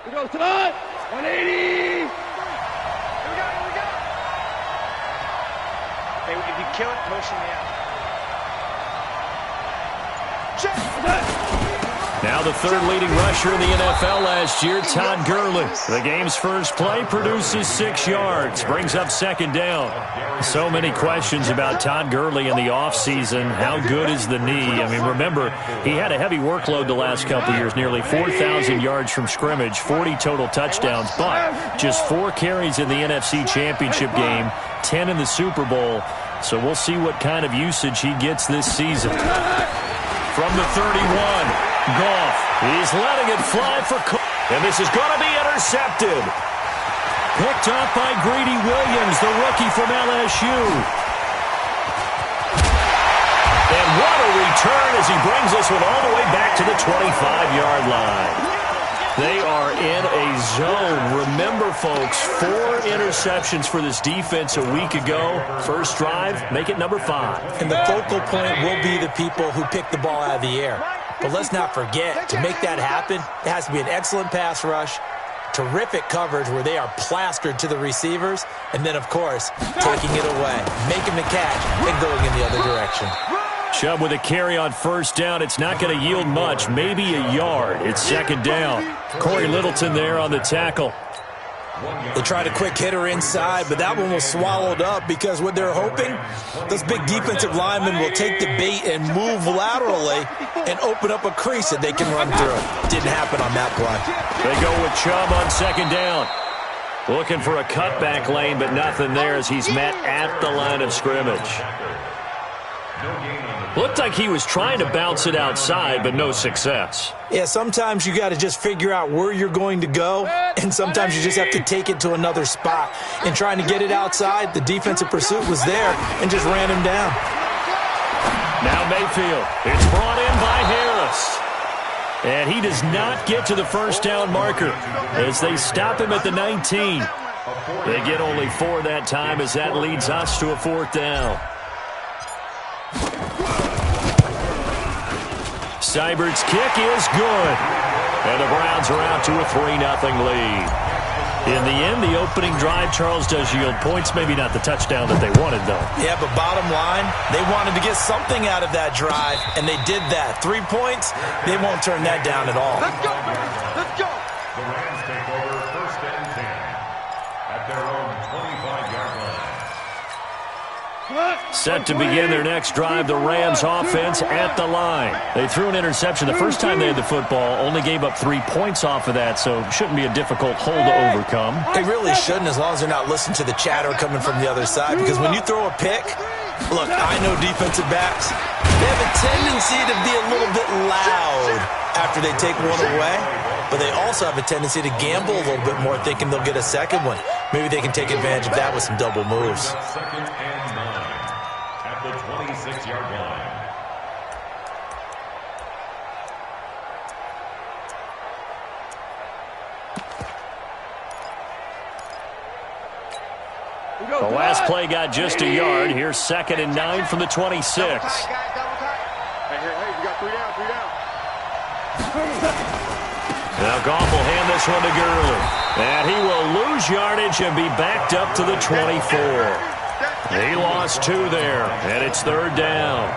Here we go tonight. 180. Here we go. Hey, if you kill it, motion me out. Now the third leading rusher in the NFL last year, Todd Gurley. The game's first play produces 6 yards, brings up second down. So many questions about Todd Gurley in the offseason. How good is the knee? I mean, remember, he had a heavy workload the last couple years, nearly 4,000 yards from scrimmage, 40 total touchdowns, but just 4 carries in the NFC Championship game, 10 in the Super Bowl. So we'll see what kind of usage he gets this season. From the 31, Goff. He's letting it fly for and this is going to be intercepted. Picked up by Greedy Williams, the rookie from LSU. And what a return as he brings this one all the way back to the 25-yard line. They are in a zone. Remember, folks, 4 interceptions for this defense a week ago. First drive, make it number 5. And the focal point will be the people who pick the ball out of the air. But let's not forget, to make that happen, it has to be an excellent pass rush, terrific coverage where they are plastered to the receivers, and then, of course, taking it away, making the catch, and going in the other direction. Chubb with a carry on first down. It's not going to yield much, maybe a yard. It's second down. Corey Littleton there on the tackle. They tried a quick hitter inside, but that one was swallowed up because what they're hoping, those big defensive linemen will take the bait and move laterally and open up a crease that they can run through. Didn't happen on that play. They go with Chubb on second down. Looking for a cutback lane, but nothing there as he's met at the line of scrimmage. Looked like he was trying to bounce it outside, but no success. Yeah, sometimes you got to just figure out where you're going to go, and sometimes you just have to take it to another spot. And trying to get it outside, the defensive pursuit was there and just ran him down. Now Mayfield. It's brought in by Harris. And he does not get to the first down marker as they stop him at the 19. They get only 4 that time as that leads us to a 4th down. Seibert's kick is good. And the Browns are out to a 3-0 lead. In the end, the opening drive, Charles, does yield points. Maybe not the touchdown that they wanted, though. Yeah, but bottom line, they wanted to get something out of that drive, and they did that. 3 points, they won't turn that down at all. Let's go. Let's go. The Rams take over 1st and 10 at their own 25-yard line. Set to begin their next drive, the Rams offense at the line. They threw an interception the first time they had the football, only gave up 3 points off of that, so shouldn't be a difficult hole to overcome. They really shouldn't, as long as they're not listening to the chatter coming from the other side, because when you throw a pick, look, I know defensive backs, they have a tendency to be a little bit loud after they take one away, but they also have a tendency to gamble a little bit more, thinking they'll get a second one. Maybe they can take advantage of that with some double moves. 2nd and 9 at the 26-yard line. The last play got just a yard. Here's 2nd and 9 from the 26. Hey, you got 3 down, 3 down. Now Goff will hand this one to Gurley. And he will lose yardage and be backed up to the 24. He lost 2 there, and it's 3rd down.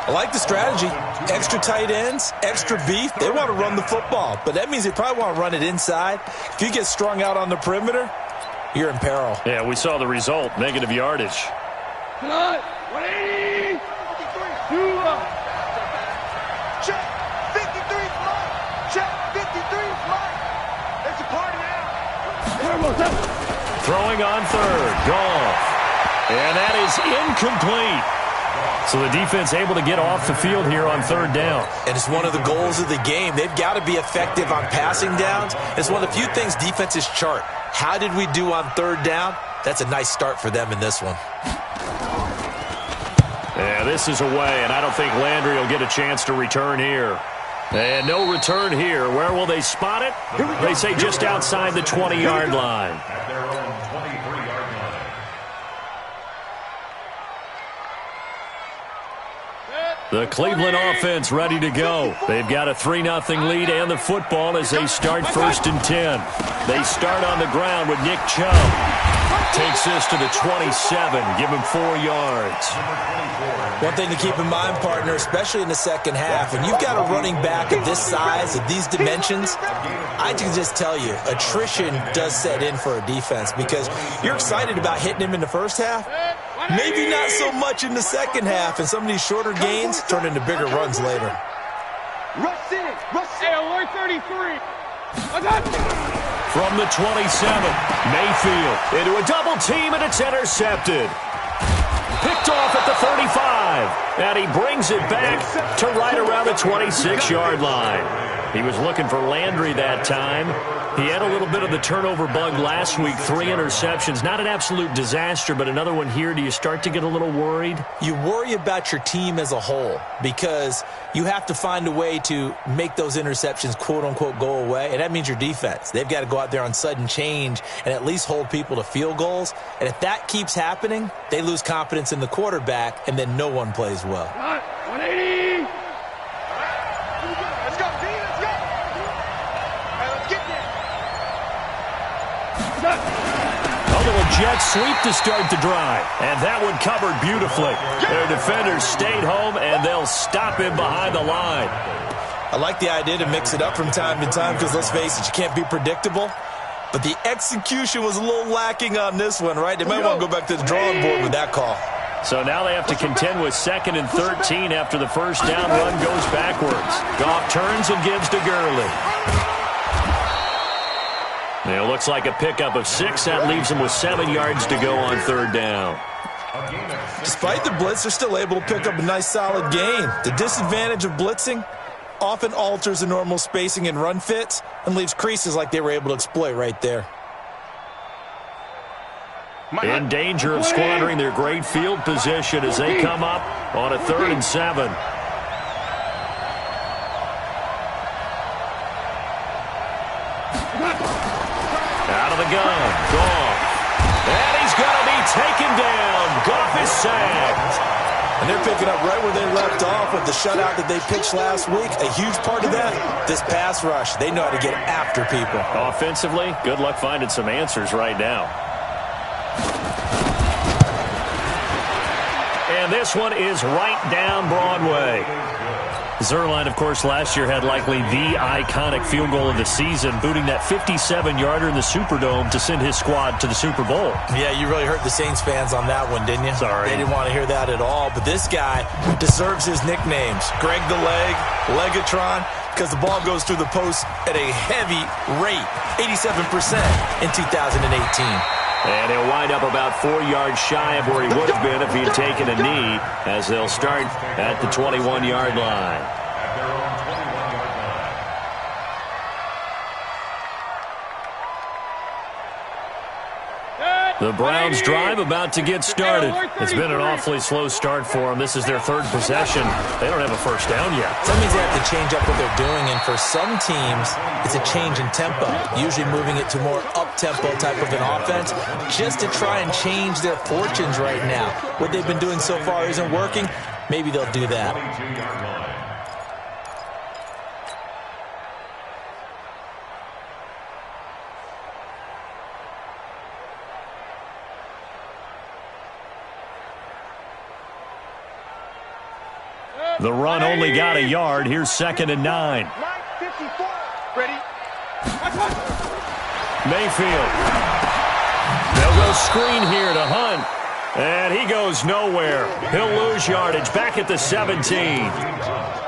I like the strategy. Extra tight ends, extra beef. They want to run the football, but that means they probably want to run it inside. If you get strung out on the perimeter, you're in peril. Yeah, we saw the result, negative yardage. 180. Check. 53 flight. Check. 53 flight. It's a party now. Throwing on 3rd, Goff. And that is incomplete. So the defense able to get off the field here on 3rd down. And it's one of the goals of the game. They've got to be effective on passing downs. It's one of the few things defenses chart. How did we do on 3rd down? That's a nice start for them in this one. Yeah, this is away, and I don't think Landry will get a chance to return here. And no return here. Where will they spot it? They say just outside the 20-yard line. At their own 23-yard line. The Cleveland offense ready to go. They've got a 3-0 lead and the football as they start 1st and 10. They start on the ground with Nick Chubb. Takes this to the 27. Give him 4 yards. One thing to keep in mind, partner, especially in the second half, when you've got a running back of this size, of these dimensions, I can just tell you, attrition does set in for a defense because you're excited about hitting him in the first half. Maybe not so much in the second half, and some of these shorter gains turn into bigger runs later. Rush in. Hey, alert 33. From the 27, Mayfield into a double team, and it's intercepted. Picked off at the 35, and he brings it back to right around the 26-yard line. He was looking for Landry that time. He had a little bit of the turnover bug last week, 3 interceptions. Not an absolute disaster, but another one here. Do you start to get a little worried? You worry about your team as a whole because you have to find a way to make those interceptions, quote-unquote, go away, and that means your defense. They've got to go out there on sudden change and at least hold people to field goals. And if that keeps happening, they lose confidence in the quarterback, and then no one plays well. 180. Let's go, D. Let's go. All right, let's get there. A little jet sweep to start the drive, and that one covered beautifully. Their defenders stayed home, and they'll stop him behind the line. I like the idea to mix it up from time to time because, let's face it, you can't be predictable. But the execution was a little lacking on this one, right? They might want to go back to the drawing board with that call. So now they have to contend with 2nd and 13 after the first down run goes backwards. Goff turns and gives to Gurley. It looks like a pickup of 6. That leaves them with 7 yards to go on 3rd down. Despite the blitz, they're still able to pick up a nice, solid gain. The disadvantage of blitzing often alters the normal spacing and run fits and leaves creases like they were able to exploit right there. In danger of squandering their great field position as they come up on a 3rd and 7. Out of the gun, Goff. And he's going to be taken down. Goff is sacked. And they're picking up right where they left off with the shutout that they pitched last week. A huge part of that, this pass rush. They know how to get after people. Offensively, good luck finding some answers right now. And this one is right down Broadway. Zuerlein, of course, last year had likely the iconic field goal of the season, booting that 57-yarder in the Superdome to send his squad to the Super Bowl. Yeah, you really hurt the Saints fans on that one, didn't you? Sorry. They didn't want to hear that at all. But this guy deserves his nicknames. Greg the Leg, Legatron, because the ball goes through the post at a heavy rate, 87% in 2018. And he'll wind up about 4 yards shy of where he would have been if he had taken a knee, as they'll start at the 21-yard line. At their own 21-yard line. The Browns drive about to get started. It's been an awfully slow start for them. This is their 3rd possession. They don't have a first down yet. That means they have to change up what they're doing, and for some teams, it's a change in tempo, usually moving it to more up-tempo type of an offense, just to try and change their fortunes right now. What they've been doing so far isn't working. Maybe they'll do that. 22-yard line. The run only got a yard. Here's 2nd and 9. 54. Ready? Mayfield. They'll go screen here to Hunt. And he goes nowhere. He'll lose yardage back at the 17.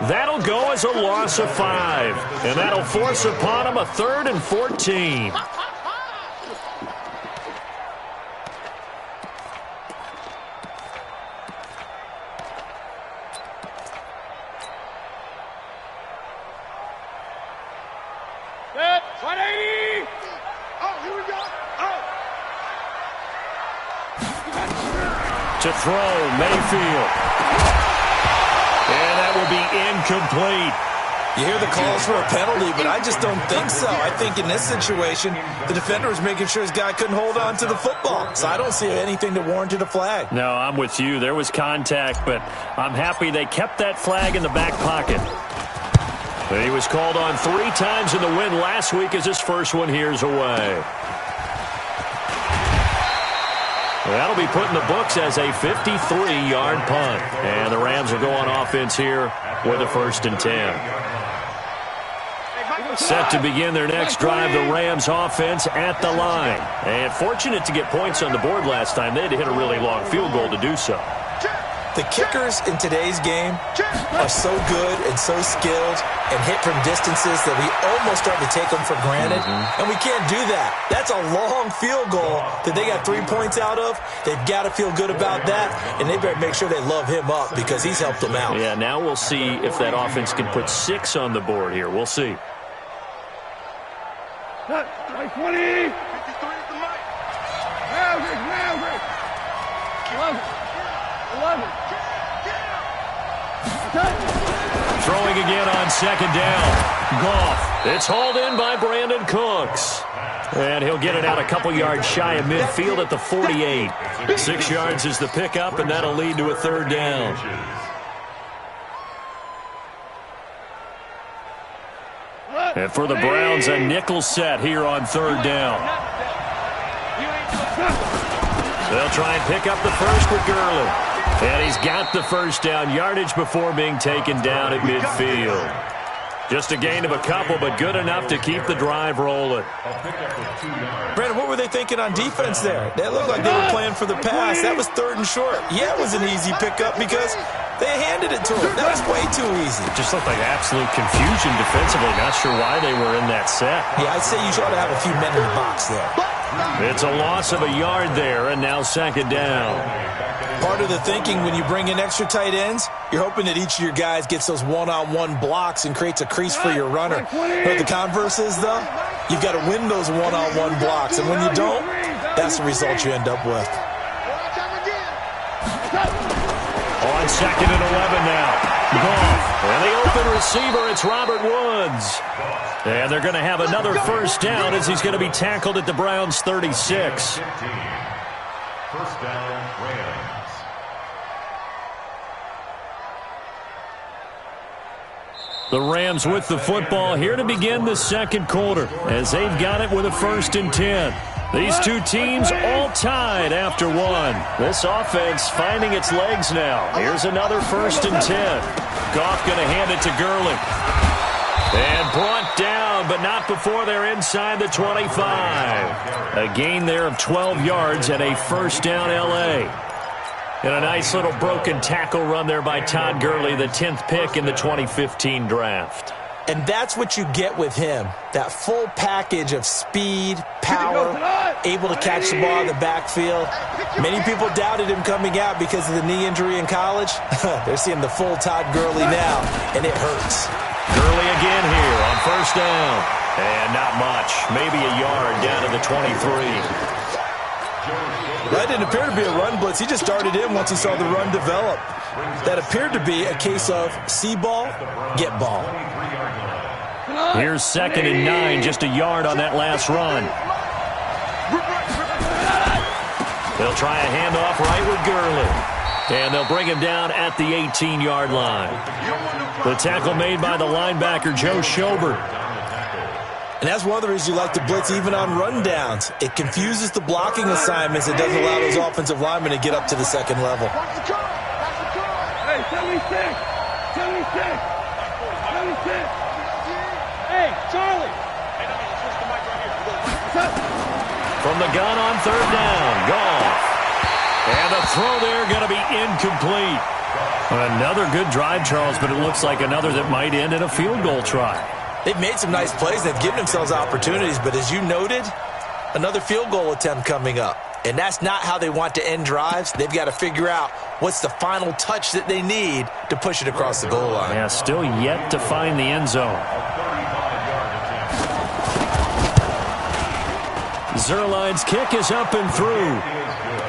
That'll go as a loss of 5. And that'll force upon him a 3rd and 14. Set. 180. Oh, here we go. Oh. To throw, Mayfield. And that will be incomplete. You hear the calls for a penalty, but I just don't think so. I think in this situation, the defender was making sure his guy couldn't hold on to the football. So I don't see anything that warranted a flag. No, I'm with you. There was contact, but I'm happy they kept that flag in the back pocket. He was called on 3 times in the win last week as his first one here's away. That'll be put in the books as a 53-yard punt. And the Rams will go on offense here with a 1st and 10. Set to begin their next drive, the Rams offense at the line. And fortunate to get points on the board last time. They had to hit a really long field goal to do so. The kickers in today's game are so good and so skilled and hit from distances that we almost start to take them for granted. And we can't do that. That's a long field goal that they got 3 points out of. They've got to feel good about that, and they better make sure they love him up because he's helped them out. Yeah, now we'll see if that offense can put 6 on the board here. We'll see. 20. 53 is the mic. 11. Throwing again on 2nd down. Goff. It's hauled in by Brandon Cooks. And he'll get it out a couple yards shy of midfield at the 48. 6 yards is the pickup, and that'll lead to a 3rd down. And for the Browns, a nickel set here on 3rd down. They'll try and pick up the first with Gurley. And he's got the 1st down yardage before being taken down at midfield. Just a gain of a couple, but good enough to keep the drive rolling. Brandon, what were they thinking on defense there? They looked like they were playing for the pass. That was 3rd and short. Yeah, it was an easy pickup because they handed it to him. That was way too easy. It just looked like absolute confusion defensively. Not sure why they were in that set. Yeah, I'd say you ought to have a few men in the box there. It's a loss of a yard there, and now 2nd down. Part of the thinking when you bring in extra tight ends, you're hoping that each of your guys gets those one-on-one blocks and creates a crease for your runner. But the converse is, though, you've got to win those one-on-one blocks. And when you don't, that's the result you end up with. On 2nd and 11 now. Goff. And the open receiver, it's Robert Woods. And they're going to have another 1st down as he's going to be tackled at the Browns' 36. 1st down, Rams. The Rams with the football here to begin the 2nd quarter as they've got it with a 1st and 10. These two teams all tied after 1. This offense finding its legs now. Here's another 1st and 10. Goff going to hand it to Gurley. And brought down, but not before they're inside the 25. A gain there of 12 yards and a 1st down L.A. And a nice little broken tackle run there by Todd Gurley, the 10th pick in the 2015 draft. And that's what you get with him, that full package of speed, power, able to catch the ball in the backfield. Many people doubted him coming out because of the knee injury in college. They're seeing the full Todd Gurley now, and it hurts. Gurley again here on 1st down. And not much, maybe a yard down to the 23. That didn't appear to be a run blitz. He just started in once he saw the run develop. That appeared to be a case of see ball, get ball. Here's 2nd and 9, just a yard on that last run. They'll try a handoff right with Gurley. And they'll bring him down at the 18-yard line. The tackle made by the linebacker, Joe Schobert. And that's one of the reasons you like to blitz even on rundowns. It confuses the blocking assignments. It doesn't allow those offensive linemen to get up to the 2nd level. Hey, 76. 76. 76. Hey, Charlie. From the gun on 3rd down, Goff. And the throw there going to be incomplete. Another good drive, Charles, but it looks like another that might end in a field goal try. They've made some nice plays. They've given themselves opportunities, but as you noted, another field goal attempt coming up. And that's not how they want to end drives. They've got to figure out what's the final touch that they need to push it across the goal line. Yeah, still yet to find the end zone. Zerline's kick is up and through.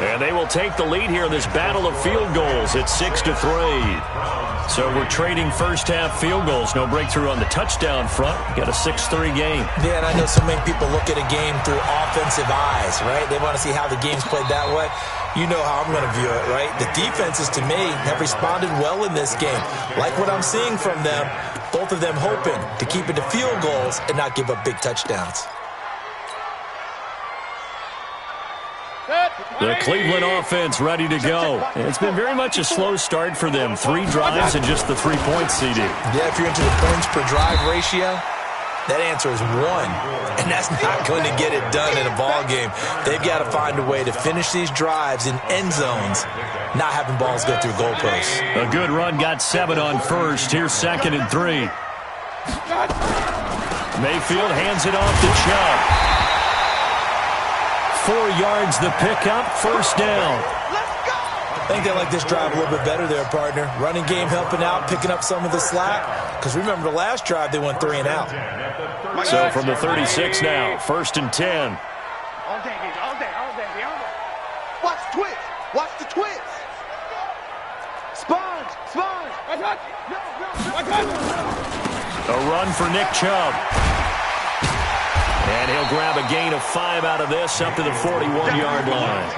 And they will take the lead here in this battle of field goals at 6-3. So we're trading first-half field goals. No breakthrough on the touchdown front. Got a 6-3 game. Yeah, and I know so many people look at a game through offensive eyes, right? They want to see how the game's played that way. You know how I'm going to view it, right? The defenses, to me, have responded well in this game. Like what I'm seeing from them, both of them hoping to keep it to field goals and not give up big touchdowns. The Cleveland offense ready to go. It's been very much a slow start for them. 3 drives and just the 3 points, CD. Yeah, if you're into the points per drive ratio, that answer is 1. And that's not going to get it done in a ball game. They've got to find a way to finish these drives in end zones, not having balls go through goalposts. A good run got 7 on first. Here's 2nd and 3. Mayfield hands it off to Chubb. 4 yards the pickup, first down. I think they like this drive a little bit better there, partner. Running game helping out, picking up some of the slack. Because remember the last drive, they went 3 and out. So from the 36 now, 1st and 10. All day. Watch the twist. Watch the twist. Sponge. A run for Nick Chubb. And he'll grab a gain of 5 out of this up to the 41-yard line.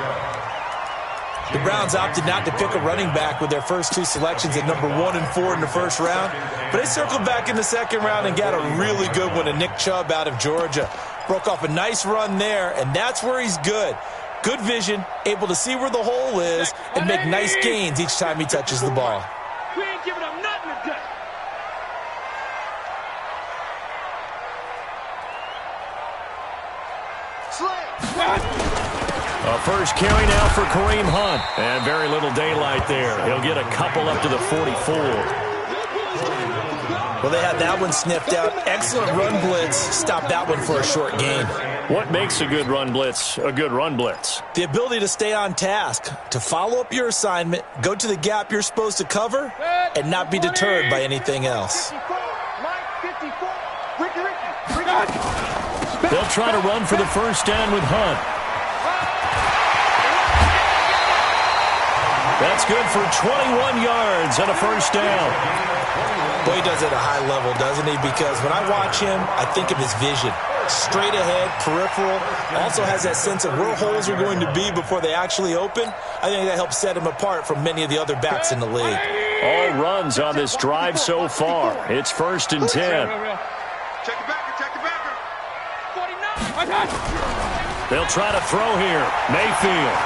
The Browns opted not to pick a running back with their first 2 selections at number 1 and 4 in the first round. But they circled back in the second round and got a really good one to Nick Chubb out of Georgia. Broke off a nice run there, and that's where he's good. Good vision, able to see where the hole is, and make nice gains each time he touches the ball. We ain't giving up nothing today. A first carry now for Kareem Hunt. And very little daylight there. He'll get a couple up to the 44. Well, they had that one sniffed out. Excellent run blitz. Stopped that one for a short gain. What makes a good run blitz a good run blitz? The ability to stay on task, to follow up your assignment, go to the gap you're supposed to cover, and not be deterred by anything else. They'll try to run for the first down with Hunt. That's good for 21 yards and a first down. Boy, he does it at a high level, doesn't he? Because when I watch him, I think of his vision. Straight ahead, peripheral. Also has that sense of where holes are going to be before they actually open. I think that helps set him apart from many of the other backs in the league. All runs on this drive so far. It's 1st and 10. Check the backer. 49. They'll try to throw here. Mayfield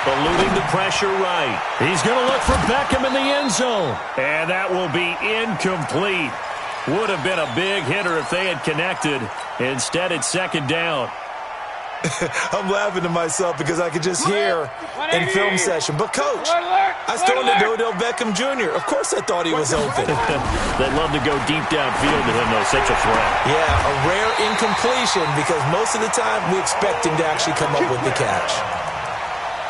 eluding the pressure right. He's going to look for Beckham in the end zone. And that will be incomplete. Would have been a big hitter if they had connected. Instead, it's 2nd down. I'm laughing to myself because I could just hear in film session. But, Coach, I was throwing to Odell Beckham Jr. Of course I thought he was open. They'd love to go deep downfield to him, though. Such a threat. Yeah, a rare incompletion because most of the time we expect him to actually come up with the catch.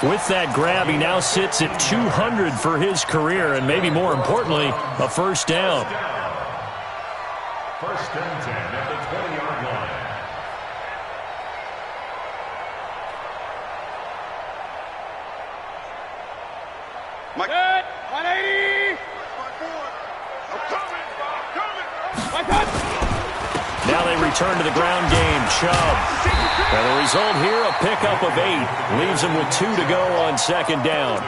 With that grab, he now sits at 200 for his career, and maybe more importantly, a first down. 1st and 10 at the 20-yard line. Mike. 180. I'm coming. Now they return to the ground game. Chubb. And the result here, a pickup of 8. Leaves them with 2 to go on 2nd down.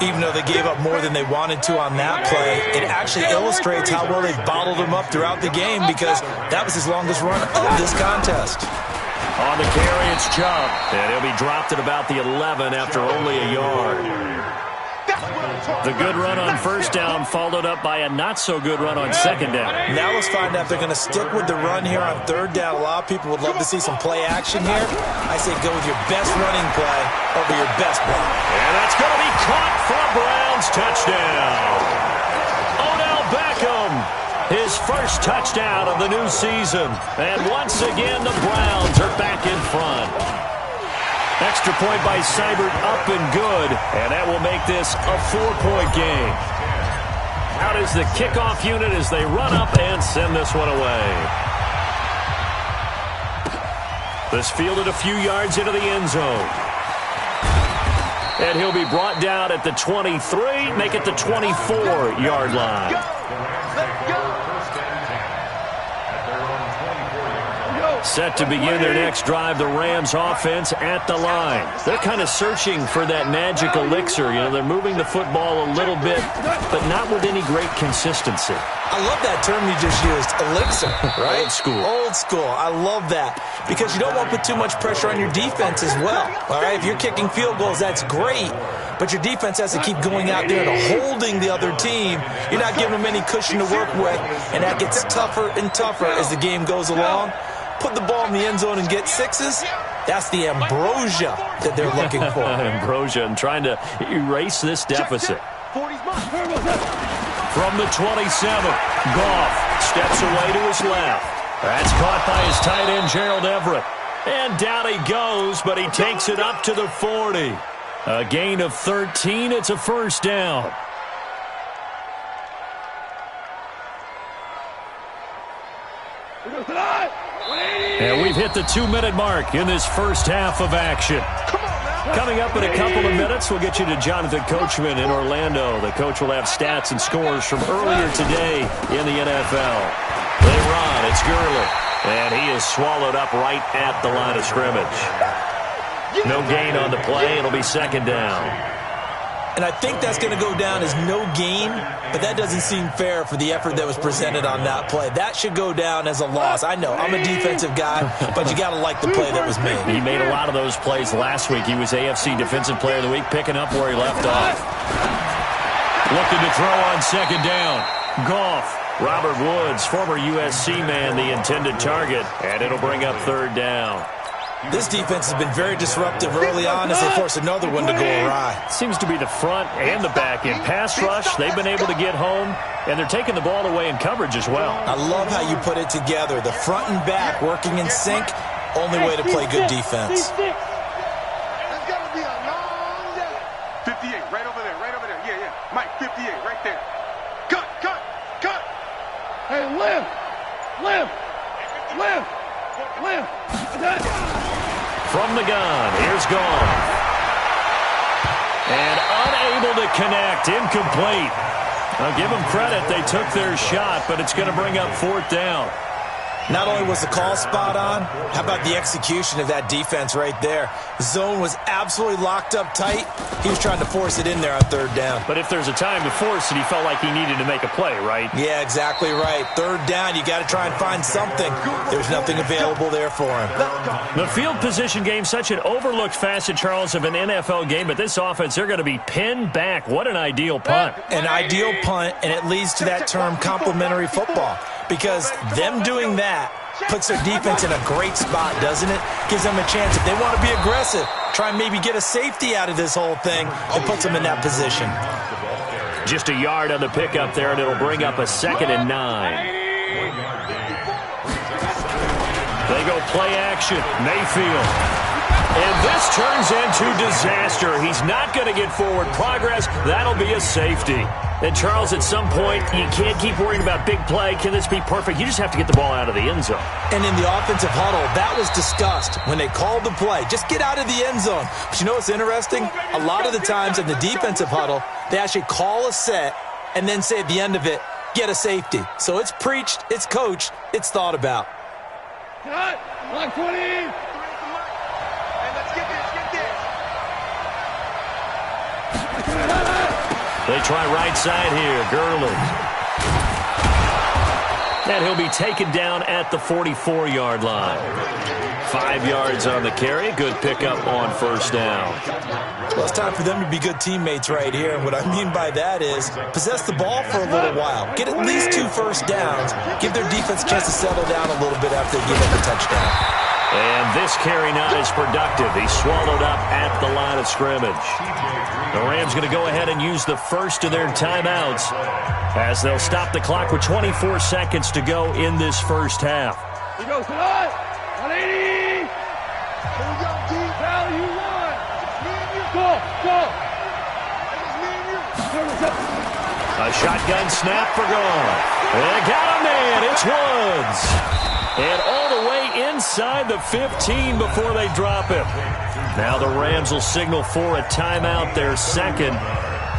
Even though they gave up more than they wanted to on that play, it actually illustrates how well they've bottled him up throughout the game because that was his longest run of this contest. On the carry, it's Chubb. And he'll be dropped at about the 11 after only a yard. The good run on first down followed up by a not-so-good run on 2nd down. Now let's find out if they're going to stick with the run here on 3rd down. A lot of people would love to see some play action here. I say go with your best running play over your best block. And that's going to be caught for a Browns touchdown. Odell Beckham, his first touchdown of the new season. And once again, the Browns are back in front. Extra point by Seibert, up and good, and that will make this a 4-point game. Out is the kickoff unit as they run up and send this one away. This fielded a few yards into the end zone. And he'll be brought down at the 23, make it the 24-yard line. Set to begin their next drive, the Rams offense at the line. They're kind of searching for that magic elixir. You know, they're moving the football a little bit, but not with any great consistency. I love that term you just used, elixir, right? Old school. Old school. I love that because you don't want to put too much pressure on your defense as well. All right, if you're kicking field goals, that's great, but your defense has to keep going out there and holding the other team. You're not giving them any cushion to work with, and that gets tougher and tougher as the game goes along. Put the ball in the end zone and get sixes. That's the ambrosia that they're looking for. Ambrosia and trying to erase this deficit. From the 27, Goff steps away to his left. That's caught by his tight end, Gerald Everett. And down he goes, but he takes it up to the 40. A gain of 13. It's a first down. And we've hit the 2-minute mark in this first half of action. Coming up in a couple of minutes, we'll get you to Jonathan Coachman in Orlando. The coach will have stats and scores from earlier today in the NFL. They run. It's Gurley. And he is swallowed up right at the line of scrimmage. No gain on the play. It'll be second down. And I think that's going to go down as no gain, but that doesn't seem fair for the effort that was presented on that play. That should go down as a loss. I know, I'm a defensive guy, but you got to like the play that was made. He made a lot of those plays last week. He was AFC Defensive Player of the Week, picking up where he left off. Looking to throw on second down. Goff. Robert Woods, former USC man, the intended target, and it'll bring up third down. This defense has been very disruptive early on as they force another one to go awry. Seems to be the front and the back. In pass rush, they've been able to get home, and they're taking the ball away in coverage as well. I love how you put it together. The front and back working in sync, only way to play good defense. That's got to be a long day. 58, right over there, Yeah, yeah. Mike, 58, right there. Cut. Hey, Limb. From the gun, here's Goff. And unable to connect, incomplete. I'll give them credit, they took their shot, but it's going to bring up fourth down. Not only was the call spot on, how about the execution of that defense right there? Zone was absolutely locked up tight. He was trying to force it in there on third down. But if there's a time to force it, he felt like he needed to make a play, right? Yeah, exactly right. Third down, you got to try and find something. There's nothing available there for him. The field position game, such an overlooked facet, Charles, of an NFL game, but this offense, they're going to be pinned back. What an ideal punt. An ideal punt, and it leads to that term complementary football. Because them doing that puts their defense in a great spot, doesn't it? Gives them a chance. If they want to be aggressive, try and maybe get a safety out of this whole thing, it puts them in that position. Just a yard on the pickup there, and it'll bring up a 2nd and 9. They go play action. Mayfield. And this turns into disaster. He's not going to get forward progress. That'll be a safety. And, Charles, at some point, you can't keep worrying about big play. Can this be perfect? You just have to get the ball out of the end zone. And in the offensive huddle, that was discussed when they called the play. Just get out of the end zone. But you know what's interesting? A lot of the times in the defensive huddle, they actually call a set and then say at the end of it, get a safety. So it's preached, it's coached, it's thought about. Cut. 120. They try right side here. Gurley. And he'll be taken down at the 44-yard line. 5 yards on the carry. Good pickup on first down. Well, it's time for them to be good teammates right here. And what I mean by that is possess the ball for a little while. Get at least 2 first downs. Give their defense a chance to settle down a little bit after they give up a touchdown. And this carry not as productive. He's swallowed up at the line of scrimmage. The Rams going to go ahead and use the first of their timeouts as they'll stop the clock with 24 seconds to go in this first half. He goes tonight. 180. Here we go, D. Value one. Me and you. Go. It's me and you. A shotgun snap for Goff. And got him in. It's Woods. And all the way inside the 15 before they drop him. Now the Rams will signal for a timeout, their second,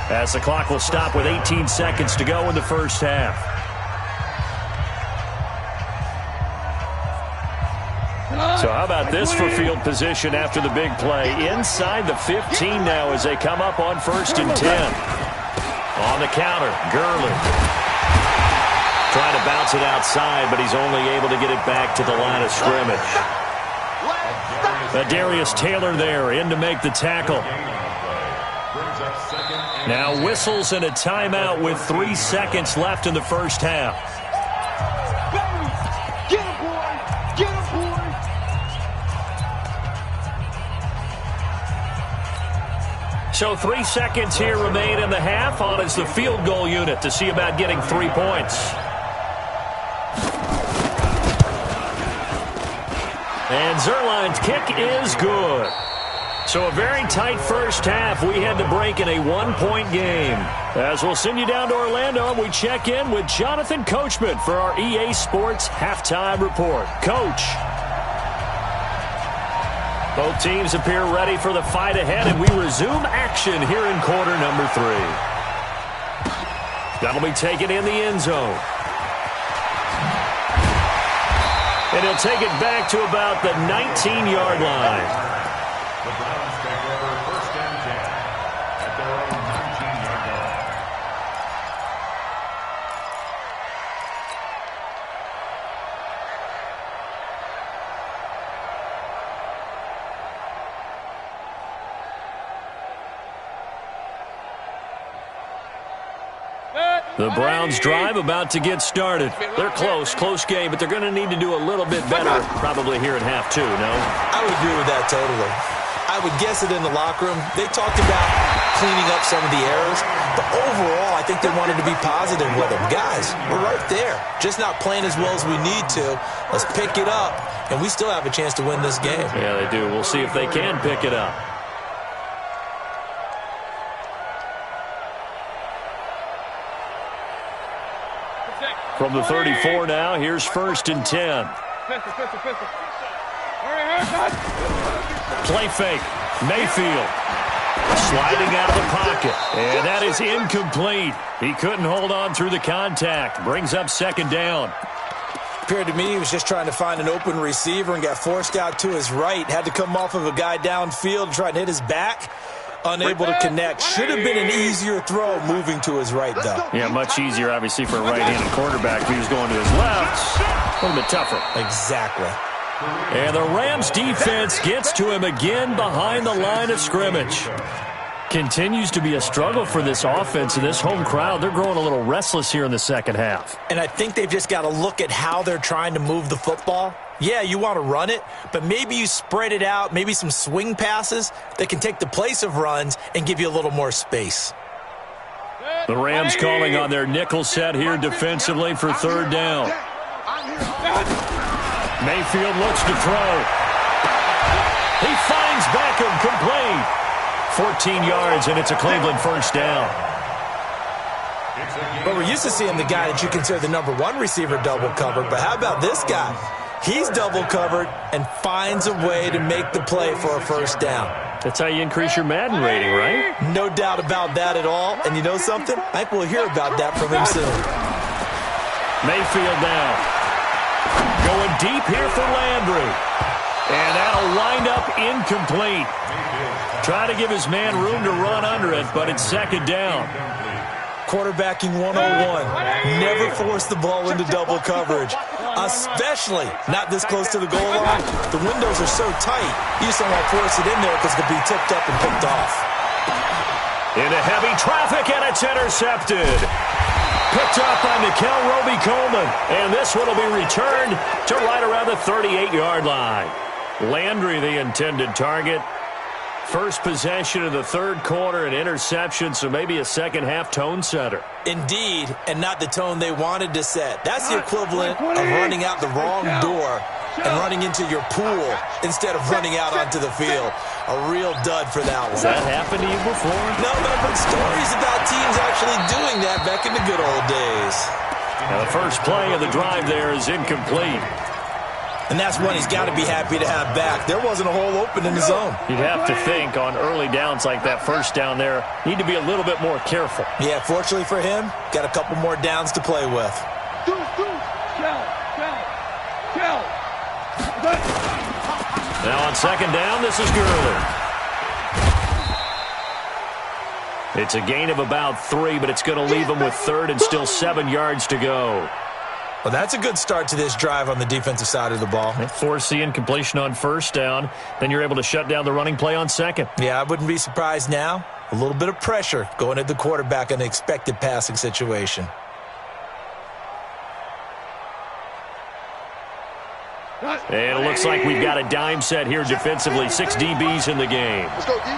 as the clock will stop with 18 seconds to go in the first half. So how about this for field position after the big play? Inside the 15 now as they come up on 1st and 10. On the counter, Gurley. Trying to bounce it outside, but he's only able to get it back to the line of scrimmage. Darius Taylor there in to make the tackle. Now whistles and a timeout with 3 seconds left in the first half. Get him, boy! Get him, boy! So 3 seconds here remain in the half. On is the field goal unit to see about getting 3 points. And Zerline's kick is good. So a very tight first half. We had to break in a 1-point game. As we'll send you down to Orlando, and we check in with Jonathan Coachman for our EA Sports Halftime Report. Coach. Both teams appear ready for the fight ahead, and we resume action here in quarter number 3. That'll be taken in the end zone. And he'll take it back to about the 19-yard line. The Browns take over 1st and 10 at their own 19-yard line. The Browns drive about to get started. They're close game, but they're going to need to do a little bit better probably here in half 2, no? I would agree with that totally. I would guess it in the locker room. They talked about cleaning up some of the errors, but overall I think they wanted to be positive with them. Guys, we're right there. Just not playing as well as we need to. Let's pick it up, and we still have a chance to win this game. Yeah, they do. We'll see if they can pick it up. From the 34 now, here's 1st and 10. Play fake. Mayfield sliding out of the pocket. And that is incomplete. He couldn't hold on through the contact. Brings up 2nd down. Appeared to me he was just trying to find an open receiver and got forced out to his right. Had to come off of a guy downfield and try to hit his back. Unable to connect. Should have been an easier throw moving to his right, though. Yeah, much easier, obviously, for a right-handed quarterback. If he was going to his left, a little bit tougher. Exactly. And the Rams defense gets to him again behind the line of scrimmage. Continues to be a struggle for this offense and this home crowd. They're growing a little restless here in the second half. And I think they've just got to look at how they're trying to move the football. Yeah, you want to run it, but maybe you spread it out, maybe some swing passes that can take the place of runs and give you a little more space. The Rams calling on their nickel set here defensively for 3rd down. Mayfield looks to throw. He finds Beckham complete. 14 yards, and it's a Cleveland 1st down. But we're used to seeing the guy that you consider the number 1 receiver double covered, but how about this guy? He's double covered and finds a way to make the play for a 1st down. That's how you increase your Madden rating, right? No doubt about that at all. And you know something? I think we'll hear about that from him soon. Mayfield now. Going deep here for Landry. And that'll wind up incomplete. Trying to give his man room to run under it, but it's 2nd down. Quarterbacking 101. Never force the ball into double coverage. Especially not this close to the goal line. The windows are so tight, you just don't want to force it in there because it could be tipped up and picked off. Into heavy traffic, and it's intercepted. Picked up by Nikel Roby-Coleman. And this one will be returned to right around the 38-yard line. Landry, the intended target. First possession of the 3rd quarter, an interception, so maybe a second-half tone setter. Indeed, and not the tone they wanted to set. That's the equivalent of running out the wrong door and running into your pool instead of running out onto the field. A real dud for that one. Has that happened to you before? No, but I've heard stories about teams actually doing that back in the good old days. Now the first play of the drive there is incomplete. And that's one he's got to be happy to have back. There wasn't a hole open in the zone. You'd have to think on early downs like that first down there, need to be a little bit more careful. Yeah, fortunately for him, got a couple more downs to play with. Now on second down, this is Gurley. It's a gain of about 3, but it's going to leave him with third and still 7 yards to go. Well, that's a good start to this drive on the defensive side of the ball. They force the incompletion on first down. Then you're able to shut down the running play on second. Yeah, I wouldn't be surprised now. A little bit of pressure going at the quarterback in the expected passing situation. And it looks like we've got a dime set here defensively. 6 DBs in the game. Let's go, D.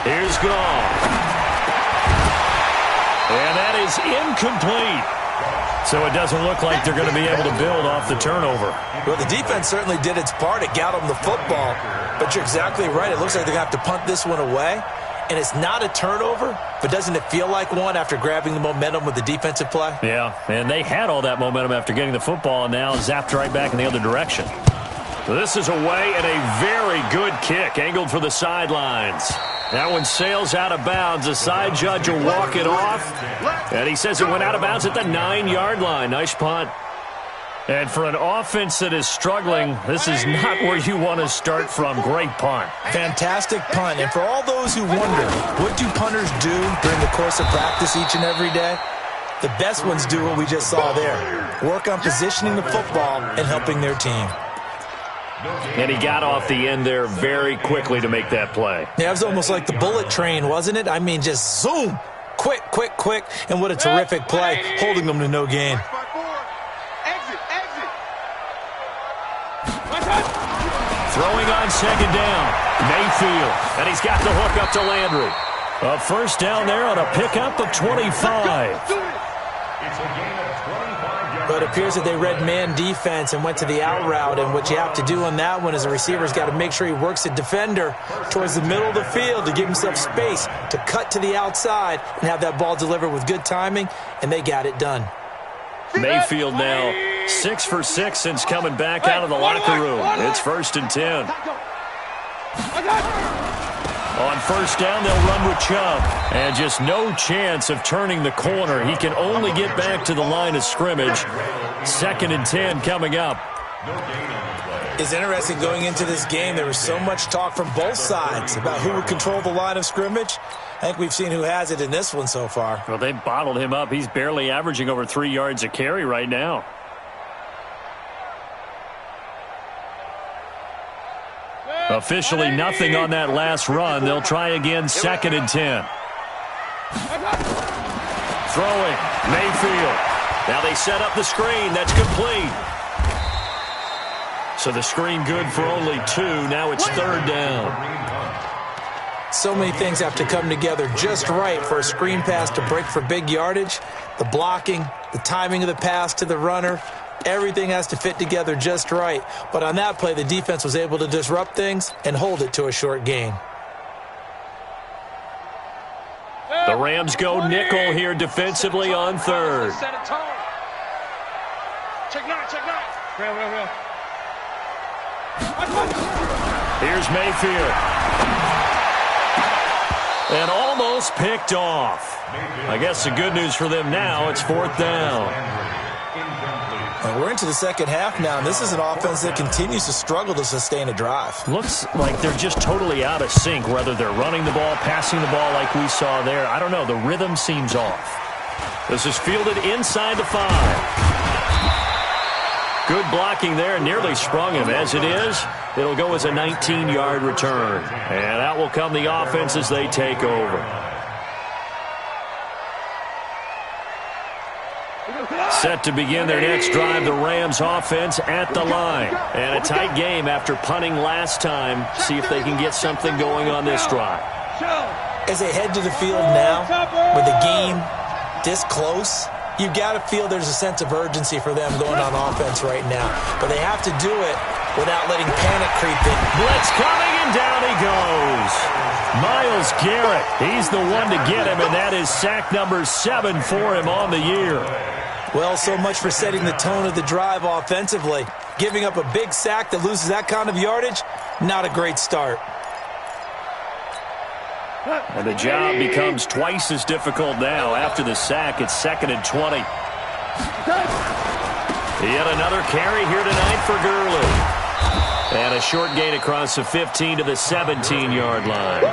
Here's Gall. And that is incomplete. So it doesn't look like they're going to be able to build off the turnover. Well, the defense certainly did its part. It got them the football. But you're exactly right. It looks like they're going to have to punt this one away. And it's not a turnover, but doesn't it feel like one after grabbing the momentum with the defensive play? Yeah, and they had all that momentum after getting the football and now zapped right back in the other direction. This is away and a very good kick, angled for the sidelines. That one sails out of bounds. The side judge will walk it off. And he says it went out of bounds at the 9-yard line. Nice punt. And for an offense that is struggling, this is not where you want to start from. Great punt. Fantastic punt. And for all those who wonder, what do punters do during the course of practice each and every day? The best ones do what we just saw there. Work on positioning the football and helping their team. And he got off the end there very quickly to make that play. Yeah, it was almost like the bullet train, wasn't it? I mean, just zoom. Quick, quick, quick. And what a terrific play, holding them to no gain. Throwing on second down, Mayfield. And he's got the hook up to Landry. A first down there on a pickup of 25. But it appears that they read man defense and went to the out route. And what you have to do on that one is the receiver's got to make sure he works the defender towards the middle of the field to give himself space to cut to the outside and have that ball delivered with good timing, and they got it done. Mayfield now 6 for 6 since coming back out of the locker room. It's 1st and 10. On first down, they'll run with Chubb. And just no chance of turning the corner. He can only get back to the line of scrimmage. 2nd and 10 coming up. It's interesting going into this game. There was so much talk from both sides about who would control the line of scrimmage. I think we've seen who has it in this one so far. Well, they bottled him up. He's barely averaging over 3 yards a carry right now. Officially nothing on that last run. They'll try again, 2nd and 10. Throwing, Mayfield. Now they set up the screen. That's complete. So the screen good for only 2. Now it's 3rd down. So many things have to come together just right for a screen pass to break for big yardage. The blocking, the timing of the pass to the runner, everything has to fit together just right. But on that play, the defense was able to disrupt things and hold it to a short gain. The Rams go nickel here defensively on 3rd. Here's Mayfield. And almost picked off. I guess the good news for them now, it's 4th down. And we're into the second half now, and this is an offense that continues to struggle to sustain a drive. Looks like they're just totally out of sync, whether they're running the ball, passing the ball like we saw there. I don't know. The rhythm seems off. This is fielded inside the 5. Good blocking there, nearly sprung him. As it is, it'll go as a 19-yard return. And that will come the offense as they take over. Set to begin their next drive, the Rams offense at the line. And a tight game after punting last time. See if they can get something going on this drive. As they head to the field now, with the game this close, you've got to feel there's a sense of urgency for them going on offense right now. But they have to do it without letting panic creep in. Blitz coming, and down he goes. Myles Garrett, he's the one to get him, and that is sack number 7 for him on the year. Well, so much for setting the tone of the drive offensively. Giving up a big sack that loses that kind of yardage, not a great start. And the job becomes twice as difficult now. After the sack, it's 2nd and 20. Yet another carry here tonight for Gurley. And a short gain across the 15 to the 17-yard line.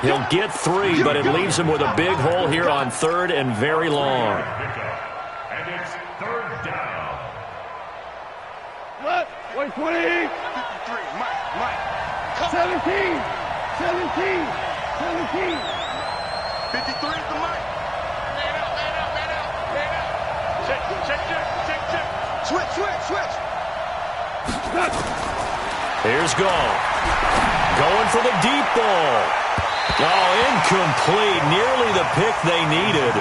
He'll get 3, but it leaves him with a big hole here on 3rd and very long. And it's 3rd down. 120. 53, Mike. 17. 53 is the Mike. Man out. Check. Switch. Here's Gall. Going for the deep ball. Oh, incomplete. Nearly the pick they needed.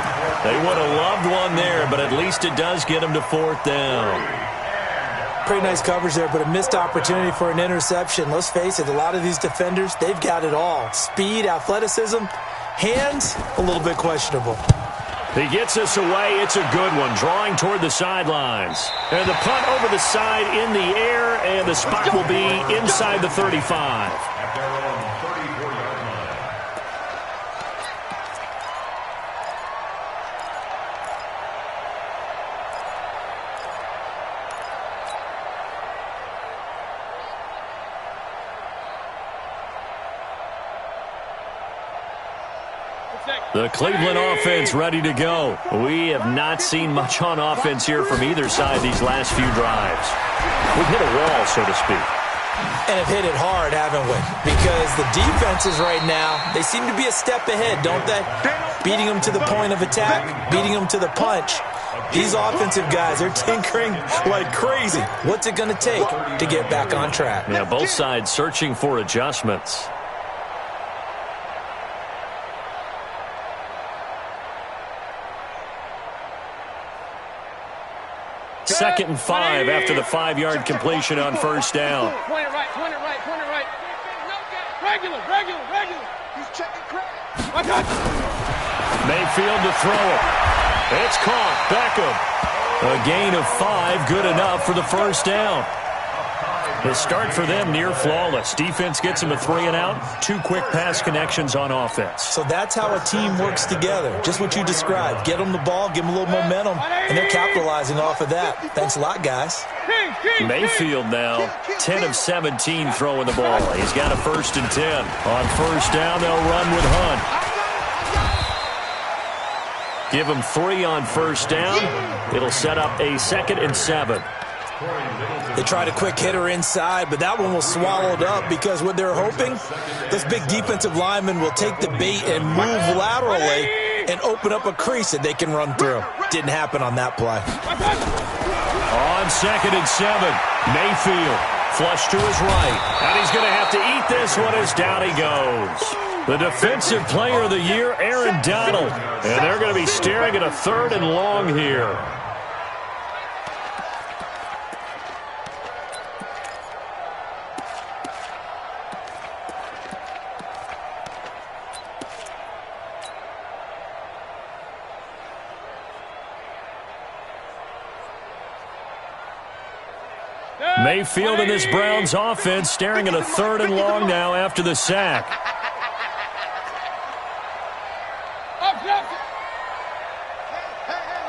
They would have loved one there, but at least it does get them to 4th down. Pretty nice coverage there, but a missed opportunity for an interception. Let's face it, a lot of these defenders, they've got it all. Speed, athleticism, hands, a little bit questionable. He gets us away. It's a good one. Drawing toward the sidelines. And the punt over the side in the air, and the spot will be inside the 35. At their own 34-yard line. The Cleveland offense ready to go. We have not seen much on offense here from either side these last few drives. We've hit a wall, so to speak. And have hit it hard, haven't we? Because the defenses right now, they seem to be a step ahead, don't they? Beating them to the point of attack, beating them to the punch. These offensive guys, they're tinkering like crazy. What's it going to take to get back on track? Yeah, both sides searching for adjustments. Second and 5 after the 5-yard completion on 1st down. Point it right. Regular. He's checking crack. Mayfield to throw it. It's caught. Beckham. A gain of 5, good enough for the 1st down. The start for them near flawless. Defense gets them a 3-and-out. 2 quick pass connections on offense. So that's how a team works together. Just what you described. Get them the ball, give them a little momentum, and they're capitalizing off of that. Thanks a lot, guys. Mayfield now, 10 of 17 throwing the ball. He's got a 1st and 10. On 1st down, they'll run with Hunt. Give him 3 on 1st down. It'll set up a 2nd and 7. They tried a quick hitter inside, but that one was swallowed up because what they're hoping, those big defensive linemen will take the bait and move laterally and open up a crease that they can run through. Didn't happen on that play. On 2nd and 7, Mayfield flush to his right. And he's going to have to eat this one as down he goes. The defensive player of the year, Aaron Donald. And they're going to be staring at a 3rd and long here. Mayfield in this Browns offense staring at a 3rd and long now after the sack.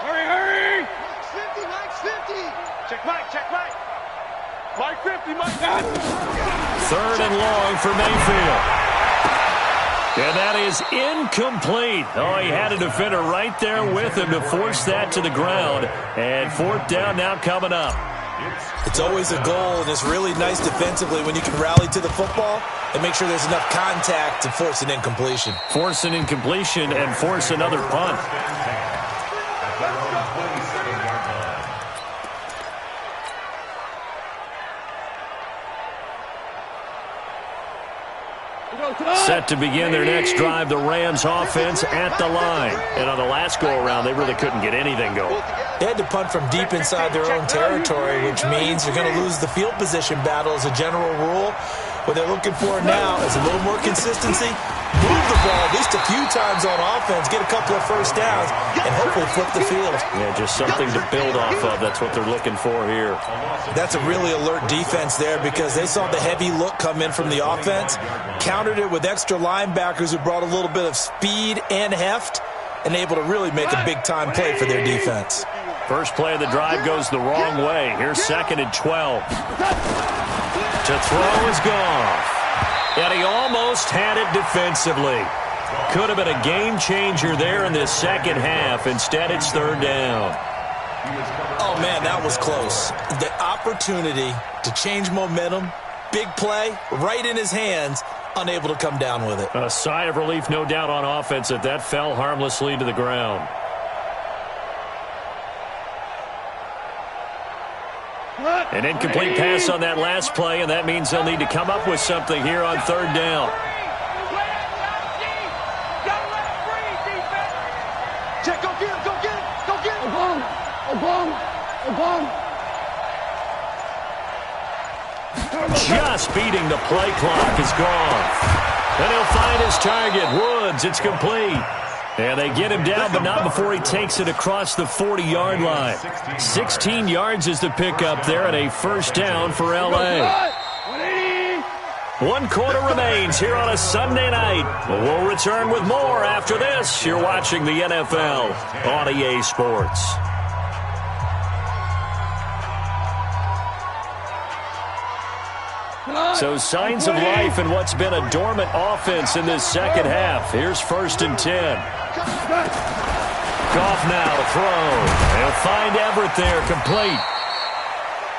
Hurry! Mike's 50. Check Mike. Mike 50, Mike. 3rd and long for Mayfield. And that is incomplete. Oh, he had a defender right there with him to force that to the ground. And 4th down now coming up. It's always a goal, and it's really nice defensively when you can rally to the football and make sure there's enough contact to force an incompletion. Force an incompletion and force another punt. Set to begin their next drive, the Rams offense at the line. And on the last go-around, they really couldn't get anything going. They had to punt from deep inside their own territory, which means you're going to lose the field position battle as a general rule. What they're looking for now is a little more consistency, move the ball at least a few times on offense, get a couple of first downs, and hopefully flip the field. Yeah, just something to build off of. That's what they're looking for here. That's a really alert defense there because they saw the heavy look come in from the offense, countered it with extra linebackers who brought a little bit of speed and heft, and able to really make a big-time play for their defense. First play of the drive goes the wrong way. Here's 2nd and 12. To throw is Goff. And he almost had it defensively. Could have been a game changer there in this second half. Instead, it's 3rd down. Oh, man, that was close. The opportunity to change momentum, big play, right in his hands, unable to come down with it. A sigh of relief, no doubt, on offense that fell harmlessly to the ground. An incomplete pass on that last play, and that means they'll need to come up with something here on 3rd down. Check, go get him, go get him, go get him. Just beating the play clock is gone. And he'll find his target, Woods. It's complete. And they get him down, but not before he takes it across the 40-yard line. 16 yards is the pickup there, and a first down for L.A. 1 quarter remains here on a Sunday night. We'll return with more after this. You're watching the NFL on EA Sports. So signs of life in what's been a dormant offense in this second half. Here's 1st and 10. Goff now to throw. He'll find Everett there, complete.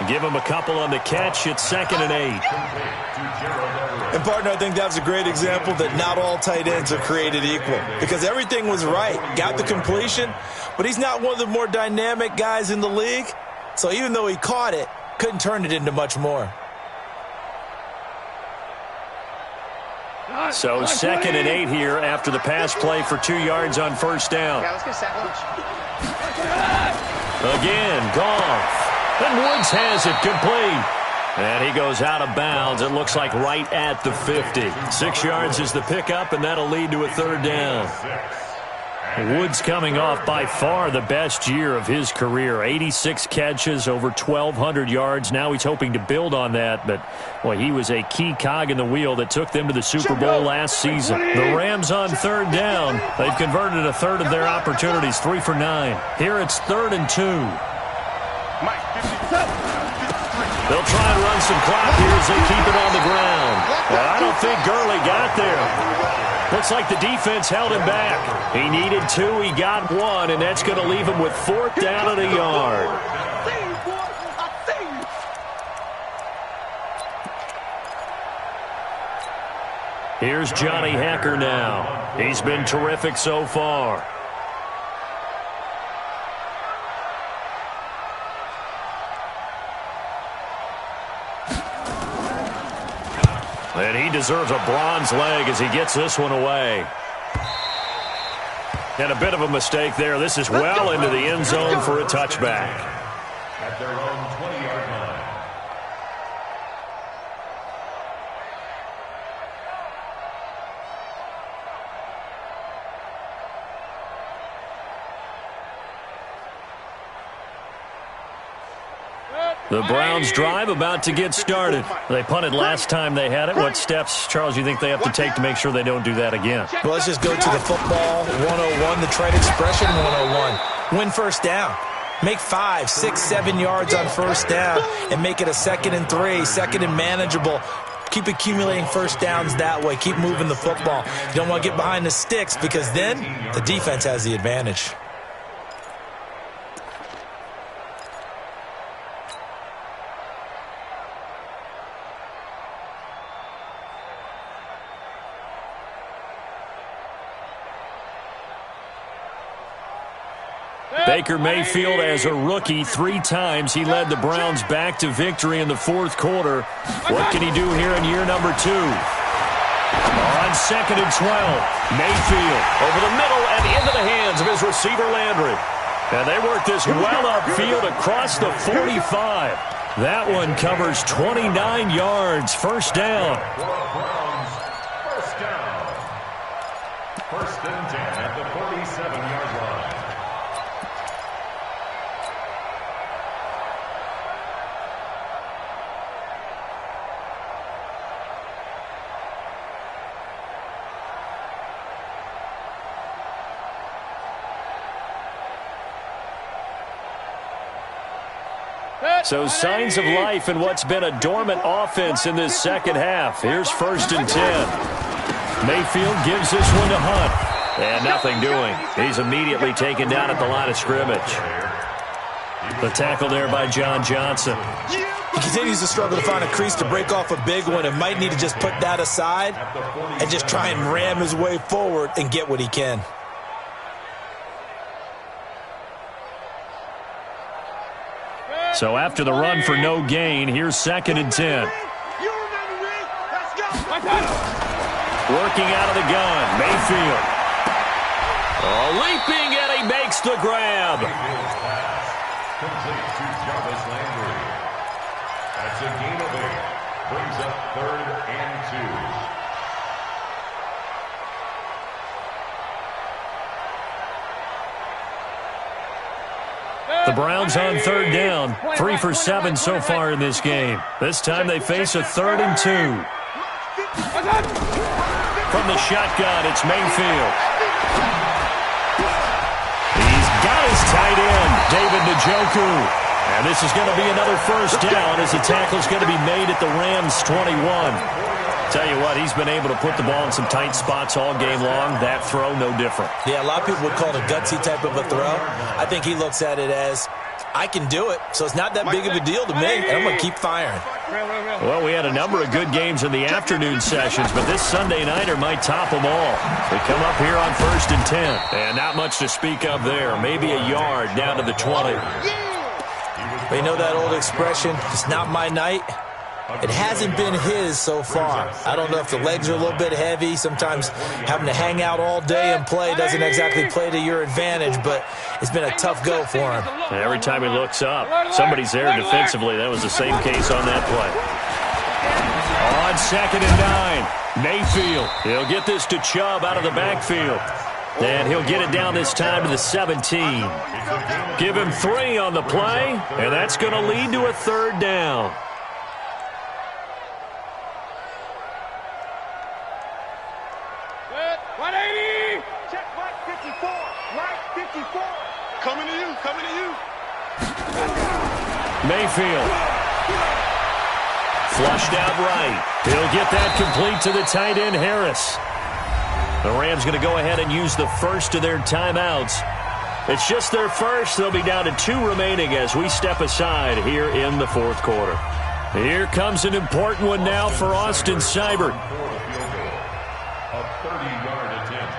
Give him a couple on the catch. It's 2nd and 8. And, partner, I think that's a great example that not all tight ends are created equal because everything was right. Got the completion, but he's not one of the more dynamic guys in the league. So even though he caught it, couldn't turn it into much more. So 2nd and 8 here after the pass play for 2 yards on first down. Yeah, let's get sack lunch. Again, Goff. And Woods has it complete. And he goes out of bounds. It looks like right at the 50. 6 yards is the pickup, and that'll lead to a 3rd down. Woods coming off by far the best year of his career. 86 catches, over 1,200 yards. Now he's hoping to build on that, but boy, he was a key cog in the wheel that took them to the Super Bowl last season. The Rams on 3rd down. They've converted a third of their opportunities, 3 for 9. Here it's 3rd and 2. They'll try and run some clock here as they keep it on the ground. Well, I don't think Gurley got there. Looks like the defense held him back. He needed 2, he got 1, and that's going to leave him with 4th down and a yard. Here's Johnny Hekker now. He's been terrific so far. And he deserves a bronze leg as he gets this one away. And a bit of a mistake there. This is well into the end zone for a touchback. At their own 20-yard line. The Browns drive about to get started. They punted last time they had it. What steps, Charles, do you think they have to take to make sure they don't do that again? Well, let's just go to the football 101, the trade expression 101. Win first down. Make 5, 6, 7 yards on first down and make it a 2nd and 3, 2nd and manageable. Keep accumulating first downs that way. Keep moving the football. You don't want to get behind the sticks because then the defense has the advantage. Baker Mayfield as a rookie 3 times. He led the Browns back to victory in the 4th quarter. What can he do here in year number 2? On 2nd and 12, Mayfield over the middle and into the hands of his receiver Landry. And they work this well upfield across the 45. That one covers 29 yards. First down. First down. First and 10 at the 47-yard line. So signs of life in what's been a dormant offense in this second half. Here's first and 10. Mayfield gives this one to Hunt. And nothing doing. He's immediately taken down at the line of scrimmage. The tackle there by John Johnson. He continues to struggle to find a crease to break off a big one and might need to just put that aside and just try and ram his way forward and get what he can. So after the run for no gain, here's second and 10. Working out of the gun, Mayfield. Oh, leaping, and he makes the grab. Complete to Jarvis Landry. That's a gain of 8. Brings up 3rd and 2. The Browns on third down. 3 for 7 so far in this game. This time they face a 3rd and 2. From the shotgun, it's Mayfield. He's got his tight end, David Njoku. And this is going to be another first down as the tackle's going to be made at the Rams' 21. Tell you what, he's been able to put the ball in some tight spots all game long. That throw, no different. Yeah, a lot of people would call it a gutsy type of a throw. I think he looks at it as, I can do it, so it's not that big of a deal to me, and I'm going to keep firing. Well, we had a number of good games in the afternoon sessions, but this Sunday nighter might top them all. We come up here on first and 10, and not much to speak of there. Maybe a yard down to the 20. But you know that old expression, it's not my night? It hasn't been his so far. I don't know if the legs are a little bit heavy. Sometimes having to hang out all day and play doesn't exactly play to your advantage, but it's been a tough go for him. Every time he looks up, somebody's there defensively. That was the same case on that play. On 2nd and 9, Mayfield. He'll get this to Chubb out of the backfield. And he'll get it down this time to the 17. Give him 3 on the play, and that's going to lead to a 3rd down. Coming to you, coming to you. Mayfield. Flushed out right. He'll get that complete to the tight end, Harris. The Rams going to go ahead and use the first of their timeouts. It's just their first. They'll be down to 2 remaining as we step aside here in the 4th quarter. Here comes an important one now for Austin Seibert. A 30-yard attempt.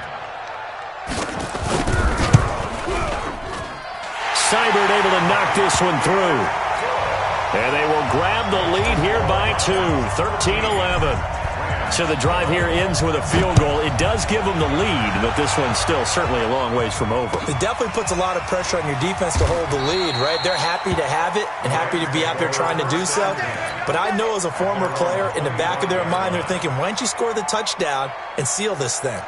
Seibert able to knock this one through. And they will grab the lead here by 2, 13-11. So the drive here ends with a field goal. It does give them the lead, but this one's still certainly a long ways from over. It definitely puts a lot of pressure on your defense to hold the lead, right? They're happy to have it and happy to be out there trying to do so. But I know as a former player, in the back of their mind, they're thinking, why don't you score the touchdown and seal this thing?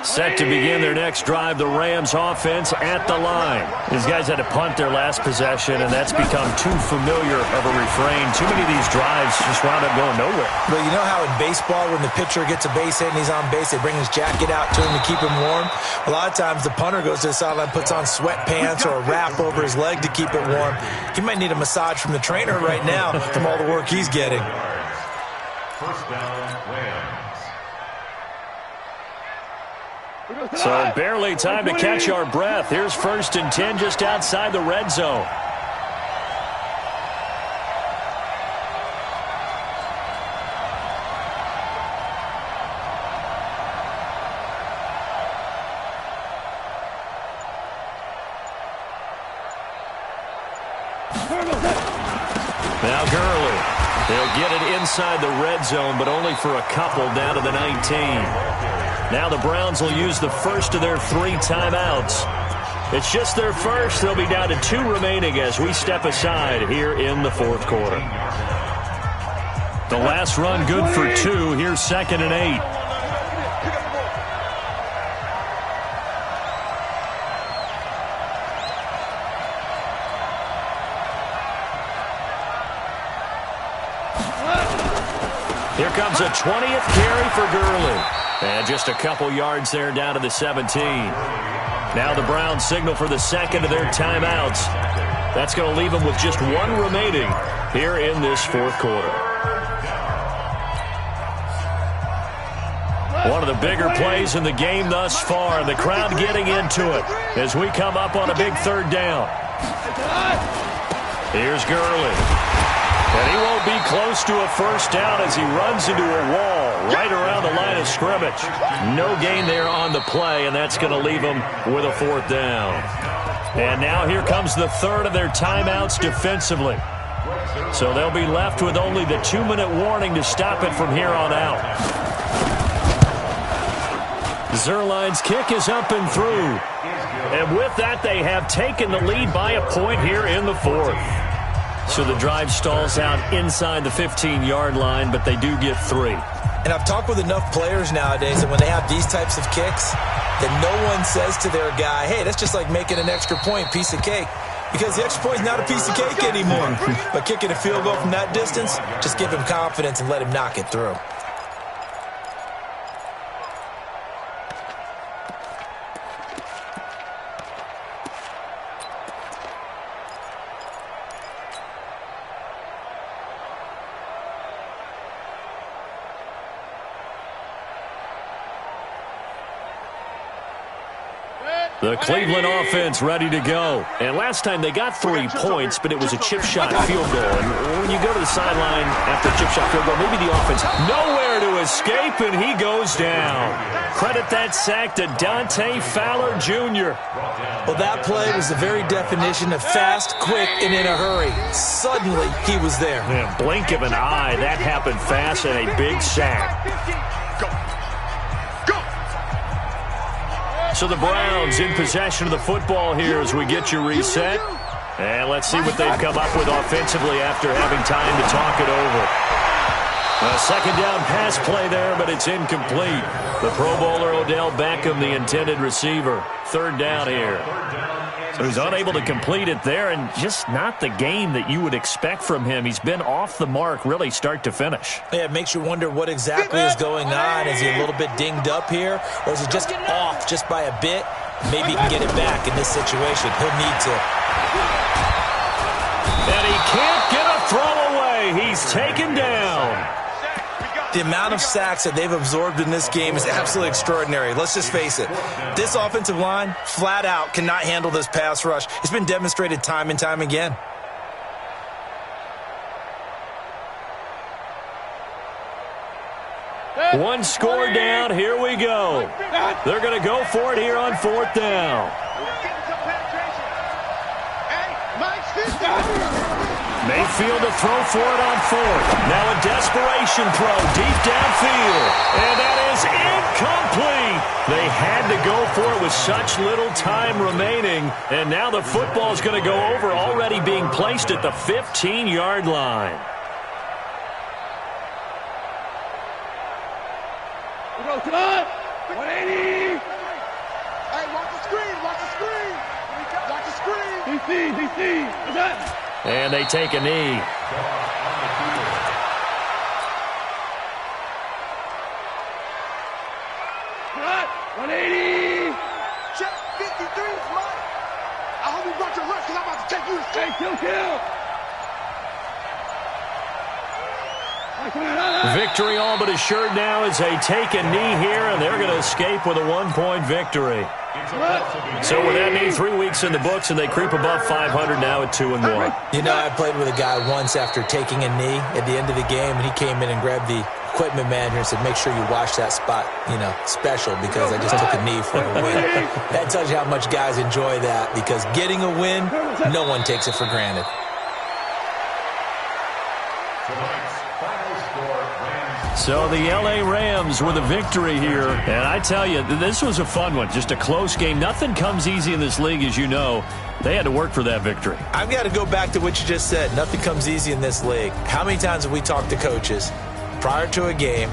Set to begin their next drive, the Rams offense at the line. These guys had to punt their last possession, and that's become too familiar of a refrain. Too many of these drives just wound up going nowhere. But you know how in baseball, when the pitcher gets a base hit and he's on base, they bring his jacket out to him to keep him warm? A lot of times the punter goes to the sideline, puts on sweatpants or a wrap over his leg to keep it warm. He might need a massage from the trainer right now from all the work he's getting. First down, Rams. So barely time to catch our breath. Here's first and 10 just outside the red zone. Now Gurley. They'll get it inside the red zone, but only for a couple down to the 19. Now the Browns will use the first of their 3 timeouts. It's just their first. They'll be down to 2 remaining as we step aside here in the fourth quarter. The last run good for 2. Here's 2nd and 8. Here comes a 20th carry for Gurley. And just a couple yards there down to the 17. Now the Browns signal for the second of their timeouts. That's going to leave them with just 1 remaining here in this fourth quarter. One of the bigger plays in the game thus far. The crowd getting into it as we come up on a big 3rd down. Here's Gurley. And he won't be close to a first down as he runs into a wall right around the line of scrimmage. No gain there on the play, and that's going to leave him with a 4th down. And now here comes the 3rd of their timeouts defensively. So they'll be left with only the 2-minute warning to stop it from here on out. Zerline's kick is up and through. And with that, they have taken the lead by a point here in the 4th. So the drive stalls out inside the 15-yard line, but they do get 3. And I've talked with enough players nowadays that when they have these types of kicks, that no one says to their guy, hey, that's just like making an extra point, piece of cake. Because the extra point is not a piece of cake anymore. But kicking a field goal from that distance, just give him confidence and let him knock it through. The Cleveland offense ready to go. And last time they got 3 points, but it was a chip shot field goal. And when you go to the sideline after a chip shot field goal, maybe the offense nowhere to escape, and he goes down. Credit that sack to Dante Fowler Jr. Well, that play was the very definition of fast, quick, and in a hurry. Suddenly, he was there. Man, blink of an eye, that happened fast, and a big sack. So the Browns in possession of the football here as we get you reset. And let's see what they've come up with offensively after having time to talk it over. A 2nd down pass play there, but it's incomplete. The Pro Bowler Odell Beckham, the intended receiver. 3rd down here. So he's unable to complete it there, and just not the game that you would expect from him. He's been off the mark really start to finish. Yeah, it makes you wonder what exactly is going on. Is he a little bit dinged up here, or is he just off just by a bit? Maybe he can get it back in this situation. He'll need to. And he can't get a throw away. He's taken down. The amount of sacks that they've absorbed in this game is absolutely extraordinary. Let's just face it. This offensive line, flat out, cannot handle this pass rush. It's been demonstrated time and time again. One score down. Here we go. They're going to go for it here on 4th down. Mayfield to throw for it on 4th. Now a desperation throw deep downfield. And that is incomplete. They had to go for it with such little time remaining. And now the football is going to go over, already being placed at the 15-yard line. Come on! 180! Hey, watch the screen! Watch the screen! Watch the screen! DC! What's that? And they take a knee. Cut! 180! Check 53 is mine! I hope you brought your rush because I'm about to take you to Hey, kill! Victory all but assured now as they take a knee here, and they're going to escape with a 1-point victory. So with that knee, 3 weeks in the books, and they creep above 500 now at 2-1. You know, I played with a guy once after taking a knee at the end of the game, and he came in and grabbed the equipment manager and said, make sure you watch that spot, special, because I just took a knee for a win. That tells you how much guys enjoy that, because getting a win, no one takes it for granted. Tonight's So the L.A. Rams with a victory here. And I tell you, this was a fun one. Just a close game. Nothing comes easy in this league, as you know. They had to work for that victory. I've got to go back to what you just said. Nothing comes easy in this league. How many times have we talked to coaches prior to a game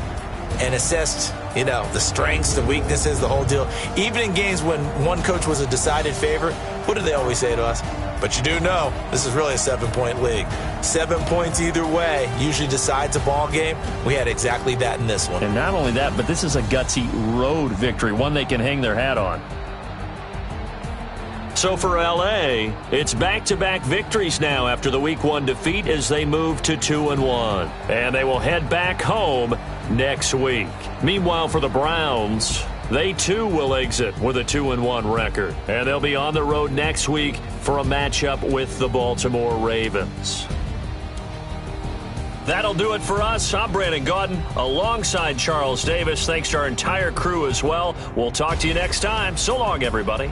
and assessed, the strengths, the weaknesses, the whole deal? Even in games when one coach was a decided favorite, what do they always say to us? But you do know this is really a 7-point league. 7 points either way usually decides a ball game. We had exactly that in this one. And not only that, but this is a gutsy road victory, one they can hang their hat on. So for L.A., it's back-to-back victories now after the Week 1 defeat as they move to 2-1. And they will head back home next week. Meanwhile, for the Browns, they too will exit with a 2-1 record. And they'll be on the road next week for a matchup with the Baltimore Ravens. That'll do it for us. I'm Brandon Gaudin alongside Charles Davis. Thanks to our entire crew as well. We'll talk to you next time. So long, everybody.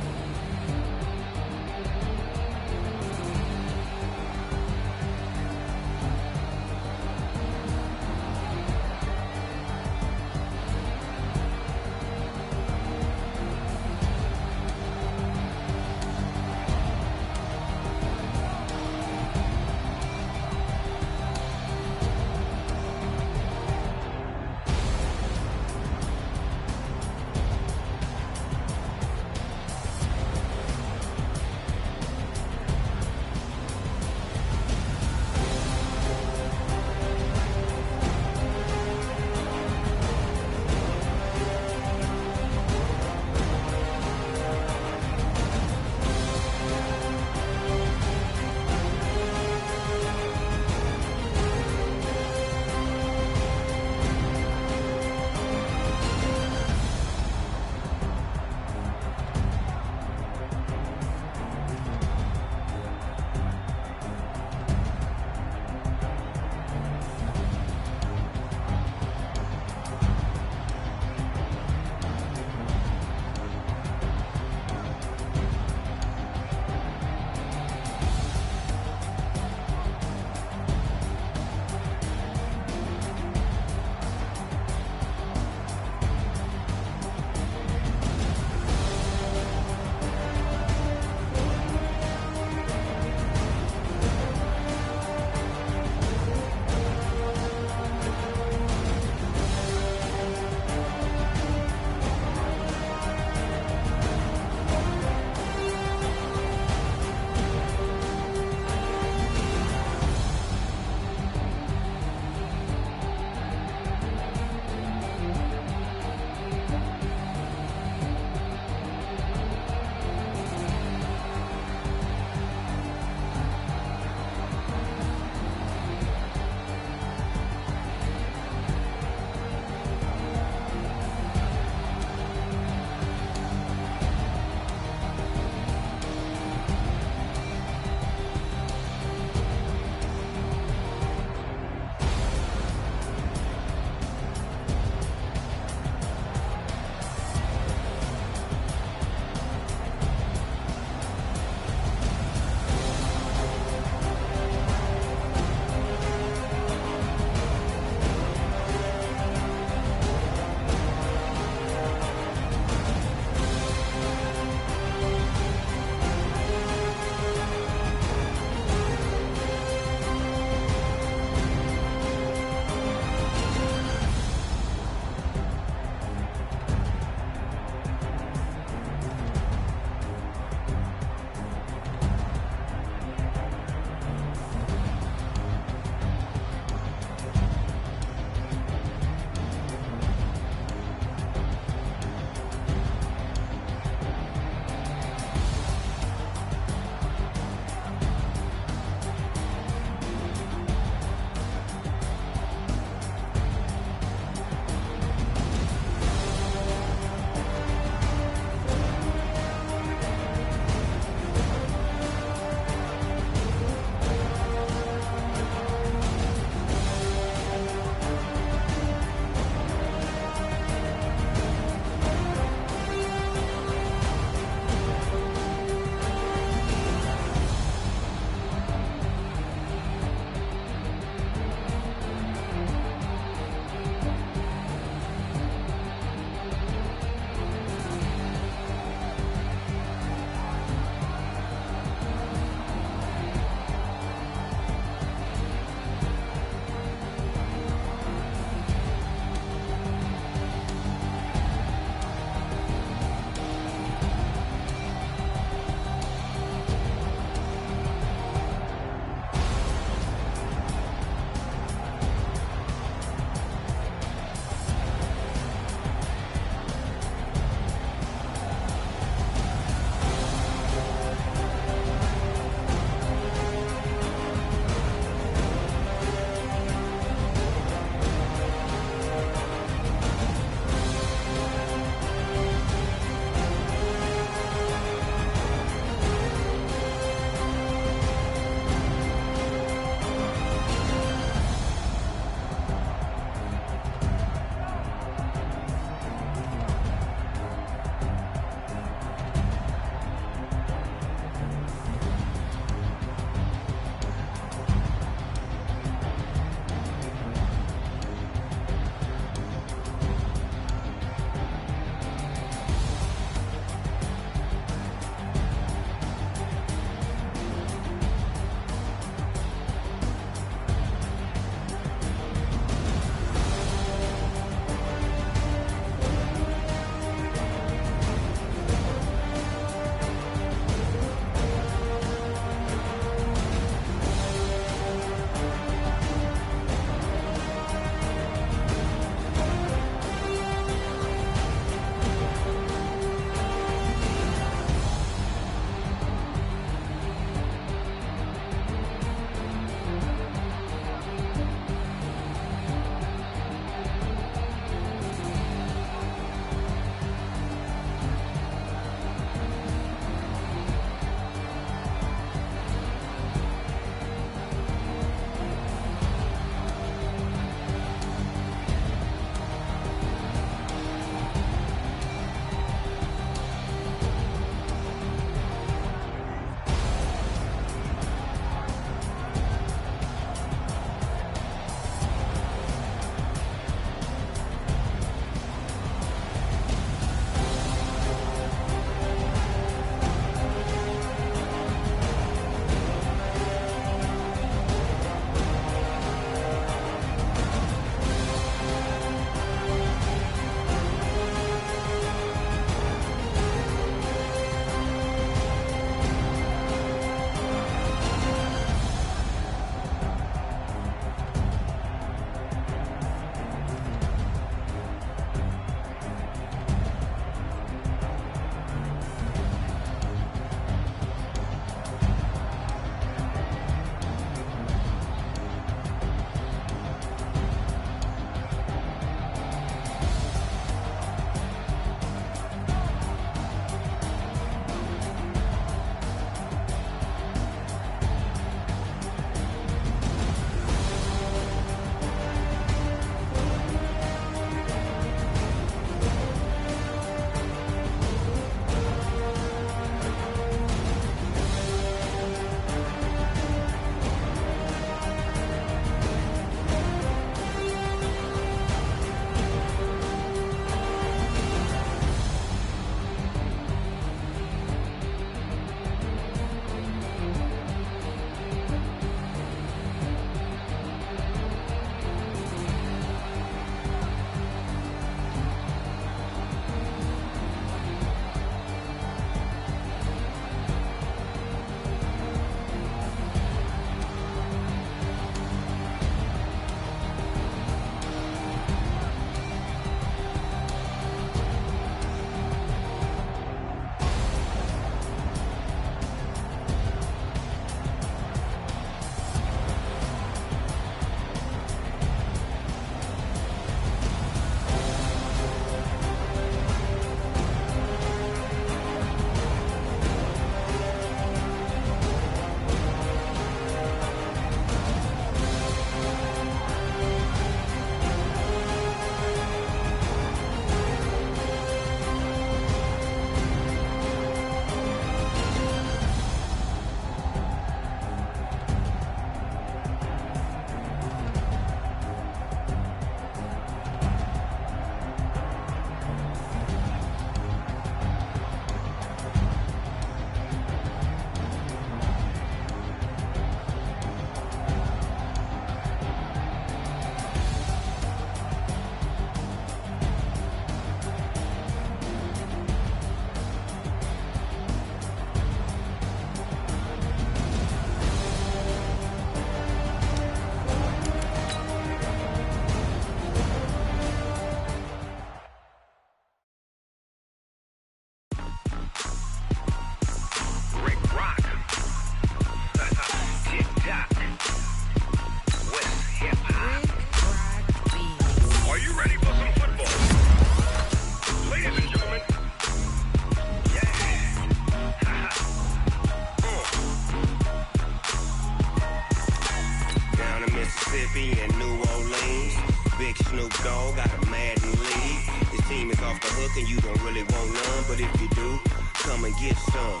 Dog got a Madden league. His team is off the hook and you don't really want none. But if you do, come and get some.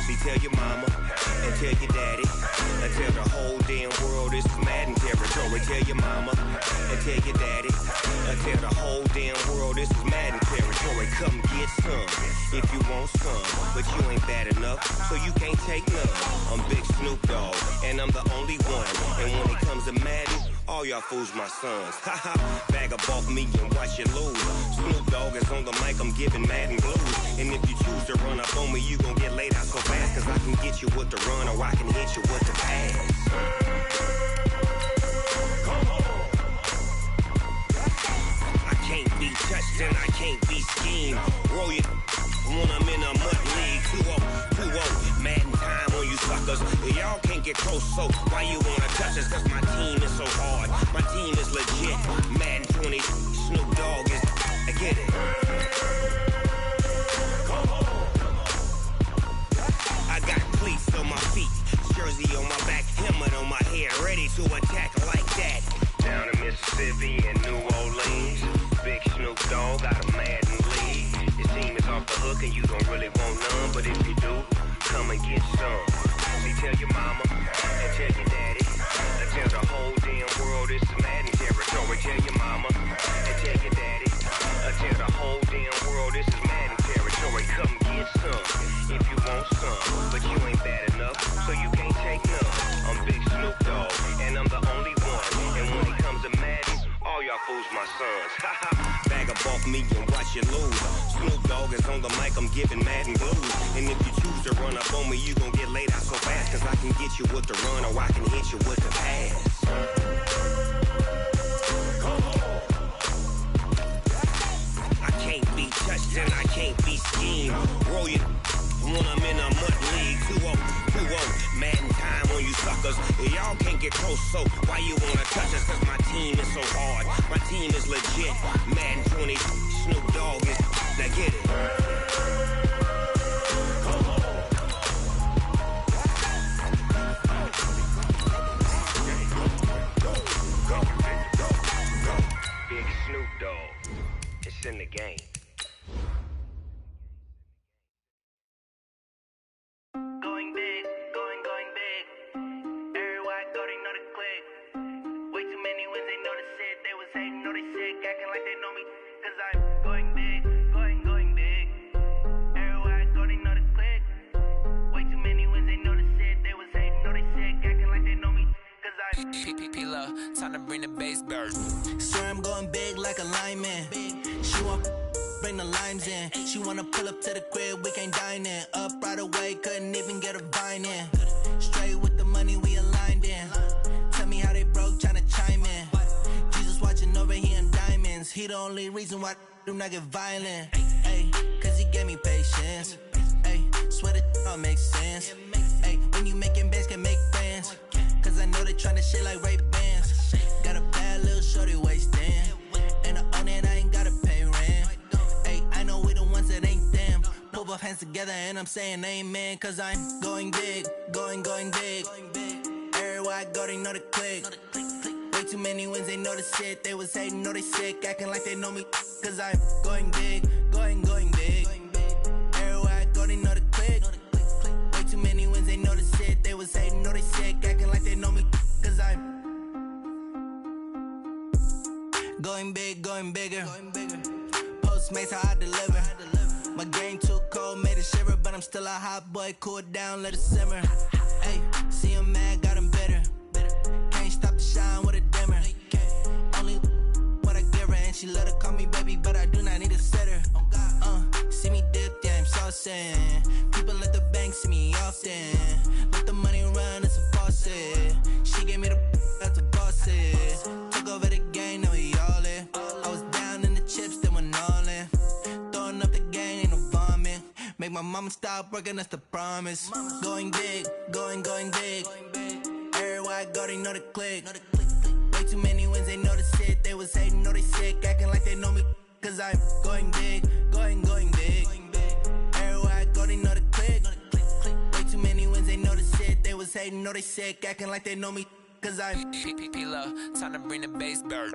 See, tell your mama and tell your daddy and tell the whole damn world this is Madden territory. Tell your mama and tell your daddy and tell the whole damn world this is Madden territory. Come get some if you want some, but you ain't bad enough, so you can't take none. I'm Big Snoop Dogg, and I'm the only one. And when it comes to Madden, all y'all fools my sons. Haha, bag up off me and watch you lose. Snoop Dogg is on the mic, I'm giving Madden blues. And if you choose to run up on me, you gon' get laid out so fast, cause I can get you with the run or I can hit you with the pass. I can't be touched and I can't be schemed. Roll you when I'm in a mud league. 2-0, Madden time on you suckers. Y'all can't get close, so why you wanna touch us? Cause my team is so hard, my team is legit. Madden 20, Snoop Dogg is, I get it. I got cleats on my feet, jersey on my back, helmet on my head, ready to attack like that. Down in Mississippi and New Orleans, Big Snoop Dogg got a Madden league. His team is off the hook and you don't really want none, but if you do, come and get some. See, tell your mama and tell your daddy and tell the whole damn world this is Madden territory. Tell your mama and tell your daddy and tell the whole damn world this is Madden territory. Come get some if you want some, but you ain't bad enough, so you can't take none. I'm Big Snoop Dogg, and I'm the only one. And when it comes to Madden, all y'all fools my sons. Haha, bag up off me and watch you lose. Snoop Dogg is on the mic, I'm giving Madden blues. And if you choose to run up on me, you gon' get laid out so fast, cause I can get you with the run or I can hit you with the pass. I can't be touched and I can't be schemed. Roll you when I'm in a mud league. 2-0, Madden time on you suckers. Y'all can't get close, so why you wanna touch us? Cause my team is so hard, my team is legit. Madden 20, Snoop Dogg is, now get it. Big Snoop Dogg, it's in the game. Going big, going big. Everywhere I go, they know the click. Way too many wins, they know the shit. They was hating, know they sick, acting like they know me. Cause I'm going big, going big. Everywhere I go, they know the click. Way too many wins, they know the shit. They was hating, know they sick, acting like they know me. Cause I'm P-P-P-Lo, time to bring the bass bird. Swear I'm going big like a lineman. She want bring the limes in. She wanna pull up to the crib, we can't dine in. Up right away, couldn't even get a vine in. Straight with the money, we aligned in. Tell me how they broke, tryna chime in. Jesus watching over here in diamonds. He the only reason why I do not get violent. Ay, cause he gave me patience. Ay, swear that all makes sense. Ay, when you making bands, can make friends. Cause I know they tryna shit like Ray-Bans. Got a bad little shorty wasting. And I own it, I ain't gotta pay rent. Ay, I know we the ones that ain't them. Pull both hands together and I'm saying amen. Cause I'm going big, going big. Everywhere I go, they know the click. Way too many wins, they know the shit. They was hating, know they sick, acting like they know me. Cause I'm going big, going big. Everywhere I go, they know the click. Way too many wins, they know the shit. They was hating, know they sick, acting like they know me. Cause I'm going big, going bigger. Postmates, how I deliver. My game too cold, made it shiver. But I'm still a hot boy, cool it down, let it simmer. Hey, see him mad, got him bitter. Can't stop the shine with a dimmer. Only what I give her, and she let her call me baby, but I do not need a sitter. See me dip, yeah, I'm saucing. People at the bank see me often. Let the money run, it's a faucet. She gave me the that's a bosses. Took over the game, now we all in. I was down in the chips, then went all in. Throwing up the gang, ain't no vomit. Make my mama stop working, that's the promise. Going big, going big. Everywhere I go, they know the click. Way too many wins, they know the shit. They was hating, know they sick, acting like they know me. Cause I'm going big, going big. Everywhere I go, they know the click. Way too many wins, they know the shit. They was hating, know they sick, acting like they know me. Cause I'm P-P-P-Lo, time to bring the bass bird.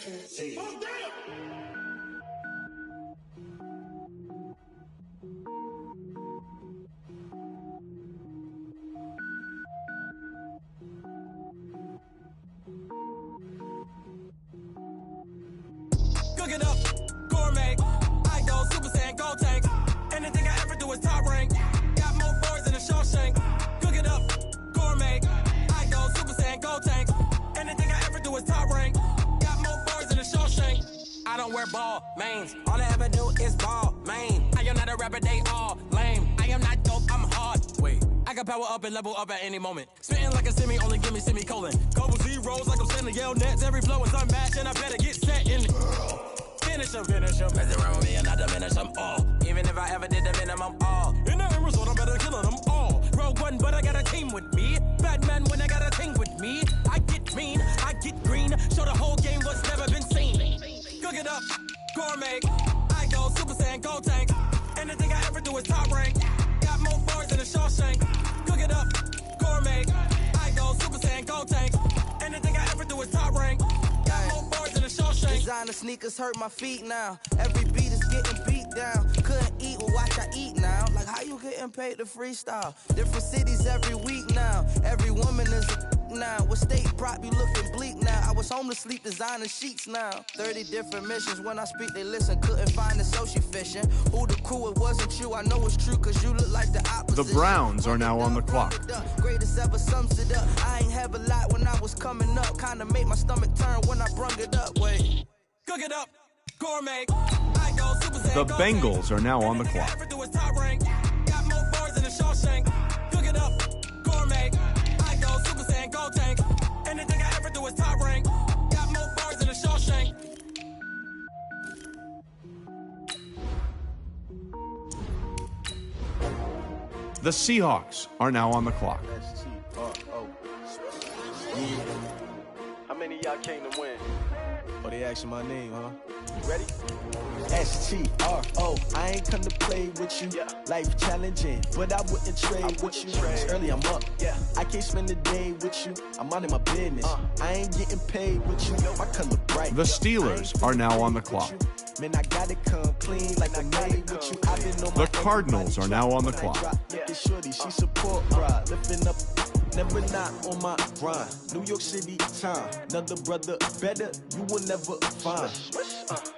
Cook it up, gourmet. I go Super Saiyan, gold tank. Anything I ever do is top rank. Got more boards than a Shawshank. Cook it up, gourmet. I go Super Saiyan, gold tank. Anything I ever do is top rank. Got more boards than a Shawshank. I don't wear ball mains. All I ever do is ball main. I am not a rapper, they all lame. I am not dope, I'm hard. Wait, I can power up and level up at any moment. Spitting like a semi, only give me semicolon. Couple zeros like I'm sending yell nets. Every flow is unmatched and I better get set in it. Finish them. Mess around with me and I diminish them all. Even if I ever did the minimum, all. In the end result, I'm better killing them all. Rogue One, but I got a team with me. Batman when I got a team with me. I get mean, I get green. Show the whole game what's never been seen. Cook it up, gourmet. I go Super Saiyan, gold tank. Anything I ever do is top rank. Got more bars than a Shawshank. Cook it up, gourmet. I go Super Saiyan, gold tank. Anything I ever do is top rank. Got more bars than a Shawshank. Designer sneakers hurt my feet now. Every beat is getting beat down. Couldn't eat, well watch I eat now. Like how you getting paid to freestyle? Different cities every week now. Every woman is a now. With state prop, you looking bleak now. I was home to sleep designing sheets now. 30 different missions. When I speak, they listen. Couldn't find the social fishing. Who the crew, it wasn't you. I know it's true, cause you look like the opposite. The Browns are now on the clock. Greatest ever sums it up. I ain't have a lot when I was coming up. Kinda made my stomach turn when I brung it up. Wait. Cook it up, gourmet. I go Super Saiyan, The Bengals are now on the clock. Got more bars than a Shawshank. Cook it up, gourmet. I go Super Saiyan, gold tank. Anything I ever do is top rank. Got more bars than a Shawshank. The Seahawks are now on the clock. How many of y'all came to win? Oh, they asking my name, huh? Ready? S-T-R-O. I ain't come to play with you. Life challenging, but I wouldn't trade with you. It's early, I'm up. I can't spend the day with you. I'm out in my business. I ain't getting paid with you. My color bright. The Steelers are now on the clock. Man, I gotta come clean like I made with you. I've been on The Cardinals are now on the clock. Shorty, she support pride. Lifting up, never not on my grind. New York City time. Another brother better, you will never find.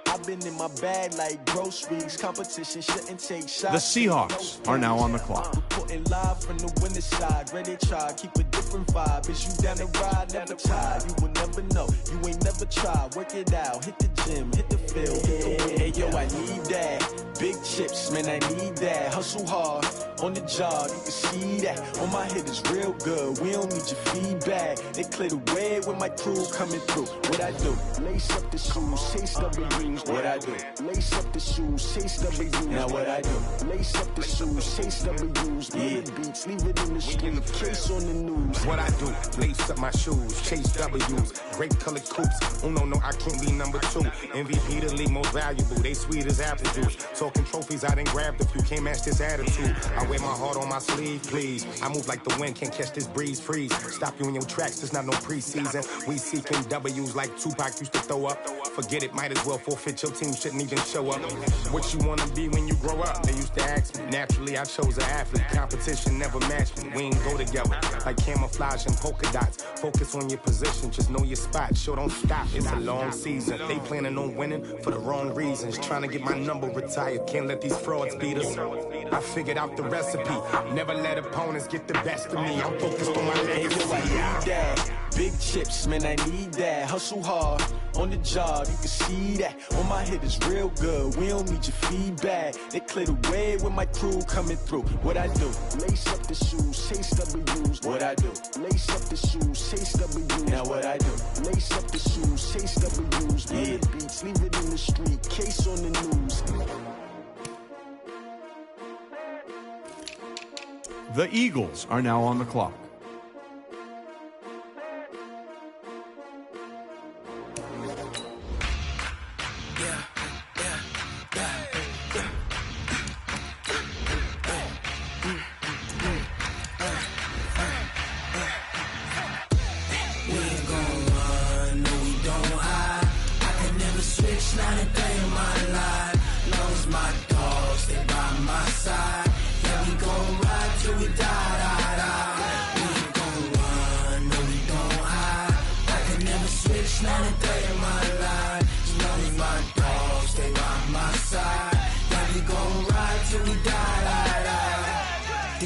I've been in my bag like groceries. Competition shouldn't take shots. The Seahawks are now on the clock. Reporting live from the winner's side. Ready to try, keep a different vibe. Is you down the ride, never tired. You will never know, you ain't never tried. Work it out, hit the gym, hit the field, hit the wheel. Hey yo, I need that. Big chips, man, I need that. Hustle hard, on the job, you can see that. On my head is real good, we don't need your feedback. They clear the way with my crew coming through. What I do? Lace up the shoes, chase W's. What I do? Lace up the shoes, chase W's. Now what I do? Lace up the shoes, chase W's. Yeah, beats, leave it in the street, case on the news. What I do? Lace up my shoes, chase W's. Great colored coops. Oh no, I can't be number 2. MVP the league most valuable. They sweet as apple juice. Talking trophies, I done grabbed a few. Can't match this attitude. I wear my heart on my sleeve, please. I move like the wind, can't catch this breeze, freeze. Stop you in your tracks, there's not no preseason. We seeking W's like Tupac used to throw up. Forget it, might as well forfeit. Your team shouldn't even show up. What you wanna be when you grow up? They used to ask me. Naturally, I chose an athlete. Competition never matched me. We ain't go together like camouflage and polka dots. Focus on your position, just know your spot. Sure, don't stop. It's a long season. They planning on winning for the wrong reasons. Trying to get my number retired. Can't let these frauds beat us. I figured out the recipe. Never let opponents get the best of me. I'm focused on my legacy. I need that. Big chips, man, I need that. Hustle hard, on the job, you can see that. On my head is real good, we don't need your feedback. They clear the way with my crew coming through. What I do? Lace up the shoes, chase W's. What I do? Lace up the shoes, chase W's. Now what I do? Lace up the shoes, chase W's. Yeah, beats, leave it in the street, case on the news. The Eagles are now on the clock.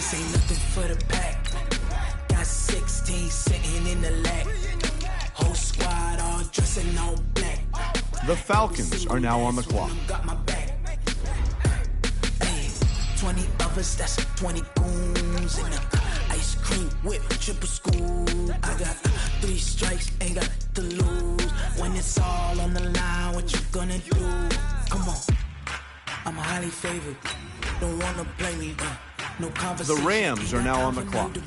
This ain't nothing for the pack. Got 16 sitting in the lap. Whole squad all dressing all black. The Falcons are now on the clock. Got my back. Hey, 20 of us, that's 20 goons in the ice cream whip, triple school. I got 3 strikes, ain't got to lose. When it's all on the line, what you gonna do? Come on, I'm highly favored. Don't wanna play me, no conversation. The Rams are now on the clock.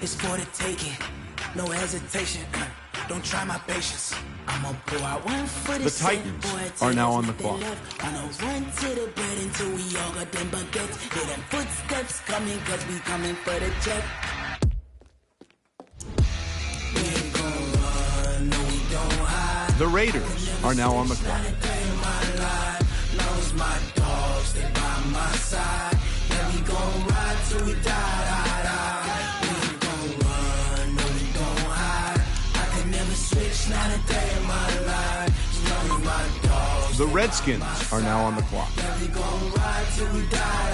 It's for the taking, no hesitation. Don't try my patience. I'ma pour out one for the Titans are now on the clock. On a run to the bread until we all got them baguettes. Hear them footsteps coming, cause we coming for the check. We ain't gon' run, no we don't hide. The Raiders are now on the clock. Lost my dogs, they by my side. Yeah, we gon' ride till we die. We ain't gon' run, no we don't hide. I can never switch, not a day in my life. Just my dogs. The Redskins are now on the clock. Yeah, we gon' ride till we die.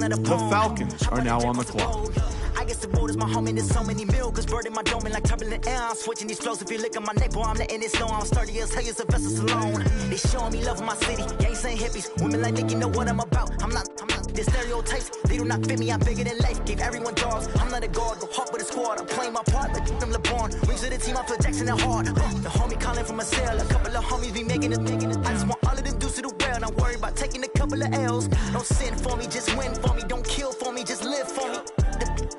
The Falcons are now on the clock. I guess the road is my home and there's so many mills burning my dome like turbulent air. I'm switching these flows. If you look at my neck, boy, I'm letting it snow. I'm sturdy as hell as a vessel alone. They showing me love in my city. Gangsta hippies, women like Nick, you know what I'm about. I'm not the stereotypes. They do not fit me. I'm bigger than life. Gave everyone dogs. I'm not a guard, go hard with a squad. I'm playing my part like I'm LeBron. Rings of the team, I feel Jackson and hard. The homie calling from a cell. A couple of homies be making it. I just want all of them dudes to the well. Don't worry about taking a couple of L's. Don't sin for me, just win for me. Don't kill for me, just live for me.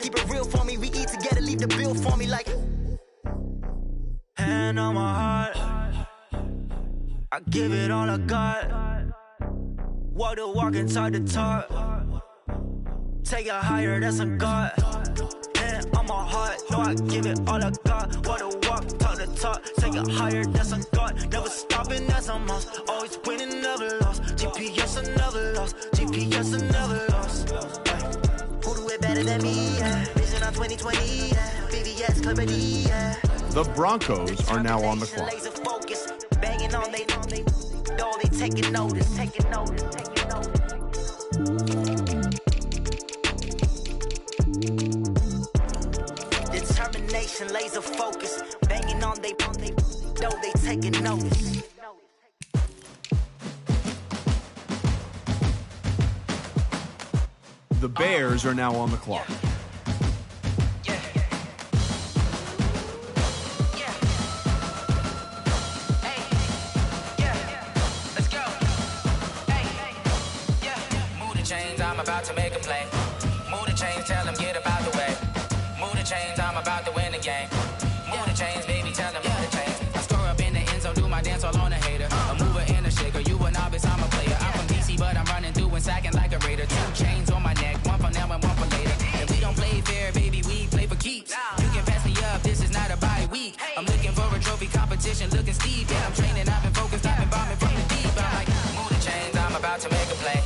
Keep it real for me. We eat together, leave the bill for me like. Hand on my heart, I give it all I got. Walk the walk and talk the talk. Take it higher, that's a God. Hand on my heart, no, I give it all I got. Walk the walk, talk the talk. Take it higher, that's a God. Never stopping, that's a must. Always winning, never lost. GPS, I never lost. GPS, I never lost. Who do it better than me? Vision on 2020. VVS, Clarity. The Broncos are now on the clock. Laser focus, banging on they taking notice. Determination, laser focus, banging on they taking notice. The Bears are now on the clock. I'm about to make a play. Move the chains, tell them get up out the way. Move the chains, I'm about to win the game. Move the chains, baby, tell them move the chains. I score up in the end zone, do my dance all on a hater. A mover and a shaker, you a novice, I'm a player. I'm from DC, but I'm running through and sacking like a raider. 2 chains on my neck, one for now and one for later. And we don't play fair, baby, we play for keeps. You can pass me up, this is not a bye week. I'm looking for a trophy competition, looking steep. Yeah, I'm training, I've been focused, I've been bombing from the deep. I'm like, move the chains, I'm about to make a play.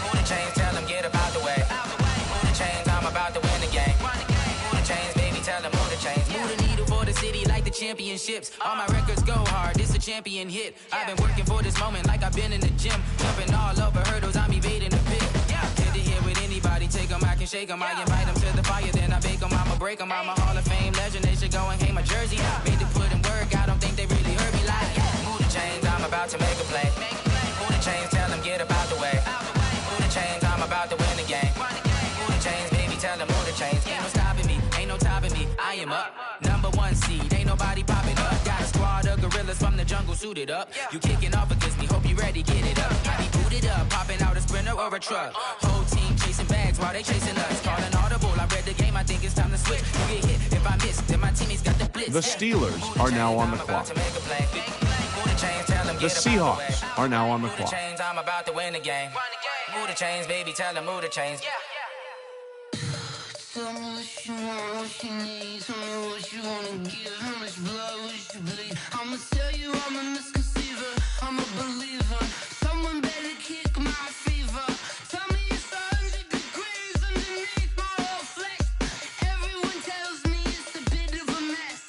Move the chains, tell them get up out the way. Move the chains, I'm about to win the game. Move the chains, baby, tell them move the chains. Move the needle for the city like the championships. All my records go hard, this a champion hit. I've been working for this moment like I've been in the gym. Jumping all over hurdles, I'm evading the pit. Get to here with anybody, take them, I can shake them. I invite them to the fire, then I bake them, I'ma break them. I'm a Hall of Fame legend, they should go and hang my jersey. Made to put in work, I don't think they really heard me like. Move the chains, I'm about to make a play. Move the chains, tell them get up out the way. Move the chains, I'm about to win the game. Move the chains, baby, tell them move the chains. Ain't no stopping me, ain't no topping me, I am up. Number 1 seed, ain't nobody popping up. Got a squad of gorillas from the jungle suited up. You kicking off against me, hope you ready, get it up. I be booted up, popping out a Sprinter or a truck. Whole team chasing bags while they chasing us. Calling audible, I read the game, I think it's time to switch. You get hit, if I miss, then my teammates got the blitz. The Steelers are now on the clock. The Seahawks are now on the clock. I'm about to win the game. Move the chains, baby, tell them move the chains. Tell me what you want, what you need. Tell me what you wanna give. How much blood would you bleed? I'ma tell you I'm a misconceiver. I'm a believer. Someone better kick my fever. Tell me it's 100 degrees underneath my whole flesh. Everyone tells me it's a bit of a mess.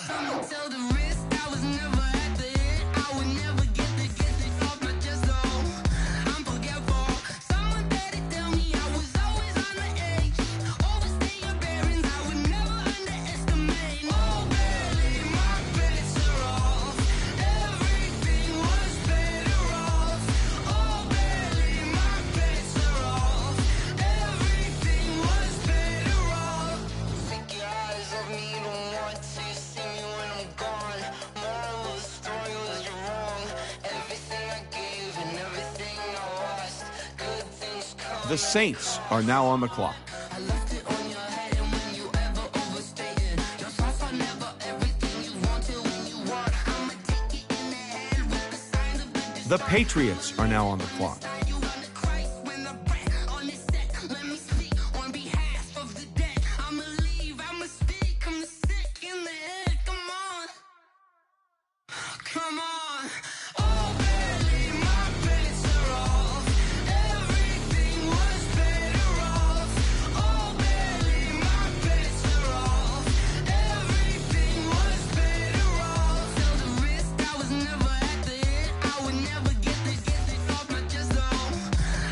I'ma tell the risk I was never at the hit. I would never get this off my chest though. I'm forgetful. Someone better tell me I was always on the edge. Overstay your bearings, I would never underestimate. Oh barely, my bets are off. Everything was better off. Oh barely, my bets are off. Everything was better off. Take your eyes off me, don't want to see me when I'm gone. Moral of the story was you're wrong. Everything I gave and everything I lost. Good things come. The Saints are now on the clock. I left it on your head, and when you ever overstay it, your thoughts are never everything you wanted when you want. I'ma take it in the head with the signs of the The Patriots are now on the clock. you on the Christ when I breath on this set. Let me speak on behalf of the dead. I'ma leave, I'ma speak, I'm sick in the head. Come on, come on. Oh, barely, my bets are off. Everything was better off. Oh, barely, my bets are off. Everything was better off. Till the risk I was never at the hit. I would never get this off my chest though.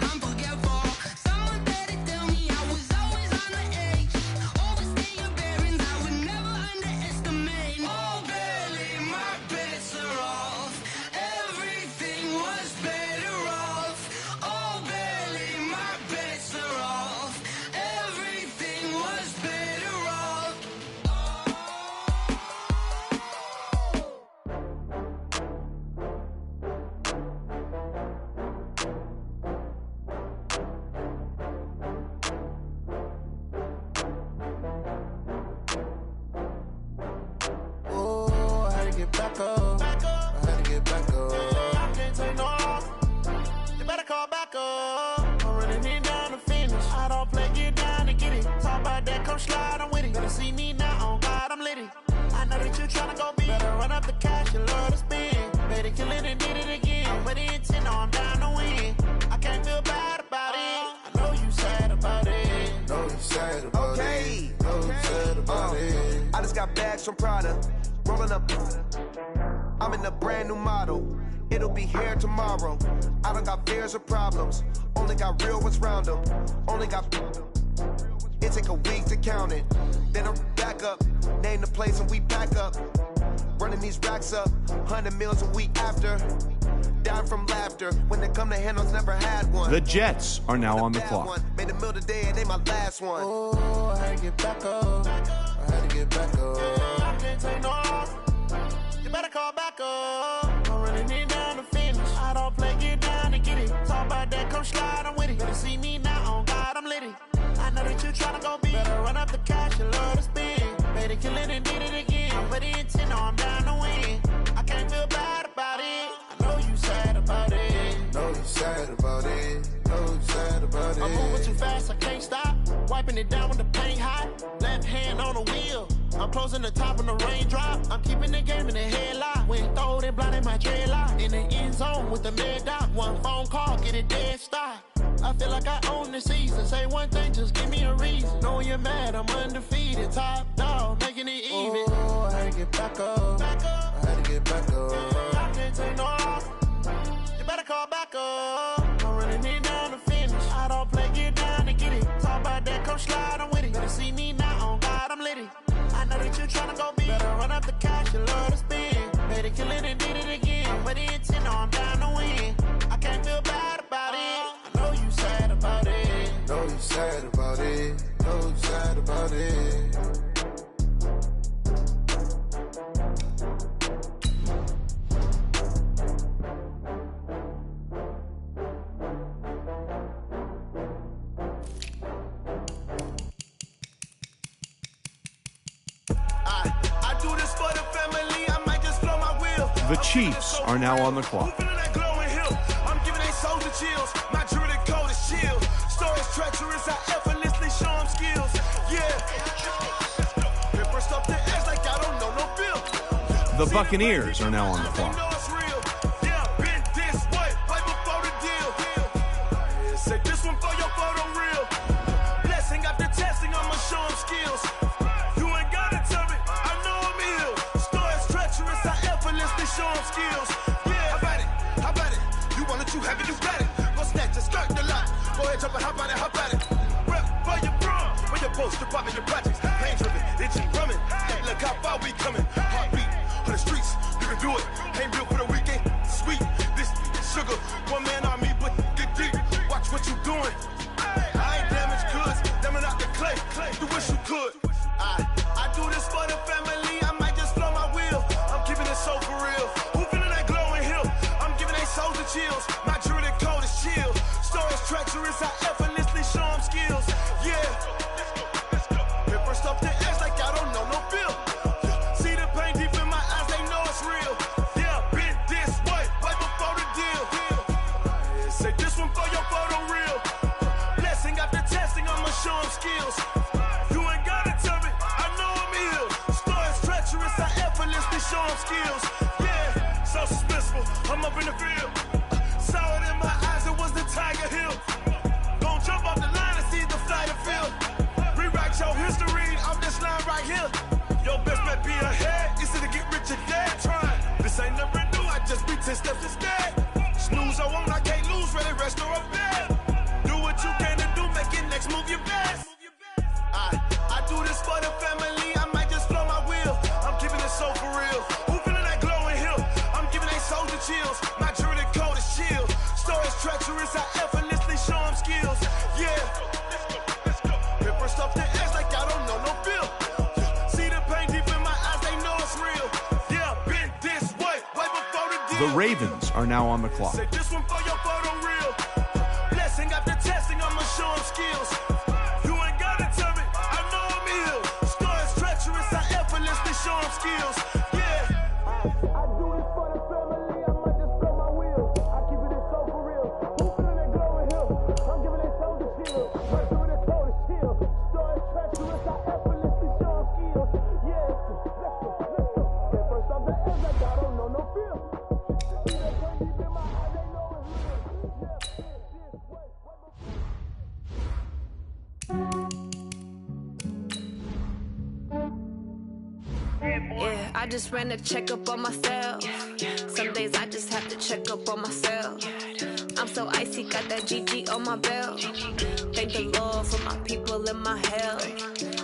I'm forgetful. Someone better tell me I was always on the edge. Overstay your bearings, I would never underestimate. Oh, barely, my bets are off. Everything was better off. Oh, barely, my bets are off. Everything was better off. Oh, I had to get back up. I had to get back up. I can't take no loss. You better call back up. I'm running it down to finish. I don't play, get down to get it. Talk about that, come slide, I'm with it. Better see me now, on God, I'm litty. I know that you tryna go big. Better run up the cash, you love to spend. Better kill it and did it again. I'm with the intent, no, I'm down to win. I can't feel bad about it. I know you sad about it. Know you sad about it. Know you sad about it. I just got bags from Prada. Rolling up. I'm in a brand new model. It'll be here tomorrow. I don't got fears or problems. Only got real ones round them. Only got. It take a week to count it. Then I'm back up. Name the place and we back up. Running these racks up. 100 meals a week after. Down from laughter. When they come to handles, never had one. The Jets are now on the Bad clock. one. Made a meal today and they my last one. Oh, I had to get back up. I had to get back up. I can't take no loss. You better call back up. I'm running it down to finish. I don't play, get down to get it. Talk about that, come slide, I'm with it. Better see me now, on God, I'm litty. I know that you tryna go big. Better run up the cash, you love to spend. Better kill it and did it again. I'm with the intent, no, I'm down to win. I can't feel bad about it. I know you sad about it. Know you sad about it. Know you sad about it. I'm moving too fast, I can't stop. Wiping it down with the paint hot. Left hand on the wheel. I'm closing the top when the raindrop. I'm keeping the game in the headlock. When throwed and blinded my dreadlock. In the end zone with the mad dot. One phone call, get it dead stop. I feel like I own the season. Say one thing, just give me a reason. Knowing you're mad, I'm undefeated. Top dog, making it even. Oh, I had to get back up. I had to get back up. I can't take no loss. You better call back up. I'm running it down to finish. I don't play, get down to get it. Talk about that, come slide, I'm with it. Better see me now, on God, I'm litty. I know that you tryna go big. Better run up the cash, you love to spend. Better kill it and did it again. I'm with the intent, no, I'm down to win. I can't feel bad about it. I know you sad about it. Know you sad about it. Know you sad about it. I do this for the family. I might just blow my wheel. The Chiefs are now on the clock. I'm giving they soldier chills. My druid code is chill. Stories treacherous, I ever First up the edge like I don't know no bill. The Buccaneers are now on the clock. Yeah, been this way, right before the deal. Say this one for your photo reel. Blessing after testing, I'ma show them skills. You ain't gotta tell me, I know I'm ill. Stories treacherous, I effortlessly show them skills. Yeah, how about it? You want it, you have it, you got it. Go snatch a skirt the lot. Go ahead, jump it, how about it? Rep for your bra, where your post, department, your projects. Pain driven, itchy, drumming. Hey, look how far we coming. Heartbeat on the streets, you can do it. Ain't built for the weekend. Sweet, this sugar, one man army, but get deep. Watch what you doing. I ain't damaged goods, damn out the clay. You wish you could. I do this for the family. I might just blow my wheel. I'm keeping it so for real. Who feeling that glowing hill? I'm giving they souls the chills. My jewelry code is chill. Stories treacherous, I effortlessly show them skills. Yeah. First up the edge like I don't know no bill. See the pain deep in my eyes, they know it's real. Yeah, been this way, right before the deal. Say this one for your photo reel. Blessing after testing, I'ma show them skills. You ain't gotta tell me, I know I'm ill. Stories treacherous, I effortlessly show them skills. Yeah, so suspenseful, I'm up in the field. Saw it in my eyes, it was the Tiger Hill. Gon' jump off the line and see the flight of field. Rewrite your history off this line right here. Your best bet be ahead, easy to get rich or dead. Trying, this ain't never new, I just be 10 steps instead. Snooze I won't, I can't lose, ready, rest or a bed. Do what you can to do, make it next move your best. I do this for the family, I might just blow my wheel. I'm keeping it so for real. Who feeling that glowing hill? I'm giving they souls the chills. My jewelry code is chill. Stories treacherous, I effortlessly show them skills. Yeah. First up the edge like I don't know no bill. See the pain deep in my eyes, they know it's real. Yeah, been this way, right before the deal. The Ravens are now on the clock. Say this one for your photo reel. Blessing after testing, I'ma show them skills. You ain't gotta tell me, I know I'm ill. Stories treacherous, I effortlessly show them skills. Yeah. I do this for the family, I might just blow my wheel. I keep it so for real. Who feeling that glowing hill? I'm giving they souls the chill. My jewelry code is chill. Stories treacherous, I effortlessly show them skills. Yeah, let's go. First off the edge like I don't know no feel. See that pain deep in my eyes, they know it's real. Yeah, I just ran a checkup on myself. Some days I just have to check up on myself. I'm so icy, got that GG on my belt. Thank the Lord for my people in my health.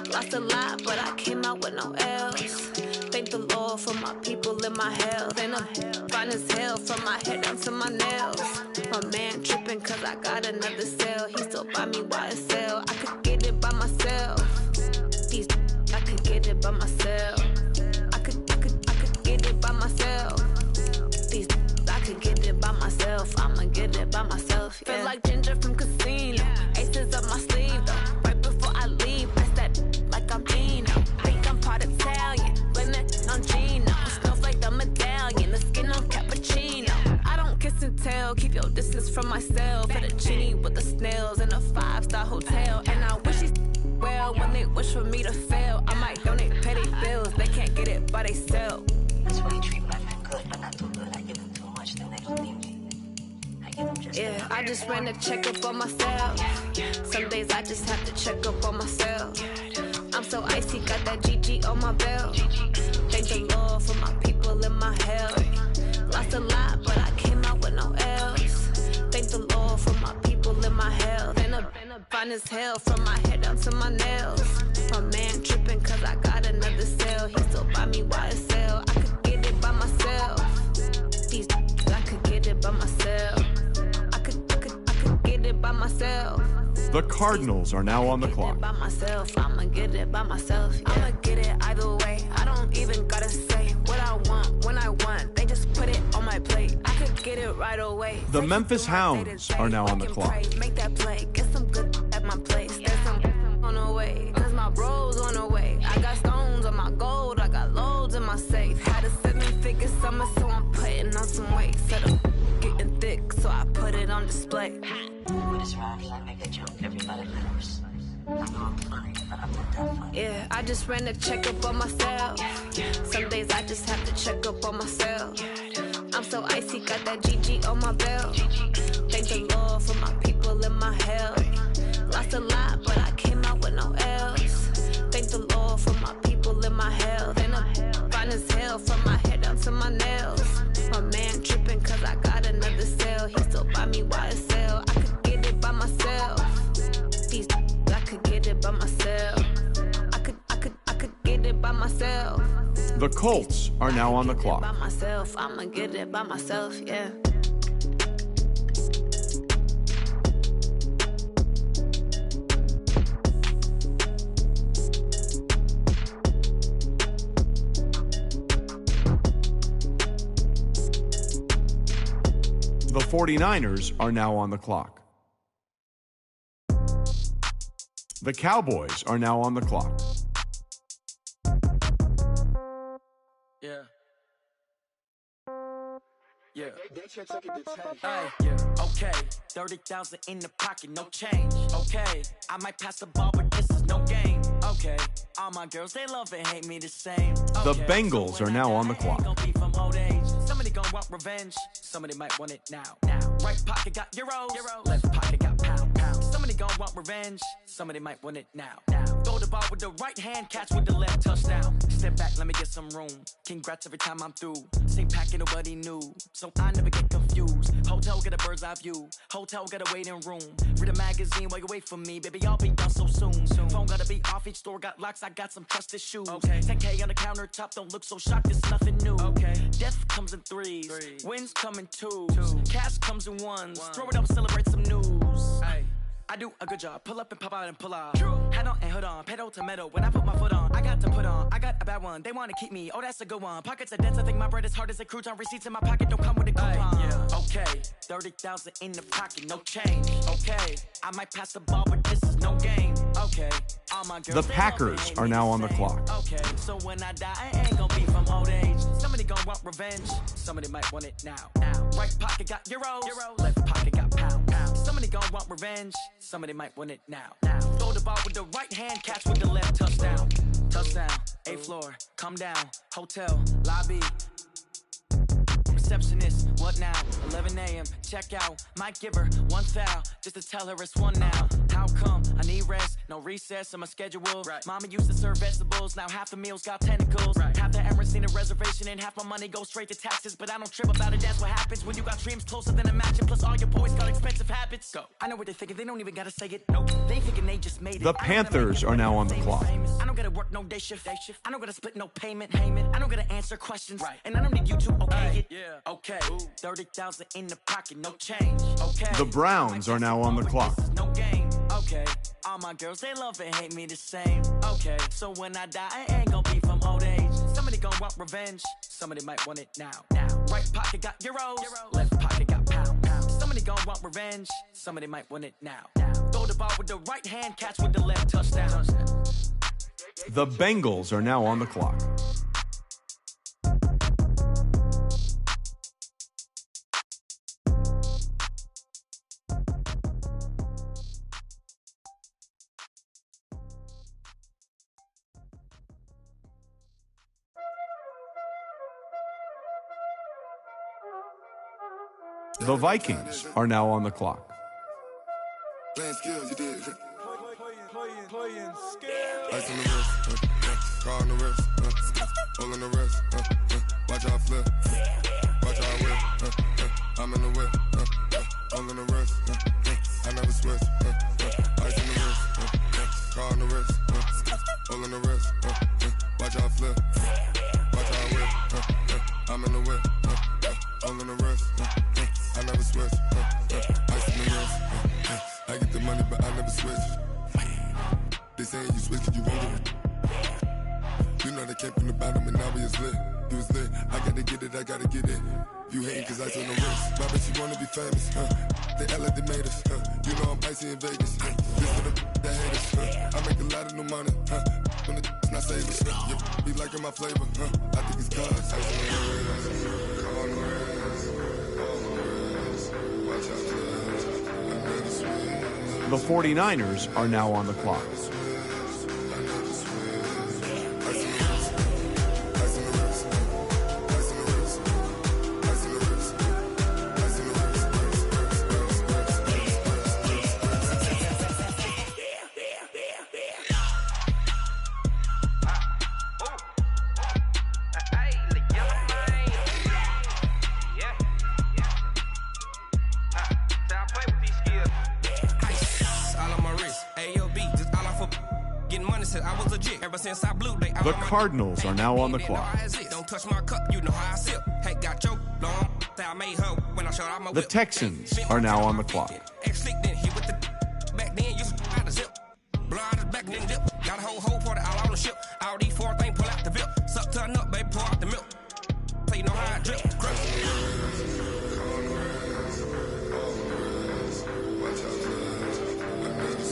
Lost a lot, but I came out with no L's. Thank the Lord for my people in my health. And I'm fine as hell from my head down to my nails. My man tripping cause I got another cell. He still buy me YSL. I could get it by myself. These I could get it by myself. I could get it by myself. These I could get it by myself. I'ma get it by myself. Yeah. Feel like Ginger from Casino. Aces up my sleeve though. Right before I leave, I that like I'm Dino. Think I'm part Italian, blame it on Gino. Snowflake the medallion, the skin on cappuccino. I don't kiss and tell, keep your distance from myself. For the genie with the snails in a 5-star hotel. And I wish these well when they wish for me to fail. I might donate petty bills, they can't get it by they sell. That's why you treat black men good, but not too good. I give them too much, then they don't need me. I give them just yeah, I just ran a checkup on myself. Some days I just have to check up on myself. I'm so icy, got that GG on my belt. Thank the Lord for my people in my health. Lost a lot, but I came out with no L's. Thank the Lord for my people in my health. And I'm fine as hell from my head down to my nails. My man tripping cause I got another cell. He still buy me YSL. I could get it by myself. These I could get it by myself. I could get it by myself. The Cardinals are now on the clock. By myself, I'ma get it by myself. Yeah. I'ma get it either way. I don't even gotta say what I want when I want. They just put it on my plate. I could get it right away. The Memphis Hounds are now on the clock. Make that play. Get some good at my place. There's some on the way. Cause my bro's on the way. I got stones on my gold. I got loads in my safe. Had a 7-figure summer, so I'm putting on some weight. Set up getting thick, so I put it on display. with his rhymes, I make a jump. Everybody knows. Yeah, I just ran a checkup on myself. Some days I just have to check up on myself. I'm so icy, got that GG on my belt. Thank the Lord for my people and my health. Lost a lot, but I came out with no else. Thank the Lord for my people and my health. And I'm fine as hell from my head down to my nails. My man tripping cause I got another cell. He still buy me YSL. I could get it by myself. These I could get it by myself. I could get it by myself. The Colts are now on the clock. By myself, I'ma get it by myself, yeah. The 49ers are now on the clock. The Cowboys are now on the clock. Yeah. Yeah. Hey, yeah. Okay. 30,000 in the pocket, no change. Okay. I might pass the ball, but this is no game. Okay. All my girls, they love and hate me the same. The Bengals are now on the clock. From old age. Somebody gon' want revenge. Somebody might want it now. Right pocket got euros. Left pocket got pound. Somebody gon' want revenge. Somebody might want it now. Throw the ball with the right hand, catch with the left, touchdown. Step back, let me get some room. Congrats every time I'm through. Same packet, nobody knew, so I never get confused. Hotel get a bird's eye view. Hotel got a waiting room. Read a magazine while you wait for me, baby. I'll be done so soon. Phone gotta be off. Each store got locks. I got some trusted shoes. 10K on the countertop. Don't look so shocked. It's nothing new. Death comes in threes. Wins come in twos. Cash comes in ones. Throw it up, celebrate some news. I do a good job. Pull up and pop out and pull off. Hat on and hood on. Pedal to metal. When I put my foot on, I got to put on. I got a bad one. They want to keep me. Oh, that's a good one. Pockets are dense. I think my bread is hard as a crouton. Receipts in my pocket don't come with a coupon. Yeah. Okay. 30,000 in the pocket. No change. Okay. I might pass the ball, but this is no game. Okay. All my girls, the Packers are now on the clock. Okay. So when I die, I ain't gonna be from old age. Somebody gonna want revenge. Somebody might want it now. Right pocket got euros. Left pocket got pound. Somebody gonna want revenge. Somebody might want it now. Throw the ball with the right hand, catch with the left, touchdown. Touchdown, 8th floor, come down, hotel, lobby. Receptionist, what now? 11 a.m., check out. Might give her one foul, just to tell her it's one now. How come? I need rest, no recess in my schedule. Mama used to serve vegetables, now half the meals got tentacles. Half the Emirates need a reservation and half my money goes straight to taxes. But I don't trip about it, that's what happens when you got dreams closer than a match. And plus all your boys got expensive habits. Go. I know what they're thinking, they don't even gotta say it. Nope, they thinking they just made it. The Panthers are now on the clock. I don't gotta work no day shift. I don't gotta split no payment. I don't gotta answer questions. And I don't need you to okay it. Okay, 30,000 in the pocket, no change. Okay, the Browns are now on the clock. No game. Okay, all my girls, they love and hate me the same. Okay, so when I die, I ain't gonna be from old age. Somebody gonna want revenge. Somebody might want it now. Right pocket got euros. Left pocket got pound. Somebody gonna want revenge. Somebody might want it now. Throw the ball with the right hand, catch with the left, touchdown. The Bengals are now on the clock. The Vikings are now on the clock. Playing skills, you did. Playing skills. Ice on the wrist, car on the wrist, hole in the wrist, watch out flip, watch out whip, I'm in the whip, hole in the wrist, I never switch, ice on the wrist, car on the wrist, hole in the wrist, watch out flip, watch out whip, I'm in the whip, hole in the wrist, I never switch, ice on the wrist, I get the money but I never switch. They saying you switch 'cause you won't get it. You know they came from the bottom and now we is lit. You was lit, I gotta get it, I gotta get it. You hating 'cause I told no risk. My bitch, you wanna be famous, They act like they made us, You know I'm icy in Vegas, This for the that hate us, I make a lot of new money, When the not save us, You be liking my flavor, I think it's cause I on the wrist, on the wrist, watch out, I never switch. The 49ers are now on the clock. The Cardinals are now on the clock. The Texans are now on the clock.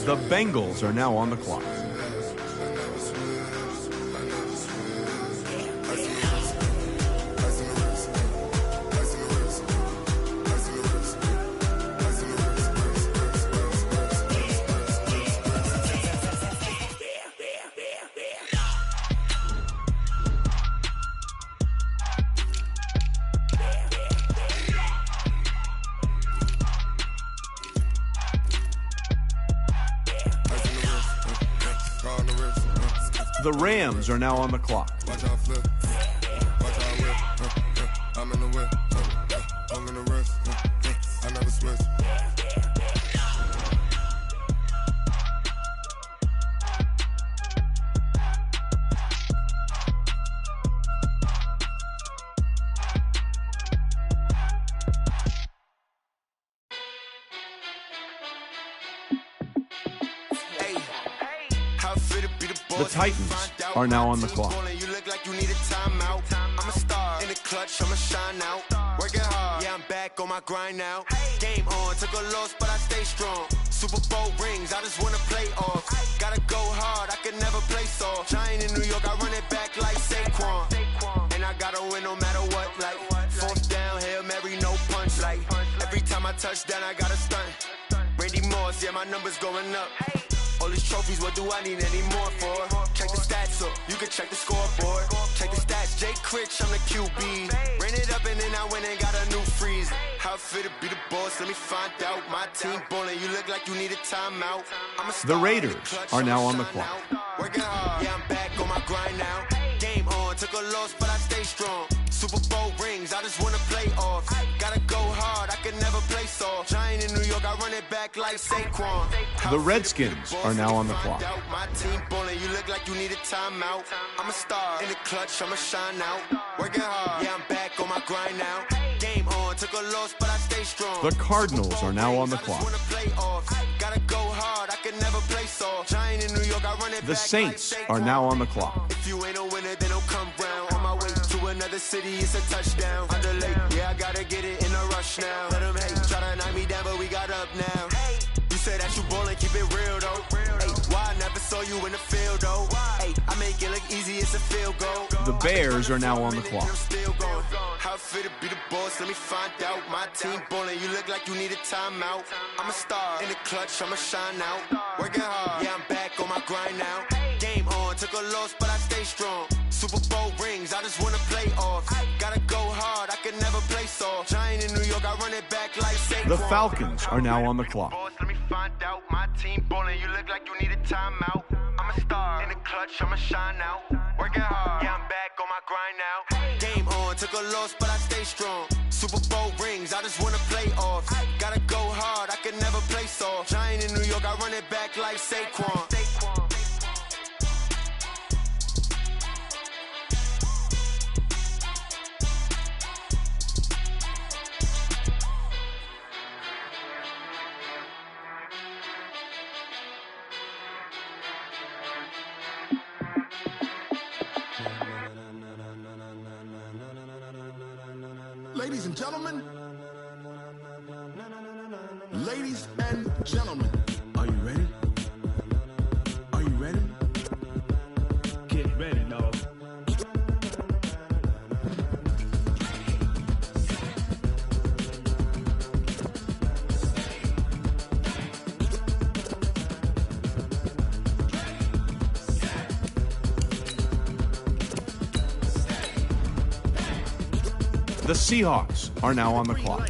The Bengals are now on the clock. The Rams are now on the clock. Watch out flip. Watch out whip. I'm in the whip. I'm in the wrist. I never switch. The Titans are now on the clock. You look like you need a timeout. I'm a star in the clutch, I'ma shine out. Working hard, yeah, I'm back on my grind now. Game on, took a loss, but I stay strong. Super Bowl rings, I just wanna play off. Gotta go hard, I can never play soft. Giant in New York, I run it back like Saquon. And I gotta win no matter what, like fourth down, Hail Mary, no punch. Like every time I touch down, I gotta stunt. Randy Moss, yeah, my numbers going up. All these trophies, what do I need any more for? Check the stats up, you can check the scoreboard. Check the stats, Jay Critch, I'm the QB. Ran it up and then I went and got a new freeze. How fit to be the boss, let me find out. My team ballin', you look like you need a timeout. I'm a The Raiders are now on the clock. Working hard, yeah, I'm back on my grind now. Game on, took a loss, but I stay strong. Super Bowl rings, I just wanna play off. Gotta go hard, I can never play soft. Giant in New York, I run it back like Saquon. The Redskins are now on the clock. My team ballin', you look like you need a timeout. I'm a star in the clutch, I'ma shine out. Working hard, yeah, I'm back on my grind now. Game on, took a loss, but I stay strong. The Cardinals are now on the clock. Gotta go hard, I can never play soft. Giant in New York, I run it The Saints are now on the clock. If you ain't a winner, then don't come round. On my way to another city, it's a touchdown. Underlay, yeah, I gotta get it in a rush now. Let them hate, try to knock me down, but we got up now. You said that you ballin', keep it real though. Hey, why I never saw you in the field though? Hey, I make it look easy, it's a field goal. The Bears are now on the clock. How fit to be the boss, let me find out. My team ballin', you look like you need a timeout. I'm a star in the clutch, I'ma shine out. Working hard, yeah, I'm back on my grind now. Game on, took a loss, but I stay strong. Super Bowl rings, I just wanna play off. Gotta go hard, I can never play soft. Giant in New York, I run it back like Saquon. The Falcons are now on the clock. Let me find out. My team ballin', you look like you need a timeout. I'm a star in the clutch, I'ma shine out. Working hard, yeah, I'm back on my grind now. Game on, took a loss, but I stay strong. Super Bowl rings, I just wanna play off. Gotta go hard, I can never play soft. Giant in New York, I run it back like Saquon. Ladies and gentlemen, ladies and gentlemen, are you ready? Are you ready? Get ready, dog. The Seahawks are now on the clock.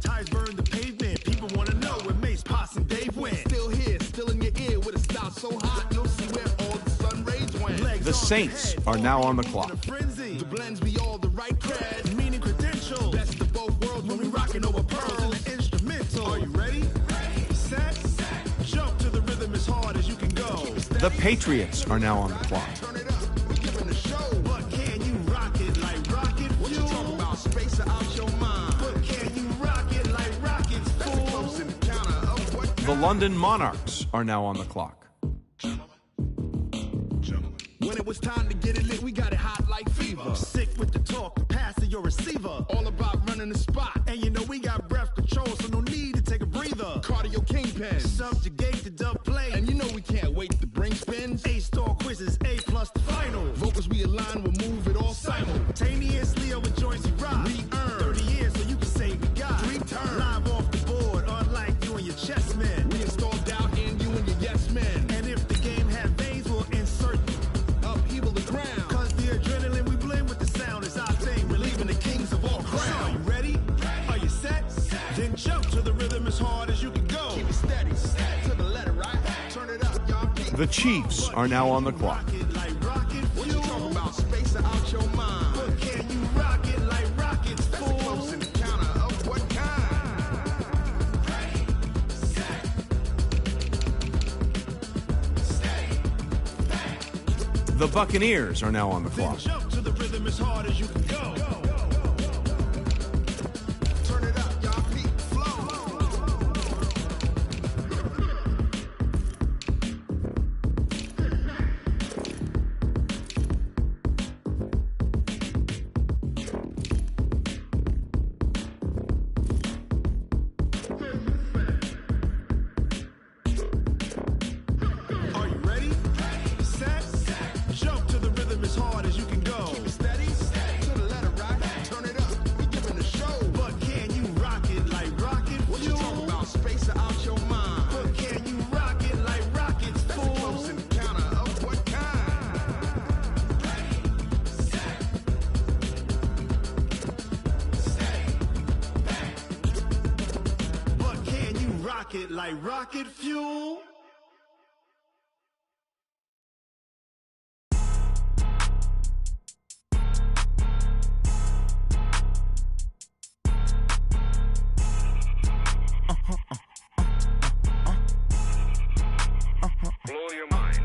Tires burn the pavement. People want to know where Mace, Potts, and Dave went. Still here, still in your ear with a style so hot. No see where all the sun rays went. The Saints are now on the clock. The blends be all the right creds, meaning credentials. Best of both worlds when we rockin' over pearls and the instrumental. Are you ready? Set. Jump to the rhythm as hard as you can go. The Patriots are now on the clock. Turn it up. We giving a show. But can you rock it like rocket fuel? What you talking about? Space out your mind. But can you rock it like rockets full? Close in the counter of what? The London Monarchs are now on the clock. When it was time to get it lit, we got it hot like fever. Sick with the talk, the pass to your receiver. All about running the spot. And you know we got breath control, so no need to take a breather. Cardio kingpin, subjugate the dub play. And you know we can't wait to bring spins. A-star quizzes, A+ the final. Vocals we align, we'll move it all simultaneously over joints you rock. We earn 30 years, so you can say we got 3 turns. Live off the board, unlike you and your chess men. We install doubt in you and your yes men. And if the game had veins, we'll insert upheaval the ground. Cause the adrenaline we blend with the sound is our thing. Relieving the kings of all crowns. So are you ready? Are you set? Then jump to the rhythm as hard as you can go. Keep it steady. To the letter, right? Turn it up, y'all. The Chiefs are now on the clock. What you talking about? Space out your mind. But can you rock it like rockets full? Close in the counter of what kind? The Buccaneers are now on the clock. Jump to the rhythm as hard as you can go. Turn it up, y'all. Beat Are you ready? Set. Jump to the rhythm as hard as you can go. Keep it steady. To the letter, right? Turn it up. We giving a show. But can you rock it like rocket fuel? What you talking about? Space out your mind. But can you rock it like rockets full? Close in the counter of what kind? But can you rock it like rocket fuel? Blow your mind.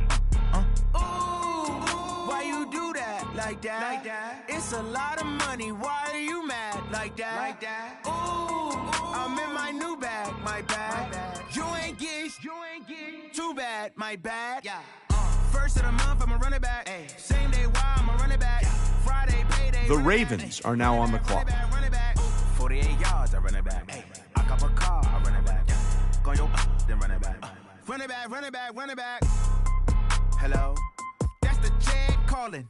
Why you do that like that? It's a lot of money. Why are you mad like that? I'm in my new bag, my bad. You ain't get too bad, my bad. First of the month, I'ma run it back. Same day, why I'ma run it back. Friday, payday. The Ravens are now on the clock. 48 yards, I run it back. I cop a car, I run it back. Go your then run it back. Run it back, run it back, run it back. Hello? That's the jag calling.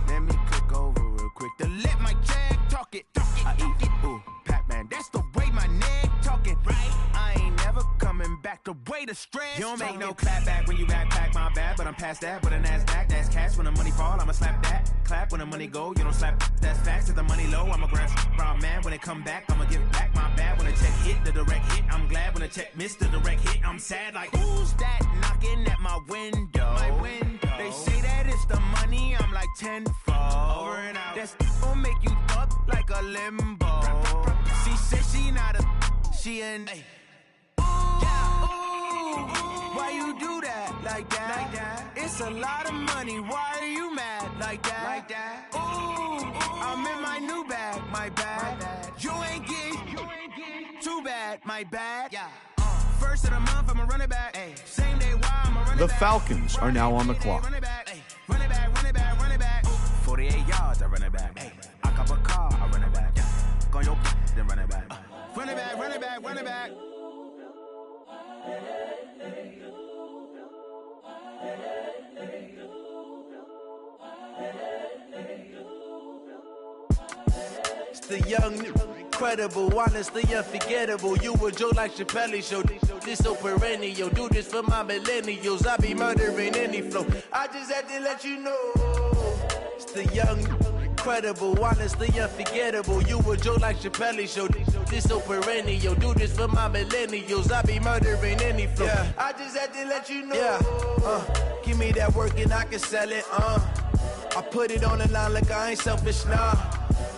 Let me click over real quick to let my jag talk it. I eat it, ooh, Pac-Man. That's the way my neck talking. Right? I ain't never coming back the way the stress. You don't make no clap back when you backpack my bad, but I'm past that. But a NASDAQ, that's cash. When the money fall, I'ma slap that. Clap when the money go, you don't slap. That's facts. If the money low, I'ma grab brown man. When it come back, I'ma give back my bad. When the check hit, the direct hit. I'm glad when the check missed the direct hit. I'm sad like, who's that knocking at my window? My window. They say that it's the money, I'm like tenfold. Over and out. That's gon' make you up like a limbo. She said she not a, she an. Why you do that like that? It's a lot of money. Why are you mad like that? I'm in my new bag, my bad. You ain't get too bad, my bad. First of the month, I'ma run it back. Same day, why I'ma run it The back. Falcons are now on the clock. Run it back, run it back, run it back, run it back. 48 yards, I run it back. I cop a car, I run it back. Go your then run it back. Run it back, run it back, run it back. It's the young, incredible, honestly unforgettable. You a Joe like Chappelle show. This so perennial. Do this for my millennials. I be murdering any flow. I just had to let you know. It's the young, Incredible, honestly unforgettable. You a joke like Chappelle Show. This so perennial. Do this for my millennials. I be murdering any flow. Yeah. I just had to let you know. Yeah. Give me that work and I can sell it. I put it on the line like I ain't selfish, nah.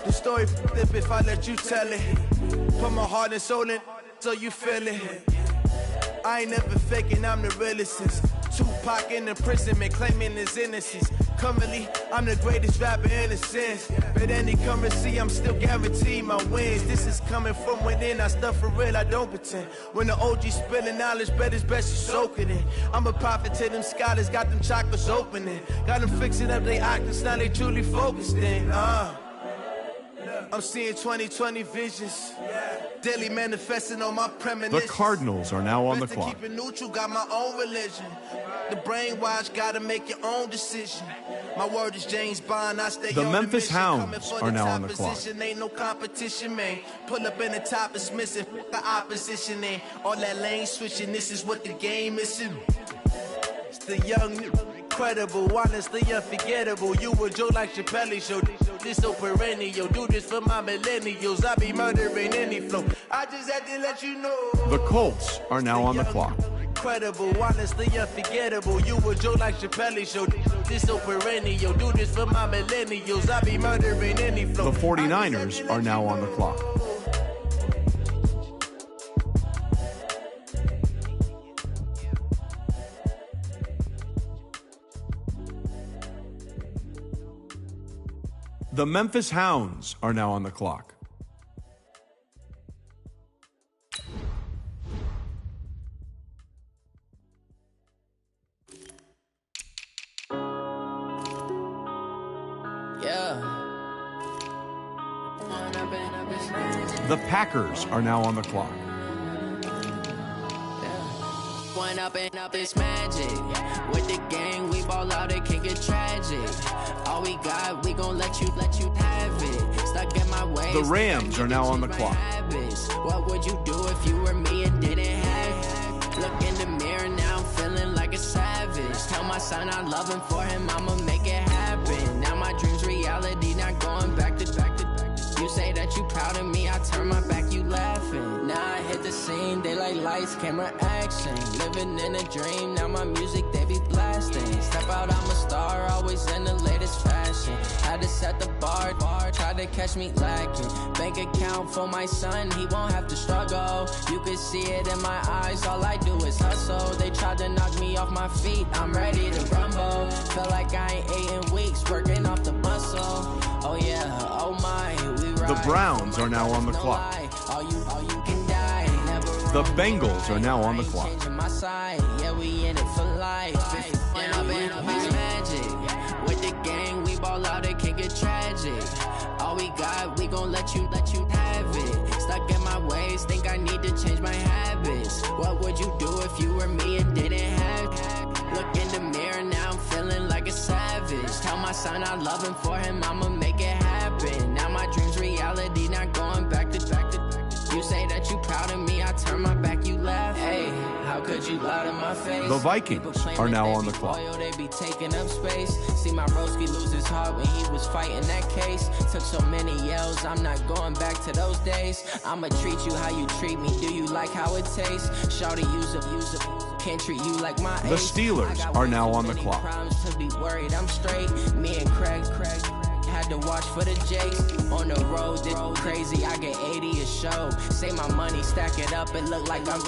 The story flip if I let you tell it. Put my heart and soul in so you feel it. I ain't never faking, I'm the realest since Tupac in imprisonment, claiming his innocence. Currently, I'm the greatest rapper in a sense. But any currency, I'm still guaranteed my wins. This is coming from within, I stuff for real, I don't pretend. When the OG spilling knowledge, bet it's best you soak it in. I'm a prophet to them scholars, got them chakras opening. Got them fixing up they octaves, now they truly focused in. I'm seeing 2020 visions. Daily manifesting on my premonitions. The Cardinals are now on the Best to clock. keep it neutral, got my own religion. The brainwash, gotta make your own decision. My word is James Bond, I stay The on Memphis the mission. Hounds Coming for are now top on the clock. position. Ain't no competition, man. Pull up in the top, it's missing. The opposition ain't all that lane switching. This is what the game is. It's the young, incredible, honestly unforgettable. You a joke like Chappelle Show. This so perennial. Do this for my millennials. I be murdering any flow. I just had to let you know. The Colts are now on the clock. Incredible, honestly unforgettable. You a joke like Chappelle Show. This so perennial. Do this for my millennials. I be murdering any flow. The 49ers are now on the clock. The Memphis Hounds are now on the clock. The Packers are now on the clock. One up and up, it's magic. With the gang, we ball out, it can get tragic. All we got, we gon' let you have it. Stuck in my way. The Rams are now on the clock. What would you do if you were me and didn't have it? Look in the mirror now, I'm feeling like a savage. Tell my son I love him, for him I'ma make it happen. Now my dream's reality, not going back to. You say that you proud of me, I turn my back, you laughing. Now I hit the scene, they like lights, camera, action. Living in a dream, now my music, they be blasting. Step out, I'm a star, always in the latest fashion. Had to set the bar, try to catch me lacking. Bank account for my son, he won't have to struggle. You can see it in my eyes, all I do is hustle. They tried to knock me off my feet, I'm ready to rumble. Feel like I ain't ate in weeks, working off the muscle. Oh yeah, oh my, we ride. The Browns are now on the clock. All you can die. The Bengals are now on the clock. My side, yeah, we in it for life. It's magic. With the gang, we ball out, it can get tragic. All we got, we gon' let you have it. Stuck in my ways, think I need to change my habits. What would you do if you were me and didn't have it? Look in the mirror now, I'm feeling like a savage. Tell my son I love him, for him I'ma make it happen. Now my dream's reality, not going back to. You say that you proud of me, I turn my back, you laugh. Hey, how could you lie to my face? The Vikings are now on the clock. They be taking up space. See my broski lose his heart when he was fighting that case. Took so many yells, I'm not going back to those days. I'ma treat you how you treat me. Do you like how it tastes? Shawty, use it. Can't treat you like my The Steelers are now on the clock. To be worried, I'm straight. Me and Craig had to watch for the Jakes. On the road, did crazy, I get 80 a show. Say my money, stack it up, it look like I'm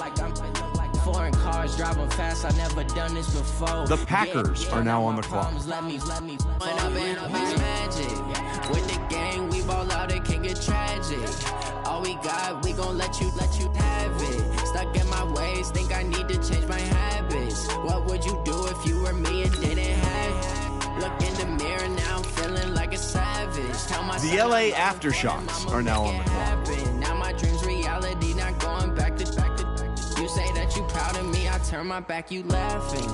foreign cars, driving fast, I never done this before. The Packers are now on the clock. Let me point up and it's magic. With the gang, we ball out, it can get tragic. All we got, we gon' let you have it. Stuck in my ways, think I need to change my habits. What would you do if you were me and didn't have it? Look in the mirror now, I'm feeling like a savage. Tell my The LA Aftershocks are now on the clock. Now my dream's reality, not going back to. You say that you proud of me, I turn my back, you laughing.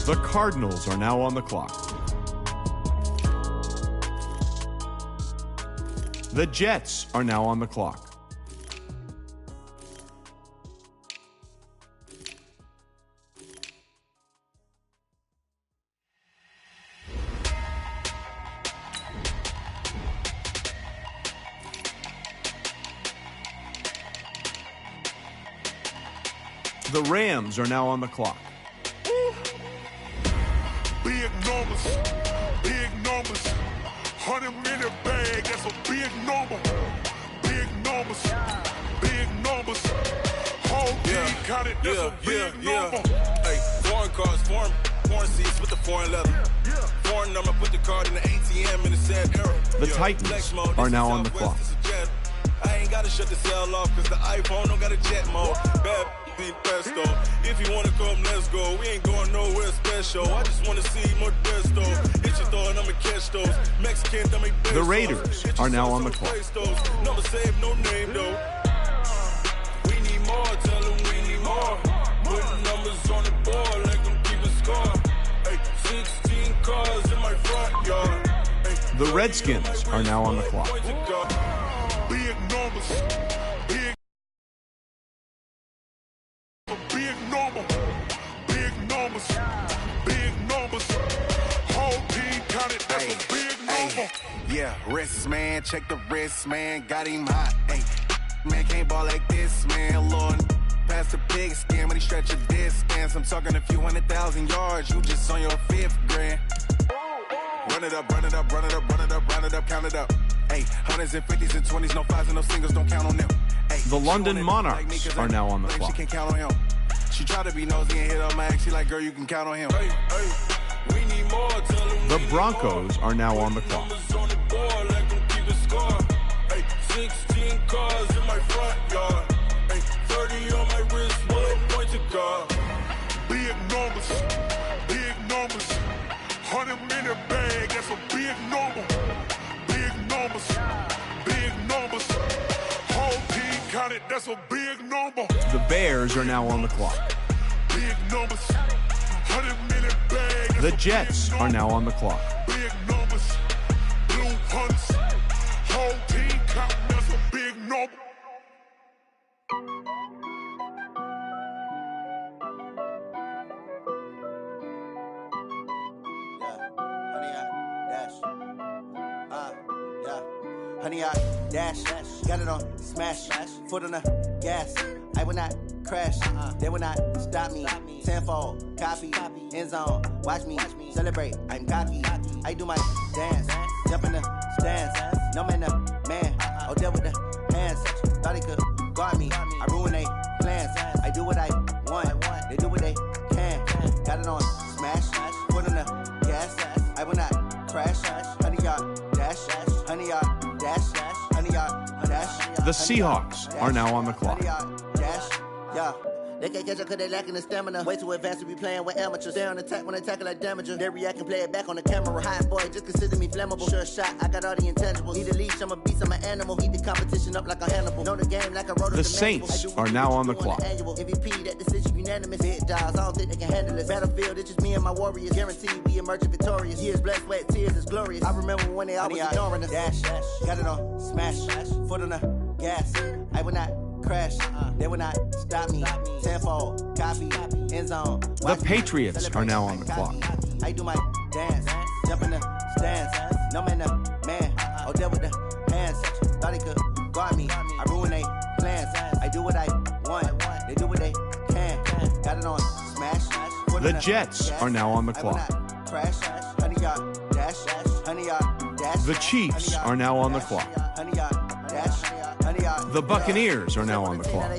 The Cardinals are now on the clock. The Jets are now on the clock. The Rams are now on the clock. Big numbers, 100-minute bag, that's a big number. Big numbers, whole team counted, that's a big number. Hey, foreign cars, foreign seats with the foreign leather. Foreign number, put the card in the ATM in the sad era. The Titans are now on the clock. I ain't gotta shut the cell off, cause the iPhone don't got a jet mode. Bad be pesto. If you wanna come, let's go. We ain't going nowhere special. I just wanna see more desto. Hit your thought, I'ma catch those. Mexican, I'ma make The Raiders are now on the clock. Number save, no name though. We need more, tell them we need more. Putting numbers on the board, like them keep a score. Hey, 16 cars in my front yard. The Redskins are now on the clock. Big numbers, big numbers, whole team counted, that's a big number. Yeah, wrist man, check the wrist man, got him hot. Hey, man can't ball like this, man. Lord, past the pig skin when he stretch a distance. I'm talking a few 100,000 yards, you just on your 5th grand. Run it up, run it up, run it up, run it up, round it up, count it up. Hey, hundreds and 50s and 20s, no 5s and no singles, don't count on them. Hey, the London Monarchs are now on the clock. She can count on him. She try to be nosy and hit on my ex. She like, girl, you can count on him. Hey, we need more, tell them the Broncos are now on the clock. on the board, like them keep a score. Hey, 16 cars in my front yard. Hey, 30 on my wrist, one point to guard. Big numbers, 100-minute bag, that's a big number. Big numbers, whole team counted, that's a big number. The Bears are now on the clock. Big numbers, 100-minute bag. The Jets are now on the clock. Big numbers, blue hunts, whole team counting, that's a big number. Honey, I dash, got it on smash, foot on the gas. I will not crash, they will not stop me. Tenfold, copy, end zone, watch me celebrate. I'm cocky, I do my dance, jump in the stands. No man, the man, oh, there with the hands. Thought he could guard me, I ruin they plans. I do what I want, they do what they can. Got it on smash, foot on the gas. I will not crash, honey, y'all dash, honey, y'all dash, honey, y'all dash. The Seahawks are now on the clock. Dash, yeah. They can't catch up cause they lacking the stamina. Way too advanced to be playing with amateurs. They on attack when they tackle like damager. They react and play it back on the camera. Hot boy, just consider me flammable. Sure shot, I got all the intangibles. Need a leash, I'm a beast, I'm an animal. Eat the competition up like a Hannibal. Know the game like I wrote The Saints are now on the clock. MVP, that decision unanimous. Big dogs, I don't think they can handle it. Battlefield, it's just me and my warriors. Guaranteed we emerge victorious. Years, blood, sweat, tears, is glorious. I remember when they always ignoring us. Dash, got it on smash, foot on the gas. I will not crash, they will not stop me. Tenfold, copy, end zone. The Patriots are now on the clock. I do my dance, jump in the stands. No man, the man, oh, there with the hands. Thought he could guard me, I ruin they plans. I do what I want, they do what they can. Got it on smash. The Jets are now on the clock. Crash, honey, y'all dash, honey, y'all dash. The Chiefs are now on the clock. Honey, y'all dash. The Buccaneers are now on the clock.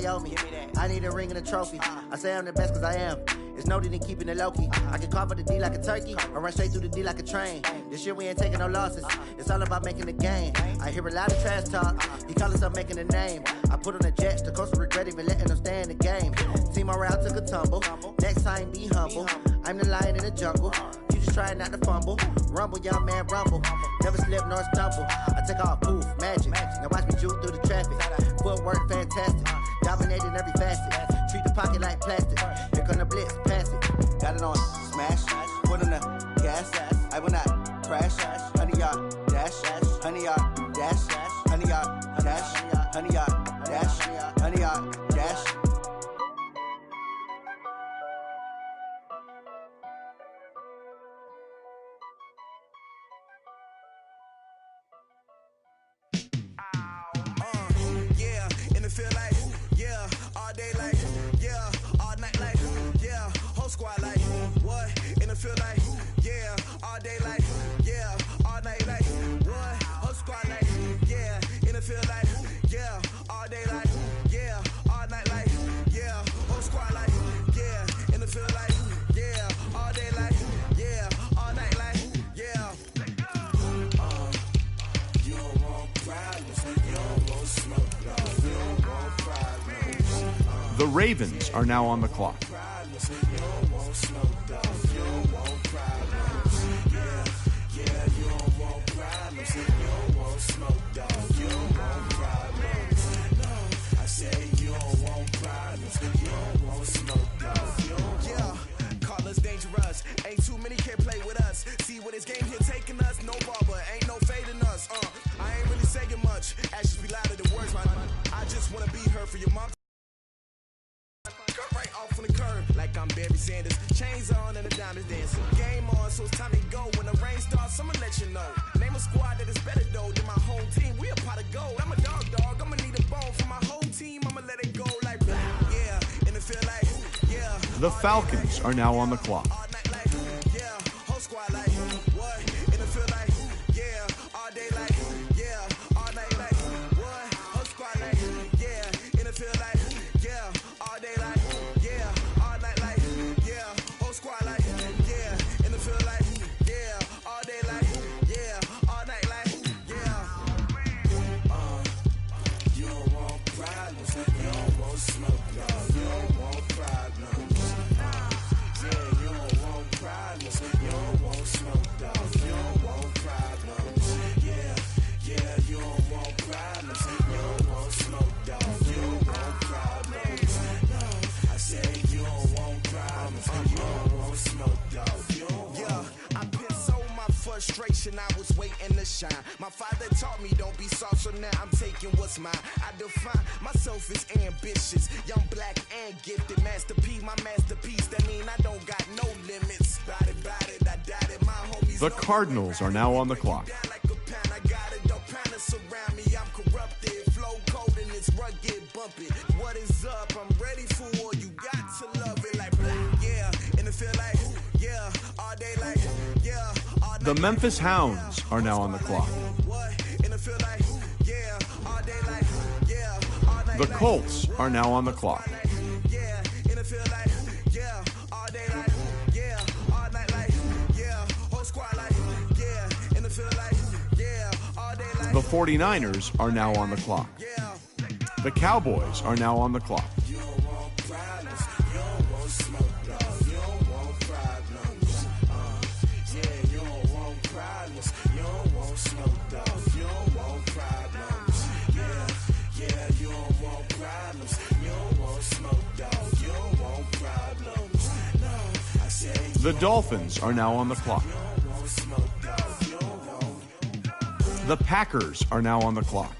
I need a ring and a trophy. I say I'm the best cause I am. It's no need in keeping it low-key. I can carve up the D like a turkey or run straight through the D like a train. This year we ain't taking no losses. It's all about making the game. I hear a lot of trash talk. He call himself making a name. I put on the Jets. The coach will regret even letting them stay in the game. Team morale took a tumble. Next time be humble. I'm the lion in the jungle. You just trying not to fumble. Rumble, young man, rumble. Never slip nor stumble. I take off, poof, magic. Now watch me juke through the traffic. Footwork fantastic. Dominating every facet. Treat the pocket like plastic. Here come the blitz, pass it. Got it on smash. Foot on the gas. I will not crash. Honey, y'all dash. Honey, y'all dash. Honey, y'all dash. Honey, y'all dash. Honey, y'all dash. feel like, yeah, all day like, yeah, all night like, what? Whole squad like, yeah, in the field like, yeah, all day like, yeah, all night like, yeah, whole squad like, yeah, in the field like, yeah, all day like, yeah, all night like, yeah. You don't want problems, you don't want smoke, you don't want problems. The Ravens are now on the clock. You don't want smoke, dog. You don't want problems. Yeah, you don't want problems. You don't want smoke, dog. You don't want problems. No, I say you don't want problems. You don't want smoke, dog. Yeah, call us dangerous. Ain't too many can play with us. See what this game here taking us. No barber, ain't no fading us. I ain't really saying much. Actions be louder than words, man. I just wanna be heard for your mom. Right off on the curb, like I'm Barry Sanders. Chains on and the diamonds dancing. Game on, so it's time to go. When the rain starts, I'ma let you know. Name a squad that is better though than my home team. We a pot of gold. I'm a dog. I'ma need a bone for my whole team. I'ma let it go like, yeah. And it feel like, yeah. The Falcons are now on the clock. All night like, yeah. Whole squad like, what? And it feel like, yeah. All day like, yeah. All night like, what? Whole squad like, yeah. And it feel like, yeah. All day like, yeah. All night like, yeah. Whole squad like, yeah. And it feel like, yeah. All day like, yeah. All night like, yeah. You don't want problems. You don't want smoke, no. You don't want problems. Yeah, you don't want problems. You don't want smoke, dog. You don't want problems. Yeah, you don't want problems. You don't want smoke, dog. You don't want problems. No, I say you don't want problems. You don't want smoke, dog. You don't want. Yeah, I've been so my frustration. I was waiting to shine. My father taught me don't be soft, so now I'm taking what's mine. I define myself as ambitious, young, black, and gifted. Master P, my masterpiece. That mean I don't got no limits. Bout it, I doubt it. My homies. The Cardinals are now on the clock. Like a pound, I got it. Don't panic surround me. I'm corrupted. Flow cold and it's rugged, bumpy. What is up? I'm ready for war. You got to love it like black. Yeah, and it feel like, yeah, all day like, yeah. All night The Memphis Hounds are now on the clock. what? And it feel like, yeah, all day like, yeah, all night The like, Colts are now on the clock. yeah, and it feel like, yeah, all day like, yeah, all night like, yeah, whole squad like, yeah, and it feel like, yeah, all day like, The 49ers are now on the clock. yeah. The Cowboys are now on the clock. You don't want problems. You don't want smoke, dog. You don't want problems. Yeah, you don't want problems. You don't want smoke, dog. You don't want problems. Yeah, you don't want problems. You don't want smoke, dog. You don't want problems. No, I say The Dolphins are now on the clock. you don't want smoke, dog. You don't want. The Packers are now on the clock.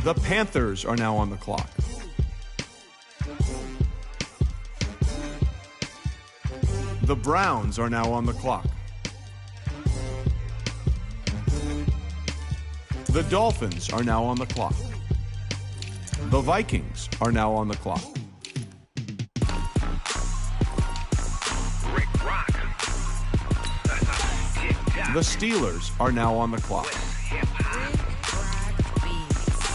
The Panthers are now on the clock. The Browns are now on the clock. The Dolphins are now on the clock. The Vikings are now on the clock. Rick Rock. The Steelers are now on the clock.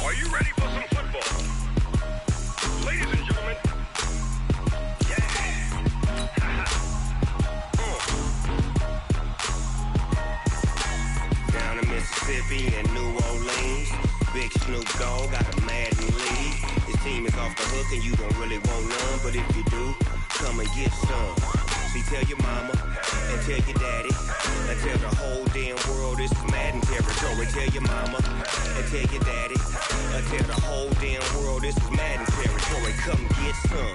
Are you ready for some football? Ladies and gentlemen. Down in Mississippi and New Orleans, Big Snoop Dogg got a Madden lead. His team is off the hook and you don't really want none, but if you do, come and get some. See, tell your mama and tell your daddy and tell the whole damn world this is Madden territory. Tell your mama and tell your daddy and tell the whole damn world this is Madden territory. Come get some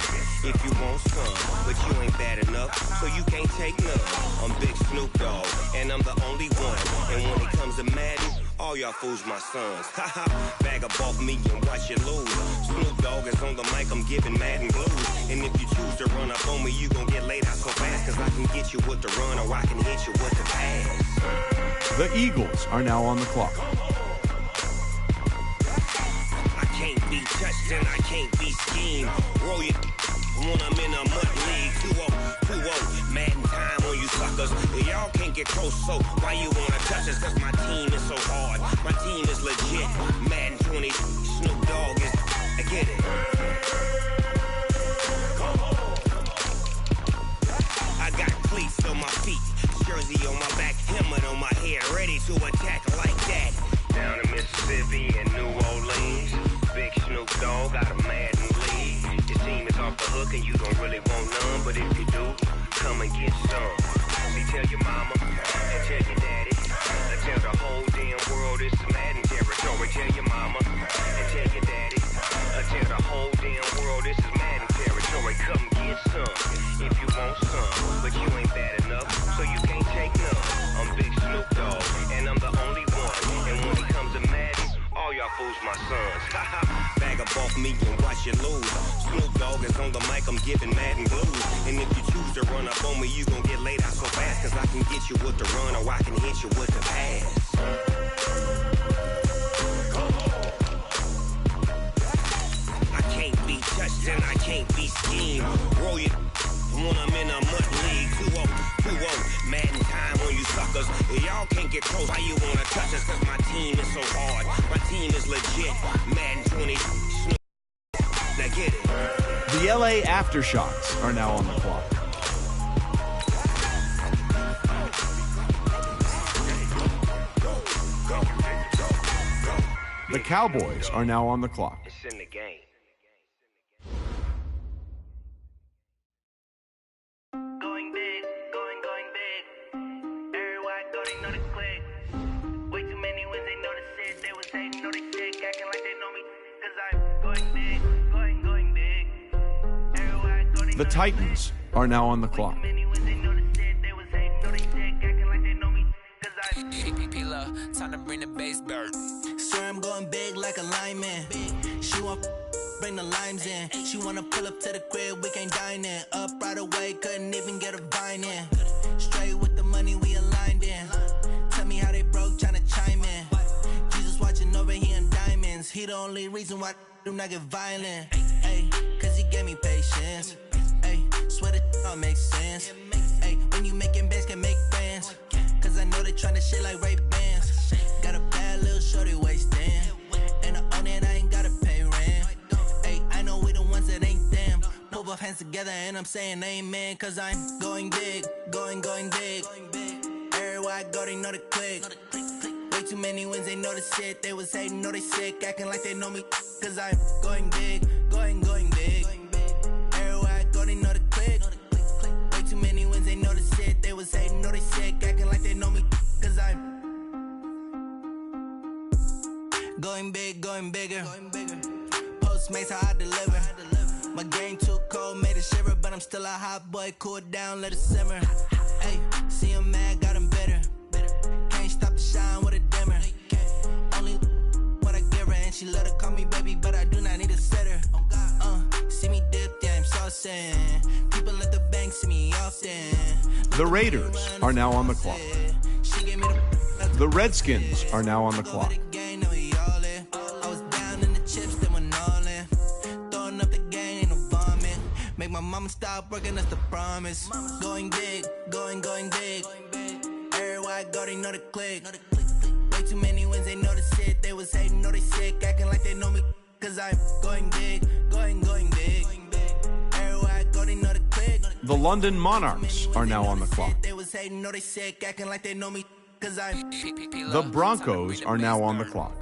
if you want some, but you ain't bad enough, so you can't take none. I'm Big Snoop Dogg and I'm the only one. And when it comes to Madden, all y'all fools my sons. Haha, bag up off me and watch you lose. Snoop Dogg is on the mic, I'm giving Madden blues. And if you choose to run up on me, you gon' get laid out so fast. Cause I can get you with the run or I can hit you with the pass. The Eagles are now on the clock. I can't be touched and I can't be schemed. Roll your when I'm in a mud league. 2-0, Madden time on you suckers. Y'all can't get close, so why you wanna touch us? Cause my team is so hard, my team is legit. Madden 20, Snoop Dogg is, I get it. I got cleats on my feet, jersey on my back, helmet on my head, ready to attack like that. Down in Mississippi and New Orleans, Big Snoop Dogg got a Madden league. Your team is off the hook and you don't really want none, but if you do, come and get some. See, tell your mama and tell your daddy, and tell the whole damn world it's Madden territory. Tell your mama and tell your daddy, and tell the whole damn world this is Madden territory. Come get some if you want some, but you ain't bad enough, so you can't take none. I'm Big Snoop Dogg, and I'm the only one. And when it comes to Madden, all y'all fools my sons. Bag up off me and watch you lose. Snoop Dogg is on the mic, I'm giving Madden blues. And if you choose to run up on me, you gon' get laid out so fast. Cause I can get you with the run or I can hit you with the pass. I can't be touched and I can't be schemed. Roll you when I'm in a mud league. 2-0, Madden time on you suckers. Y'all can't get close, why you wanna touch us? Cause my team is so hard, my team is legit. Madden 20, Snoop. Now get it. The LA Aftershocks are now on the clock. The Cowboys are now on the clock. It's in the game. Going big, going big. Everywhere I go, they know the click. Way too many wins, they know the shit. They was hating, know they sick, acting like they know me. Cause I'm going big, going big. Everywhere I go, they know The Titans are now on the clock. many wins, they know the shit. They was hating, know they sick, acting like they know me. Cause I'm PPP love, time to bring the bass back. Swear I'm going big like a lineman. She want bring the limes in. She wanna pull up to the crib, we can't dine in. Up right away, couldn't even get a vine in. Straight with the money we aligned in. Tell me how they broke, tryna chime in. Jesus watching over here in diamonds. He the only reason why I do not get violent. Ay, cause he gave me patience. Ay, swear that all makes sense. Ay, when you making bands, can make friends. Cause I know they tryna shit like Ray Bans. Got a bad little shorty wasting. And I own it, I ain't gotta pay rent. Ay, I know we the ones that ain't them. Pull both hands together and I'm saying amen. Cause I'm going big, going big. Everywhere I go, they know the click. Way too many wins, they know the shit. They was hating, know they sick, acting like they know me. Cause I'm going big, going big. Everywhere I go, they know the click. Way too many wins, they know the shit. They was hating, know they sick, acting like they know me. Cause I'm going big, going bigger. Postmates, how I deliver. My game too cold, made it shiver, but I'm still a hot boy. Cool it down, let it simmer. Hey, see him mad, got him bitter. Can't stop the shine with a dimmer. Only what I give her, and she let her call me baby, but I do not need a sitter. See me dip, yeah, I'm saucing. People at the bank see me often. The Raiders are now on the clock. She gave me The Redskins are now on the clock. I was down in the chips, they went all in. Throwing up the gang, ain't no vomit. Make my mama stop working, that's the promise. Going big, going big. Everywhere I go, they know the click. Way too many wins, they know the shit. They was hating, know they sick, acting like they know me. Cause I'm going big, going big. Everywhere I go, they know the click. The London Monarchs are now on the clock. They was hating, know they sick, acting like they know me. Cause I'm The Broncos are now on the clock.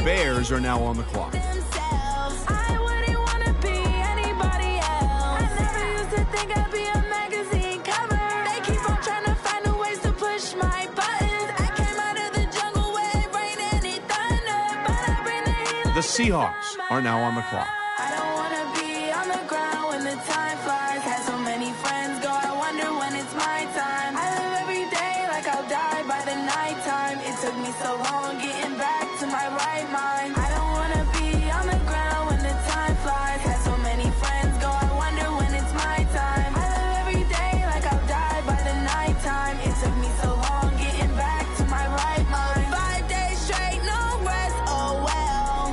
Bears are now on the clock. I wouldn't wanna be anybody else. I never used to think I'd be a magazine cover. They keep on trying to find new ways to push my buttons. I came out of the jungle where it rained and it thunder, but I bring the heat. The Seahawks are now on the clock. I don't wanna be on the ground when the time flies. Had so many friends go, I wonder when it's my time. I live every day like I'll die by the nighttime. It took me so long getting back to my right mind. I don't wanna be on the ground when the time flies. Had so many friends go, I wonder when it's my time. I live every day like I'll die by the nighttime. It took me so long getting back to my right mind. 5 days straight, no rest, oh well.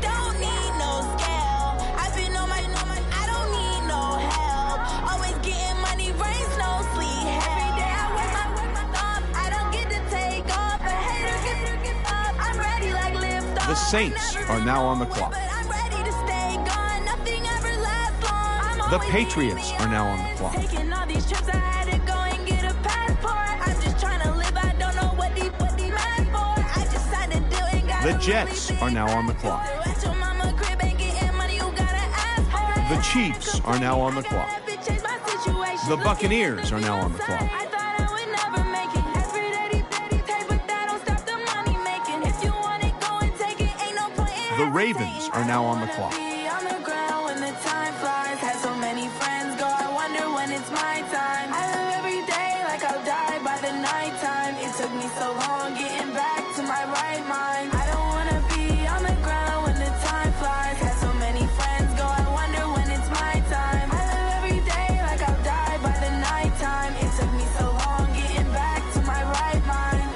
Don't need no scale. I've been on my, I don't need no help. Always getting money, rains, no sleep. Every day I work my thumb. I don't get to take off. A hater get up. I'm ready like lift off. The Saints are now on the clock. I'm ready to stay gone. Nothing ever lasts long. I'm The always Patriots are now on the clock. taking all these trips. I had to go and get a passport. I'm just trying to live. I don't know what these mad for. I just signed a deal and got The Jets are now on the clock. at your mama crib ain't getting money. You gotta ask for it. The Chiefs are now on the clock. Change my situation. The Buccaneers are now on the clock. I thought I would never make it. Every day, but that don't stop the money making. If you want it, go and take it. Ain't no point in The Ravens are now on the clock. be on the ground when the time flies. Had so many friends go, I wonder when it's my time. I live every day like I'll die by the nighttime. It took me so long getting back to my right mind. I don't wanna be on the ground when the time flies. Had so many friends go, I wonder when it's my time. I live every day like I'll die by the nighttime. It took me so long getting back to my right mind.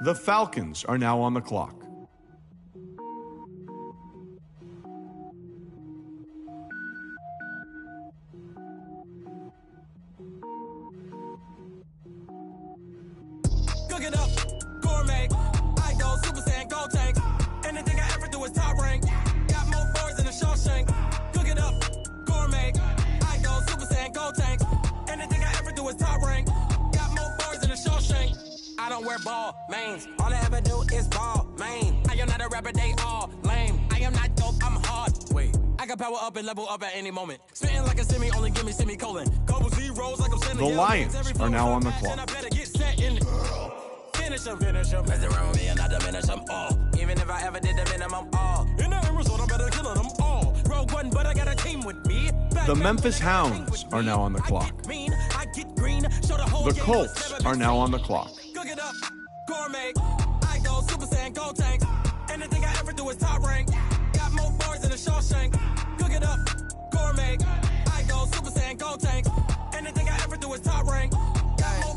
The Falcons are now on the clock. Cook it up, gourmet. I go Super Saiyan, go tank. Anything I ever do is top rank. Got more boys than a Shawshank. Cook it up, gourmet. I go Super Saiyan, go tank. Anything I ever do is top rank. Got more boys than a Shawshank. I don't wear ball mains. All I ever do is ball main. I am not a rapper, they all lame. I am not dope, I'm hard. Wait, I can power up and level up at any moment. Spitting like a semi, only give me semicolon. Couple zeros like I'm sending. The Lions are now on the clock. And I better get set in. Finish them. Mess around with me and I diminish them all. Even if I ever did the minimum all. In the end result, I better kill them all. Rogue one, but I got a team with me. The Memphis Hounds are now on the clock. I get green, show the whole The game Colts what's are now on the clock. Cook it up, gourmet. I go Super Saiyan, go tank. Anything I ever do is top rank. Got more boys than a Shawshank. Cook it up, gourmet. I go Super Saiyan, go tank. Anything I ever do is top rank.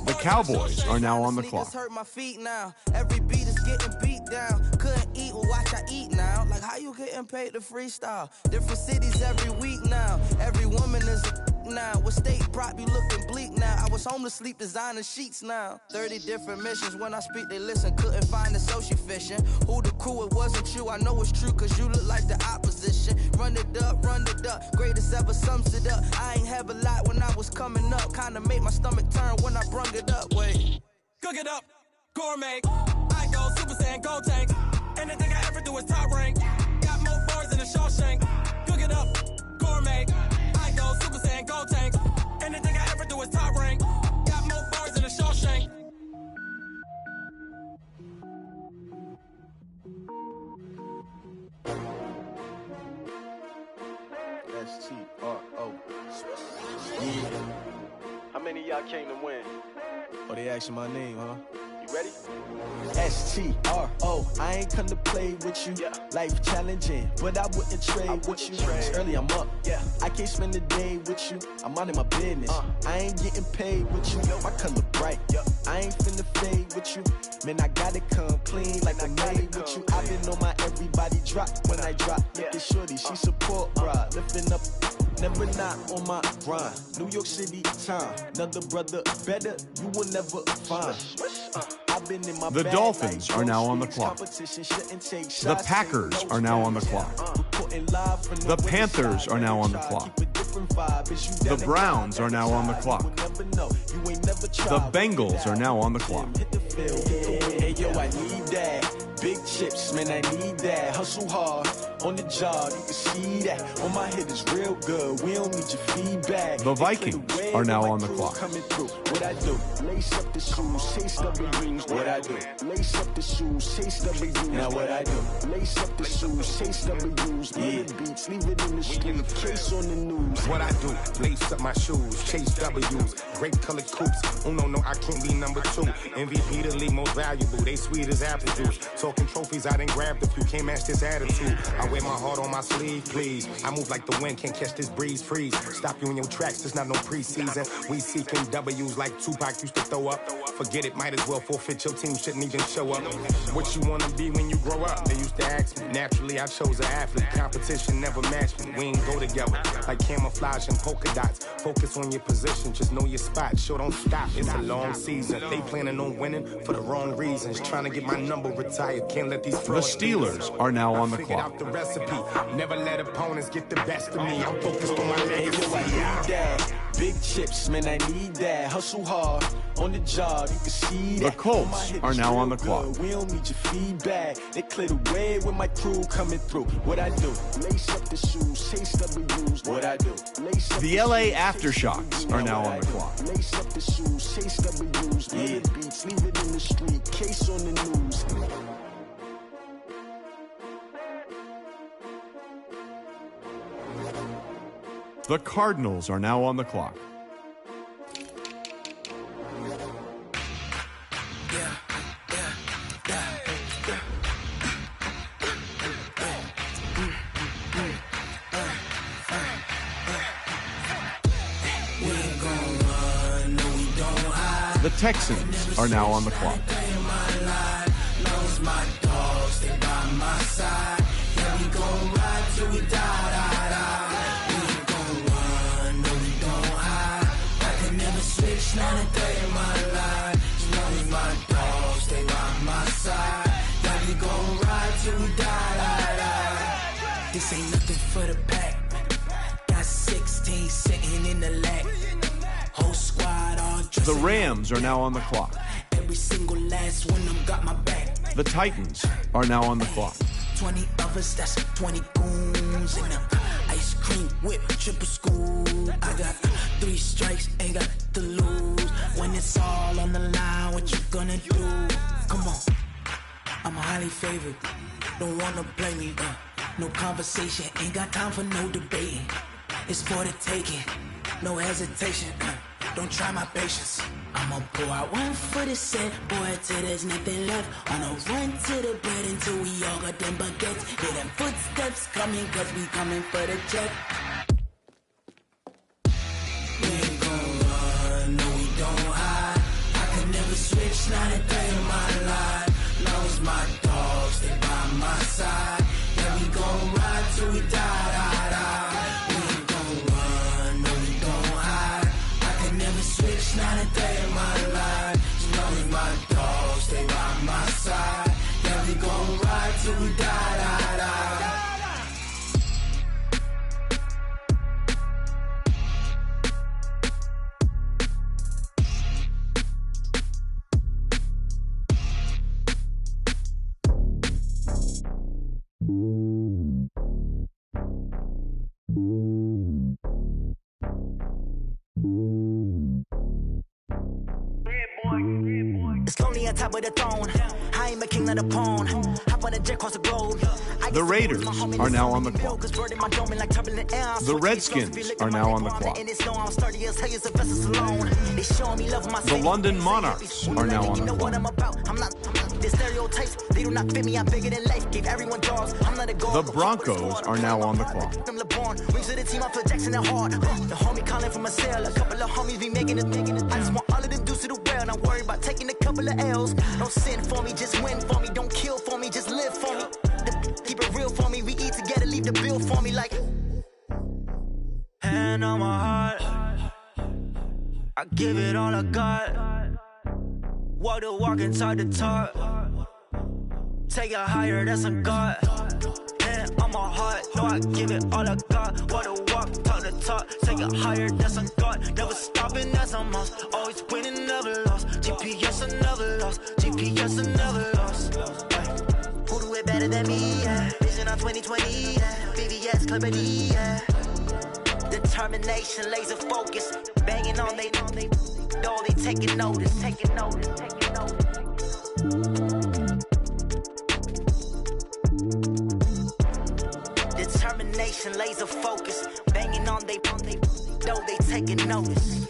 The Cowboys are now on the clock. Hurt my feet now. Every beat is getting beat down. Couldn't eat, well, watch I eat now. Like how you getting paid to freestyle? Different cities every week now. Every woman is a now. With state prop, you looking bleak now. I was home to sleep, designing sheets now. 30 different missions. When I speak, they listen. Couldn't find the social fishing. Who the crew? It wasn't you. I know it's true, cause you look like the opposition. Run it up, greatest ever sums it up. I ain't have a lot when I was coming up. Kinda made my stomach turn when I brung it up. Wait. Cook it up, gourmet. I go Super Saiyan, go tank. Anything I ever do is top rank. Got more boys than a Shawshank. Cook it up, gourmet. I go Super Saiyan, go tank. Anything I ever do is top rank. Got more boys than a Shawshank. S-T-R-O. Yeah. How many of y'all came to win? Oh, they asking my name, huh? You ready? S-T-R-O. I ain't come to play with you. Yeah. Life challenging, but I wouldn't trade with you. It's early, I'm up. Yeah. I can't spend the day with you. I'm minding my business. I ain't getting paid with you. My color bright. I ain't finna fade with you. Man, I gotta come clean like I'm made with you. I've been on my everybody drop when I drop. Look at shorty, she support ride. Lifting up, never not on my grind. New York City time. Another brother better, you will never find. I've been in my The bag Dolphins like are now on the clock. competition shouldn't take The shots, Packers ain't no are now on the chance. clock. Report Reporting live from The Panthers are now on the clock. The Browns are now on the clock. The Bengals are now on the clock. Hey, yo, I need that. Big chips, man, I need that. Hustle hard on the job, you can see that. On my head is real good. We don't need your feedback. The Vikings are now on the clock. Coming through. What I do? Lace up the shoes, chase W's. What I do? Lace up the shoes, chase W's. Now what I do? Lace up the shoes, chase W's. Yeah. Beats, leave it in the street. Case on the news. What I do, lace up my shoes, chase W's, great colored coops. Oh no, I can't be number 2. MVP the league most valuable, they sweet as apple juice. Talking trophies, I done grabbed a few, can't match this attitude. I wear my heart on my sleeve, please. I move like the wind, can't catch this breeze, freeze. Stop you in your tracks, there's not no preseason. We seeking W's like Tupac used to throw up. Forget it, might as well forfeit, your team shouldn't even show up. What you wanna be when you grow up? They used to ask me. Naturally, I chose an athlete, competition never matched me. We ain't go together, like camouflage and polka dots. Focus on your position, just know your spot. Sure, don't stop, it's a long season. They planning on winning for the wrong reasons. Trying to get my number retired, can't let these The Steelers are now on the clock. out the recipe. Never let opponents get the best of me. I'm focused on my legacy. I need that. Big chips, man, I need that. Hustle hard on the job, you can see that. The Colts are now on the clock. We don't need your feedback. They clear the way with my crew coming through. What I do? Lace up the shoes, chase W's. What I do? Lace up The LA Aftershocks are now on the clock. Lace up the shoes, chase W's. Yeah. Beats, leave it in the street. Case on the news. The Cardinals are now on the clock. The Texans are now on the clock. This ain't nothing for the pack. Got 16 sitting in the lag. Whole squad all dressed. The Rams are now on the clock. Every single last one of them got my back. The Titans are now on the clock. 20 of us, that's 20 goons in the ice cream whip, triple scoop. I got 3 strikes, ain't got to lose. When it's all on the line, what you gonna do? Come on, I'm highly favored. Don't wanna play me, no conversation, ain't got time for no debating. It's for the taking, no hesitation. Don't try my patience. I'ma pour out one for the set, boy, till there's nothing left. On a run to the bread until we all got them baguettes. Hear them footsteps coming, cause we coming for the check. We ain't gon' run, no we don't hide. I could never switch, not a day in my life. Long as my dogs stay by my side. Yeah, we gon' ride till we die, die, die. We ain't gon' run, no we don't hide. I could never switch, not a day in my life. As long as my dogs stay by my side. Yeah, we gon' ride till we die, die, die. It's lonely on top of the throne. I am a king, not a pawn. Hop on a jet across the globe. The Raiders are now on the clock. The Redskins are now on the clock. The London Monarchs are now on the clock. The stereotypes, they do not fit me. I'm bigger than life. Gave everyone dogs. I'm not a god. The Broncos are now on the clock. From LeBron, rings to the team. I feel Jackson and hard. The homie calling from a cell. A couple of homies be making it. I just want all of them dudes to do well. Not worry about taking a couple of L's. Don't sin for me, just win for me. Don't kill for me, just live for me. Keep it real for me. We eat together, leave the bill for me. Like hand on my heart, I give it all I got. Walk the walk and talk the talk. Take it higher, that's a God. Yeah. on my heart. No, I give it all I got. Wanna walk, talk the talk, take it higher, that's a God. Never stopping, that's a must. Always winning, never lost. GPS, I never lost. GPS, I never lost. Who do it better than me? Yeah. Vision on 2020. Yeah. VVS, Clarity. Yeah. Determination, laser focus, banging on they know they taking notice. Determination, laser focus, banging on they know they taking notice.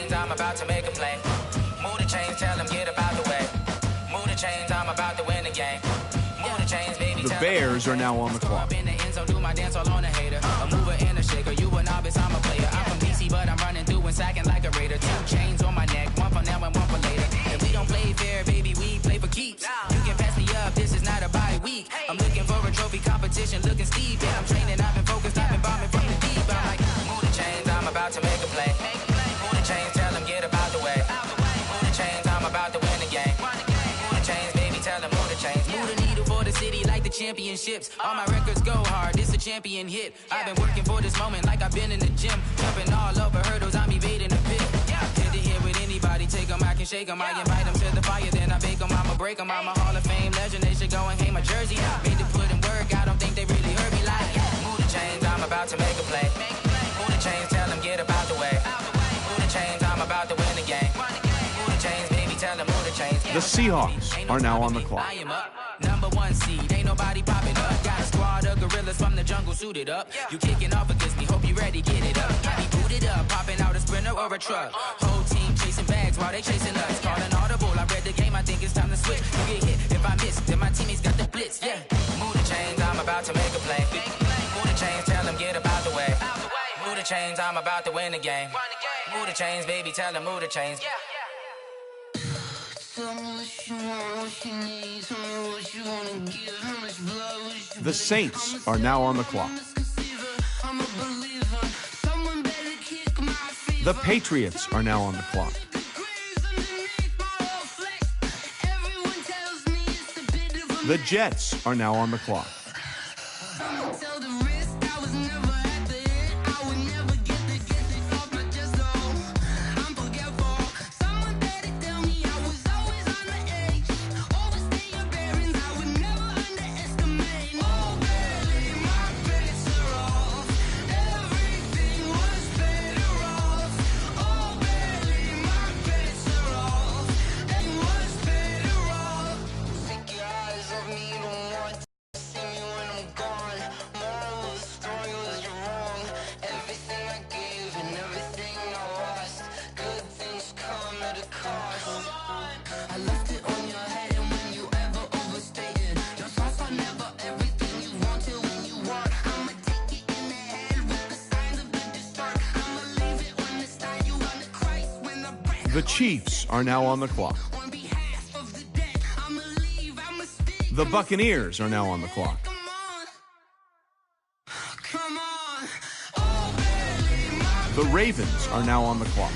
I'm about to make a play. Move the chains, tell them get up out the way. Move the chains, I'm about to win the game. Move the chains, baby. The Bears are now on the clock. In the end zone, do my dance all on a hater. A mover and a shaker, you a novice, I'm a player. I'm from DC, but I'm running through and sacking like a raider. 2 chains on my neck, one for now and one for later. If we don't play fair, baby, we play for keeps. You can pass me up, this is not a bye week. I'm looking for a trophy competition, looking steep. Yeah, I'm training, I've been focused, I've been bombing from the deep. I'm like, move the chains, I'm about to make a play. Move the chains, tell them get up out the way. Move the chains, I'm about to win the game. Move the chains, baby, tell them move the chains. Move the needle for the city like the championships. All my records go hard, this a champion hit. I've been working for this moment like I've been in the gym. Jumping all over hurdles, I'm evading the pit. Hit to hit with anybody, take them, I can shake them. I invite them to the fire, then I bake them, I'ma break them. I'm a Hall of Fame legend, they should go and hang my jersey. Made to put in work, I don't think they really heard me like, move the chains, I'm about to make a play. Move the chains, tell them get up out the way. Move the chains, I'm about to win the game. Move the chains, baby, tell them move the chains. The Seahawks are now on the clock. I am up, number 1 seed, ain't nobody popping up. Got a squad of gorillas from the jungle suited up. You kicking off against me, hope you ready, get it up. Got me booted up, popping out a sprinter or a truck. Whole team chasing bags while they chasing us. Calling audible, I read the game, I think it's time to switch. You get hit, if I miss, then my teammates got the blitz, yeah. Move the chains, I'm about to make a play. Move the chains, tell them get up out the way. Move the chains, I'm about to win the game. Move the chains, baby, tell them move the chains. The Saints are now on the clock. The Patriots are now on the clock. The Jets are now on the clock. The Chiefs are now on the clock. The Buccaneers are now on the clock. The Ravens are now on the clock.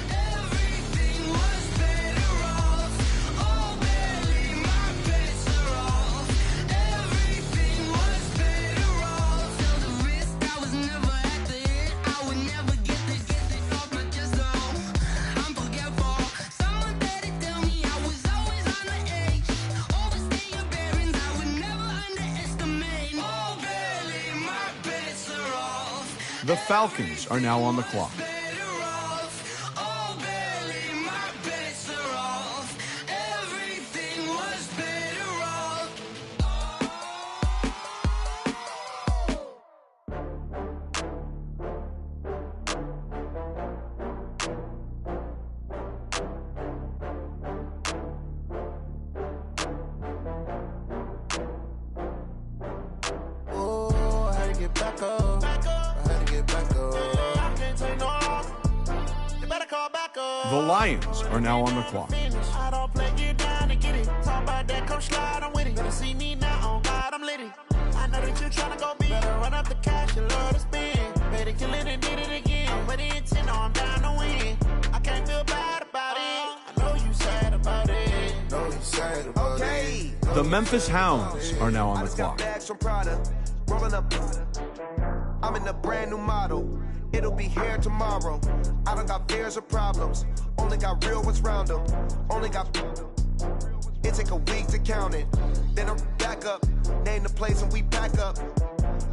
The Falcons are now on the clock. Oh, I had to get back up. The Lions are now on the clock. I don't play, get down and get it. Talk about that come slide, I'm with it. Better see me now, on God, I'm litty. I know that you tryna go big. Better run up the cash, you love to spend. Better kill it and did it again. But the intent, no, I'm down to win. I can't feel bad about it. I know you sad about it. Know you sad about it. The Memphis Hounds are now on the clock. Bags from Prada, rolling up. I'm in a brand new model. It'll be here tomorrow. I don't got fears or problems. Only got real ones round them. Only got. It take a week to count it. Then I'm back up. Name the place and we pack up.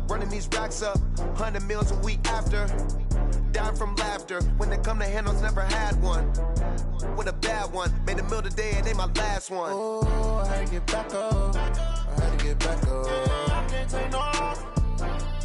Running these racks up. 100 meals a week after. Down from laughter. When they come to handles, never had one. With a bad one. Made a meal today and they my last one. Oh, I had to get back up. I had to get back up. I can't take no off.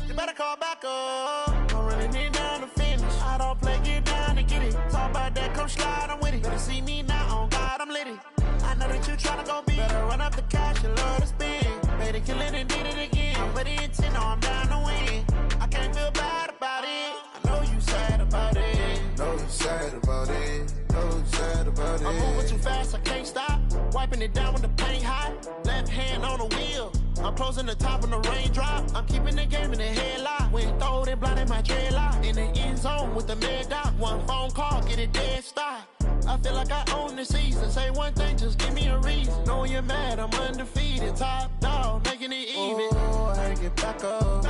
You better call back up. I'm running it down to finish. I don't play, get down to get it. Talk about that, come slide, I'm with it. Better see me now, on God, I'm litty. I know that you tryna go big. Better run up the cash, you love to spend. Better kill it and did it again. But the intent, no, I'm down to win. I can't feel bad about it. I know you sad about it. Know you sad about it. Know you sad about it. I'm moving too fast, I can't stop. Wiping it down when the paint hot. Left hand on the wheel. I'm closing the top when the raindrop. I'm keeping the game in the headlock. When throwed and blinded my dreadlock. In the end zone with the mad dot. One phone call, get it dead stop. I feel like I own the season. Say one thing, just give me a reason. Knowing you're mad, I'm undefeated. Top dog, making it even. Oh, I had to get back up. I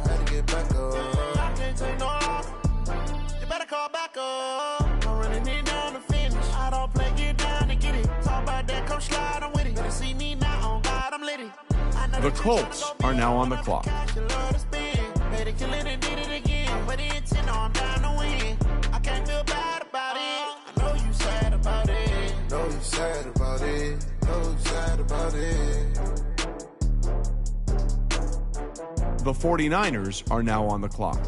had to get back up. I can't take no off. You better call back up. I'm running it down to finish. I don't play, get down to get it. Talk about that, come slide, I'm with it. Better see me now, on God, I'm litty. The Colts are now on the clock. Better kill it and did it again. But the intent, no, I'm down to win. I can't feel bad about it. I know you sad about it. Know you sad about it. Know you sad about it. The 49ers are now on the clock.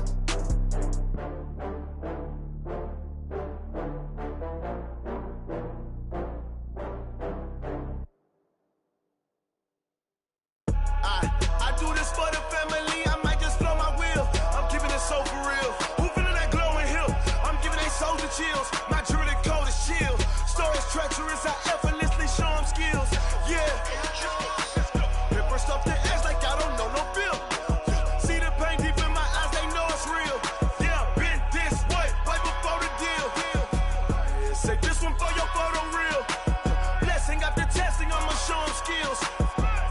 I do this for the family, I might just blow my wheel. I'm keeping it so for real. Who feeling that glowing hill? I'm giving they soldier chills. My jewelry cold as chill. Stories treacherous, I effortlessly show them skills. Yeah. Paper stuff the edge like I don't know no bill. See the pain deep in my eyes, they know it's real. Yeah, been this way, right before the deal. Say this one for your photo real. Blessing after testing, I'ma show them skills.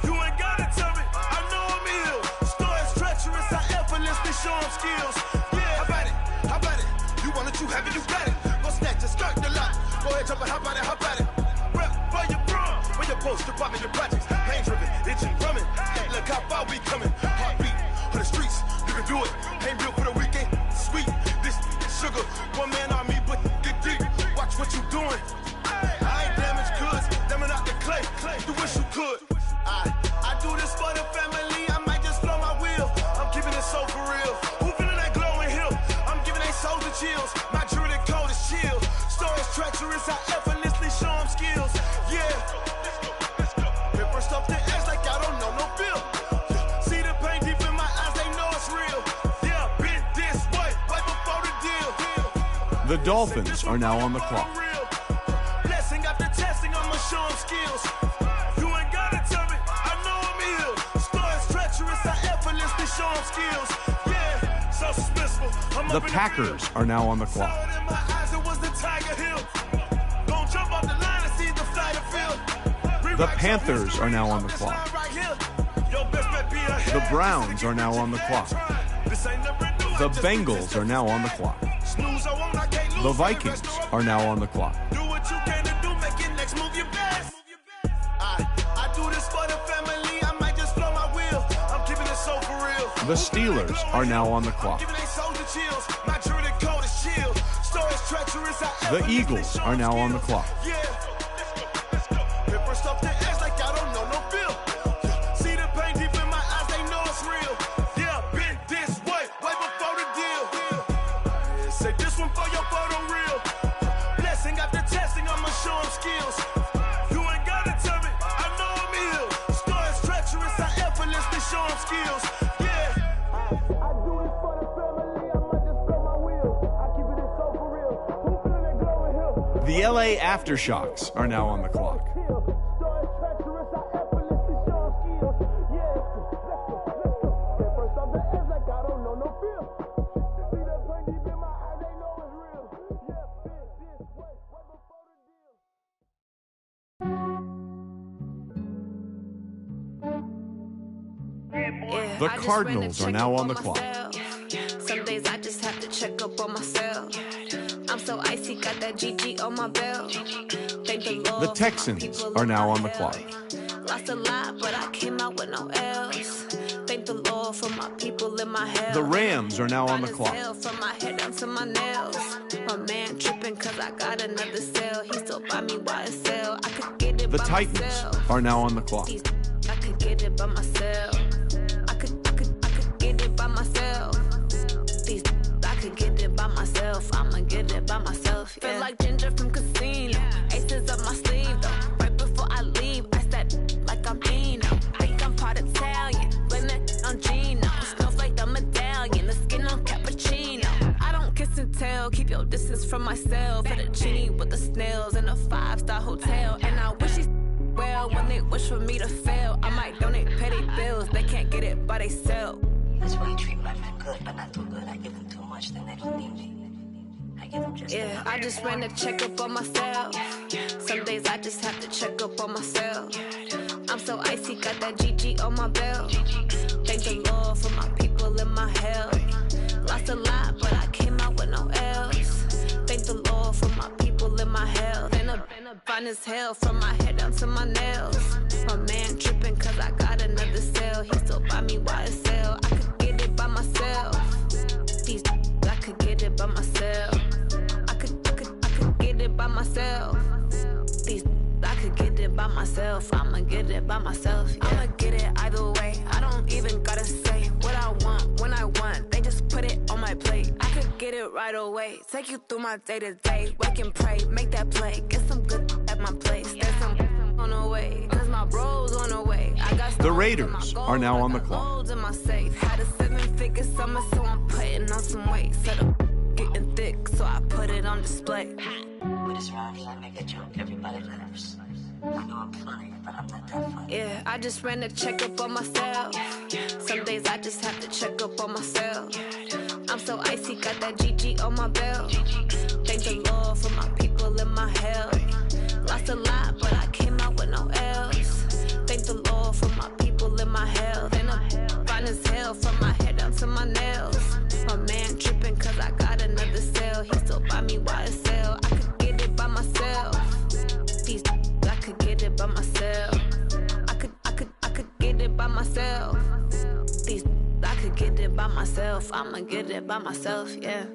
You ain't gotta tell me, I know I'm ill. Stories treacherous, I effortlessly show them skills. Yeah, how about it? How about it? You want it, you have it, you got it. Go snatch it, skirt the lot. Go ahead, jump it, how about it? How about it? Rep for your bro, for your post, department, your projects. Pain driven, itching, drumming. Hey, look how far we coming. Heartbeat for the streets, you can do it. Ain't built for the weekend. Sweet, this sugar, one man army, but get deep. Watch what you doing. I ain't damaged goods, damn it out the clay. You wish you could. I do this for the family, I might just blow my wheel. I'm keeping it so for real. Who feeling that glowing hill? I'm giving they soldier chills. My jewelry cold as chill. Stories treacherous, I effortlessly show them skills. Yeah. Paper stuff the edge like I don't know no bill. See the pain deep in my eyes, they know it's real. Yeah, been this way, right before the deal. The Dolphins are now on the clock. Blessing after testing, I'ma show them skills. You ain't gotta tell me, I know I'm ill. Stories treacherous, I effortlessly show them skills. Yeah, so suspenseful. The Packers are now on the clock. In my eyes, it was the Tiger Hill. Don't jump off the line and see the flight of field. The Panthers are now on the clock. The Browns are now on the clock. The Bengals are now on the clock. The Vikings are now on the clock. Do what you can to do, make it next move your best. I do this for the family, I might just blow my wheel. I'm keeping it so for real. The Steelers are now on the clock. Giving they soldier chills. My jewelry cold as chill. Stories treacherous, I The Eagles are now on the clock. Yeah. Paper stuff the edge like I don't know no bill. See the pain deep in my eyes, they know it's real. Yeah, been this way, right before the deal. Say this one for your photo real. Blessing after testing, I'ma show them skills. You ain't gotta tell me, I know I'm ill. Stories treacherous, I effortlessly show them skills. Yeah. I do it for the family, I might just blow my wheel. I keep it so for real. Who feeling that glowing hill? The LA Aftershocks are now on the clock. Stories treacherous, I The Cardinals are now on the clock. Some days I just have to check up on myself. I'm so icy, got that GG on my belt. Thank the Lord. The Texans are now on the clock. Lost a lot, but I came out with no L's. Thank the Lord for my people in my hell. The Rams are now on the clock. From my head down to my nails. My man tripping cause I got another sale. He still buy me YSL. I could get it The by Titans myself. are now on the clock. I could get it by myself. I could get it by myself. I could get it by myself. I'ma get it by myself. Yeah. Feel like Ginger from Casino. Aces up my sleeve though. Right before I leave, I step like I'm Dino. Think I'm part Italian. Blame it on Gino. Snowflake the medallion. The skin on cappuccino. I don't kiss and tell. Keep your distance from myself. At a genie with the snails in a 5-star hotel. And I wish he's well when they wish for me to fail. I might donate petty bills. They can't get it by they sell. That's why you treat my men good, but not too good. I give them too much, then they don't need me. I give them just Yeah, I just ran to check up on myself. Some days I just have to check up on myself. I'm so icy, got that GG on my belt. Thank the Lord for my people in my hell. Lost a lot, but I came out with no L's. Thank the Lord for my people in my hell. Been a fine as hell from my head down to my nails. My man tripping cause I got another sale. He still buy me YSL. I could get it by myself. I could get it by myself. I could get it by myself. I could get it by myself. I'ma get it by myself. Yeah. I'ma get it either way. I don't even gotta say what I want when I want. They just put it on my plate. I could get it right away. Take you through my day to day. Wake and pray, make that play. Get some good at my place. There's some on the way. Cause my bros on the way. I got The Raiders are now on the clock. gold in my safe. Had a 7-figure summer, so I'm putting on some weight. Set up getting thick, so I put it on display. With this round here, I make a joke, everybody laughs. I know I'm funny, but I'm not that funny. Yeah, I just ran to check up on myself. Some days I just have to check up on myself. I'm so icy, got that GG on my belt. Thank the Lord for my people in my hell. Lost a lot, but I came out with no L's. Thank the Lord for my people in my hell. Then I'm fine as hell from my head down to my nails. My man tripping cause I got another sale. He still buy me YSL. I could get it by myself. I could get it by myself. I could get it by myself. I could get it by myself. I'ma get it by myself, yeah.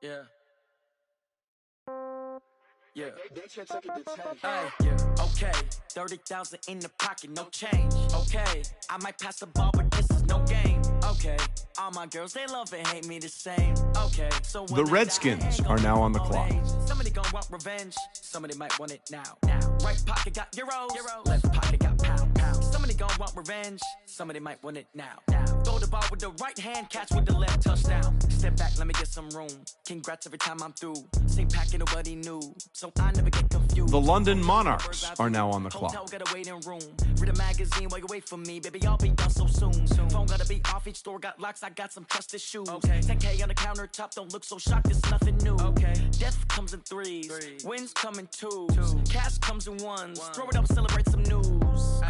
Yeah. Yeah. Hey, yeah. Okay. 30,000 in the pocket, no change. Okay. I might pass the ball, but this is no game. Okay. All my girls, they love and hate me the same. Okay. So The Redskins are now on the clock. Somebody gon' want revenge. Somebody might want it now. Right pocket got euros. Left pocket got pound. Somebody gon' want revenge. Somebody might want it now. Throw the ball with the right hand, catch with the left, touchdown. Step back, let me get some room. Congrats every time I'm through. Same packet, nobody knew. So I never get confused. The London Monarchs are now on the clock. Hotel got a waiting room. Read a magazine while you wait for me. Baby, I'll be done so soon. Phone gotta be off, each store got locks. I got some trusted shoes. 10K on the countertop, don't look so shocked, it's nothing new. Death comes in threes. Wins come in twos. Cash comes in ones. Throw it up, celebrate some news.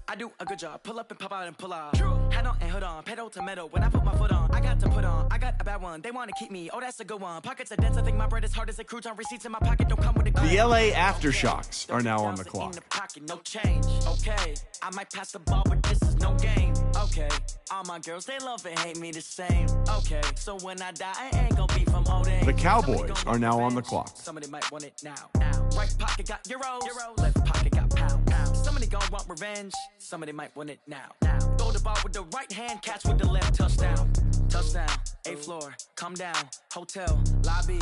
I do a good job. Pull up and pop out and pull out. Head on and hood on. Pedal to metal. When I put my foot on, I got to put on. I got a bad one. They want to keep me. Oh, that's a good one. Pockets are dense. I think my bread is hard as a crouton. Receipts in my pocket don't come with a The LA Aftershocks are now on the clock. Pocket, no change. Okay. I might pass the ball, but this is no game. Okay. All my girls, they love and hate me the same. Okay. So when I die, I ain't gonna be from old age. The Cowboys are now on the clock. Somebody might want it now. Right pocket got euros. Left pocket got pound. Somebody gon' want revenge. Somebody might want it now. Throw the ball with the right hand, catch with the left, touchdown. Touchdown, 8th floor, come down. Hotel, lobby.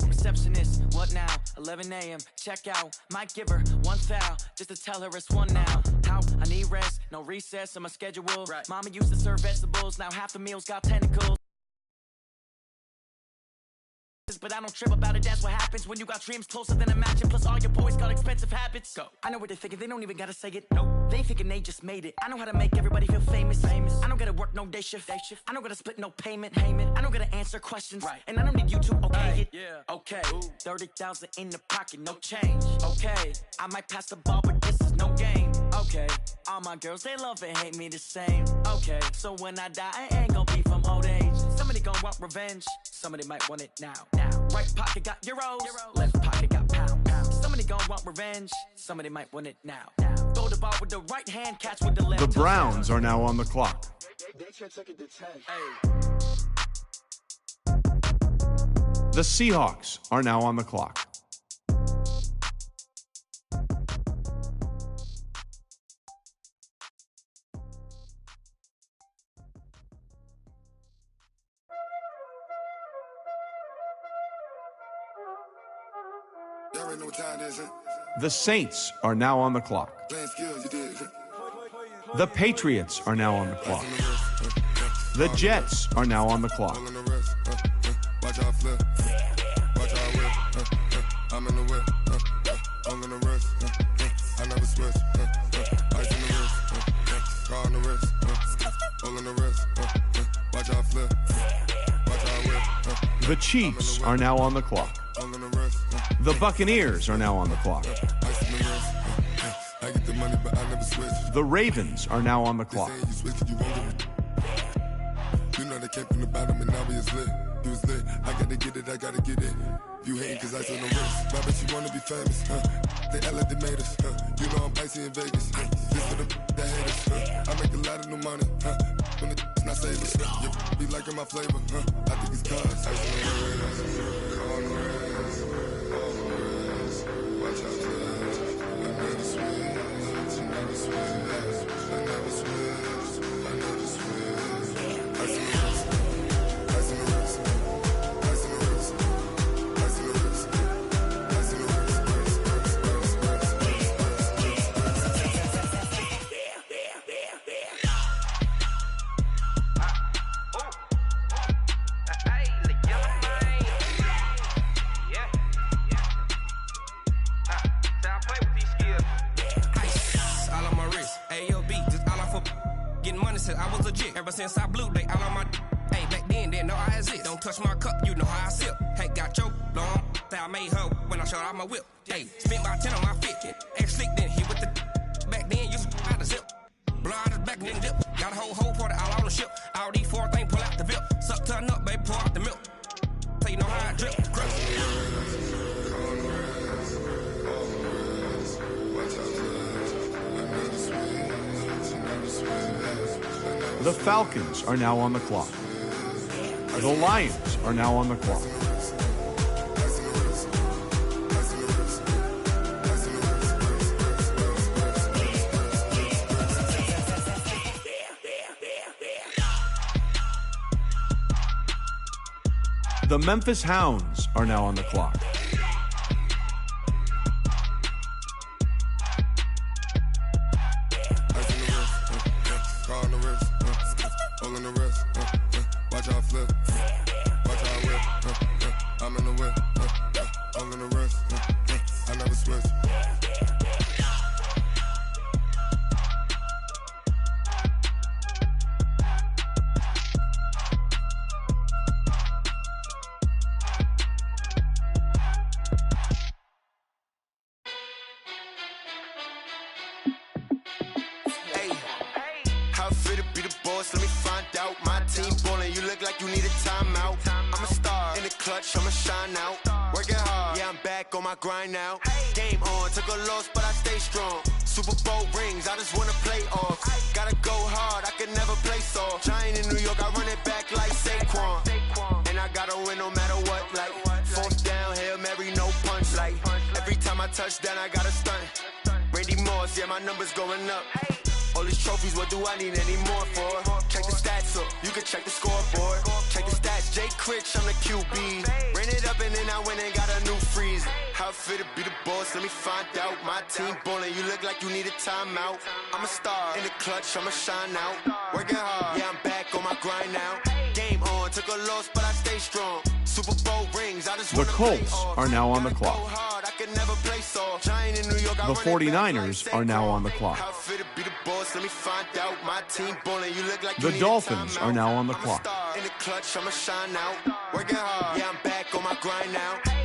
Receptionist, what now? 11 a.m., check out. Might give her one foul, just to tell her it's one now. How? I need rest, no recess in my schedule. Mama used to serve vegetables, now half the meals got tentacles. but I don't trip about it. That's what happens when you got dreams closer than imagine. Plus all your boys got expensive habits. Go. I know what they're thinking, they don't even gotta say it. Nope. They thinking they just made it. I know how to make everybody feel famous. I don't gotta work no day shift. I don't gotta split no payment. I don't gotta answer questions. Right. And I don't need you to okay it. Yeah. Okay. 30,000 in the pocket, no change. Okay. I might pass the ball, but this is no game. Okay. All my girls, they love and hate me the same. Okay. So when I die, I ain't gonna be from old age. Somebody gonna want revenge. Somebody might want it now. Right pocket got euros. Left pocket got pounds. Somebody gonna want revenge. Somebody might want it now. Throw the ball with the right hand, catch with the left. The Browns are now on the clock. The Seahawks are now on the clock. The Saints are now on the clock. The Patriots are now on the clock. The Jets are now on the clock. Watch how I flip. Watch how I whip. I'm in the whip. All in the wrist. I never switch. Ice in the wrist. Car on the wrist. All in the wrist. Watch how I flip. Watch how I whip. The Chiefs are now on the clock. The Buccaneers are now on the clock. I get the money, but I never switch. The Ravens are now on the clock. You know they came from the bottom and now we is lit. You was lit. I gotta get it, I gotta get it. You hating cause I on the wrist. My bitch, you wanna be famous, They act like they made us, You know I'm icy in Vegas, This for the that hate us, I make a lot of new money, When it's not savers, You be liking my flavor, I think it's cause I on the wrist, watch out, I never switch, I never switch, I never switch, I never switch. I see the wrist, I see the wrist, I see the wrist, I see the wrist, I see the I was legit. Ever since I blew, they all on my hey, back then, didn't know I exist. Don't touch my cup, you know how I sip. Hey, got your long, that I made her when I showed out my whip. Hey, spent my 10 on my 50. Ex-slick, then hit with the back then, used to out the zip. Blow out the back, then dip. Got a whole party all on the ship. All these four things, pull out the VIP. Suck, turn up, baby, pour out the milk. So you know how I drip. The Falcons are now on the clock. The Lions are now on the clock. The Memphis Hounds are now on the clock. Grind now, game on, took a loss, but I stay strong. Super Bowl rings, I just wanna play off. Gotta go hard, I can never play soft. Giant in New York, I run it back like Saquon. And I gotta win no matter what, like fourth down, Hail Mary, no punch. Like every time I touch down, I gotta stunt. Randy Moss, yeah, my numbers going up. All these trophies, what do I need any more for? Check the stats up, you can check the scoreboard. Check the stats, Jay Critch, I'm the QB. Ran it up and then I went and got a new freeze. How it feel to be the boss, let me find out. My team ballin', you look like you need a timeout. I'm a star, in the clutch, I'ma shine out. Working hard, yeah, I'm back on my grind now. Game on, took a loss, but I stay strong. Super Bowl rings. The Colts are now on the clock. The 49ers are now on the clock. The Dolphins are now on the clock. In the clutch, I'ma shine out. Working hard, yeah, I'm back on my grind now.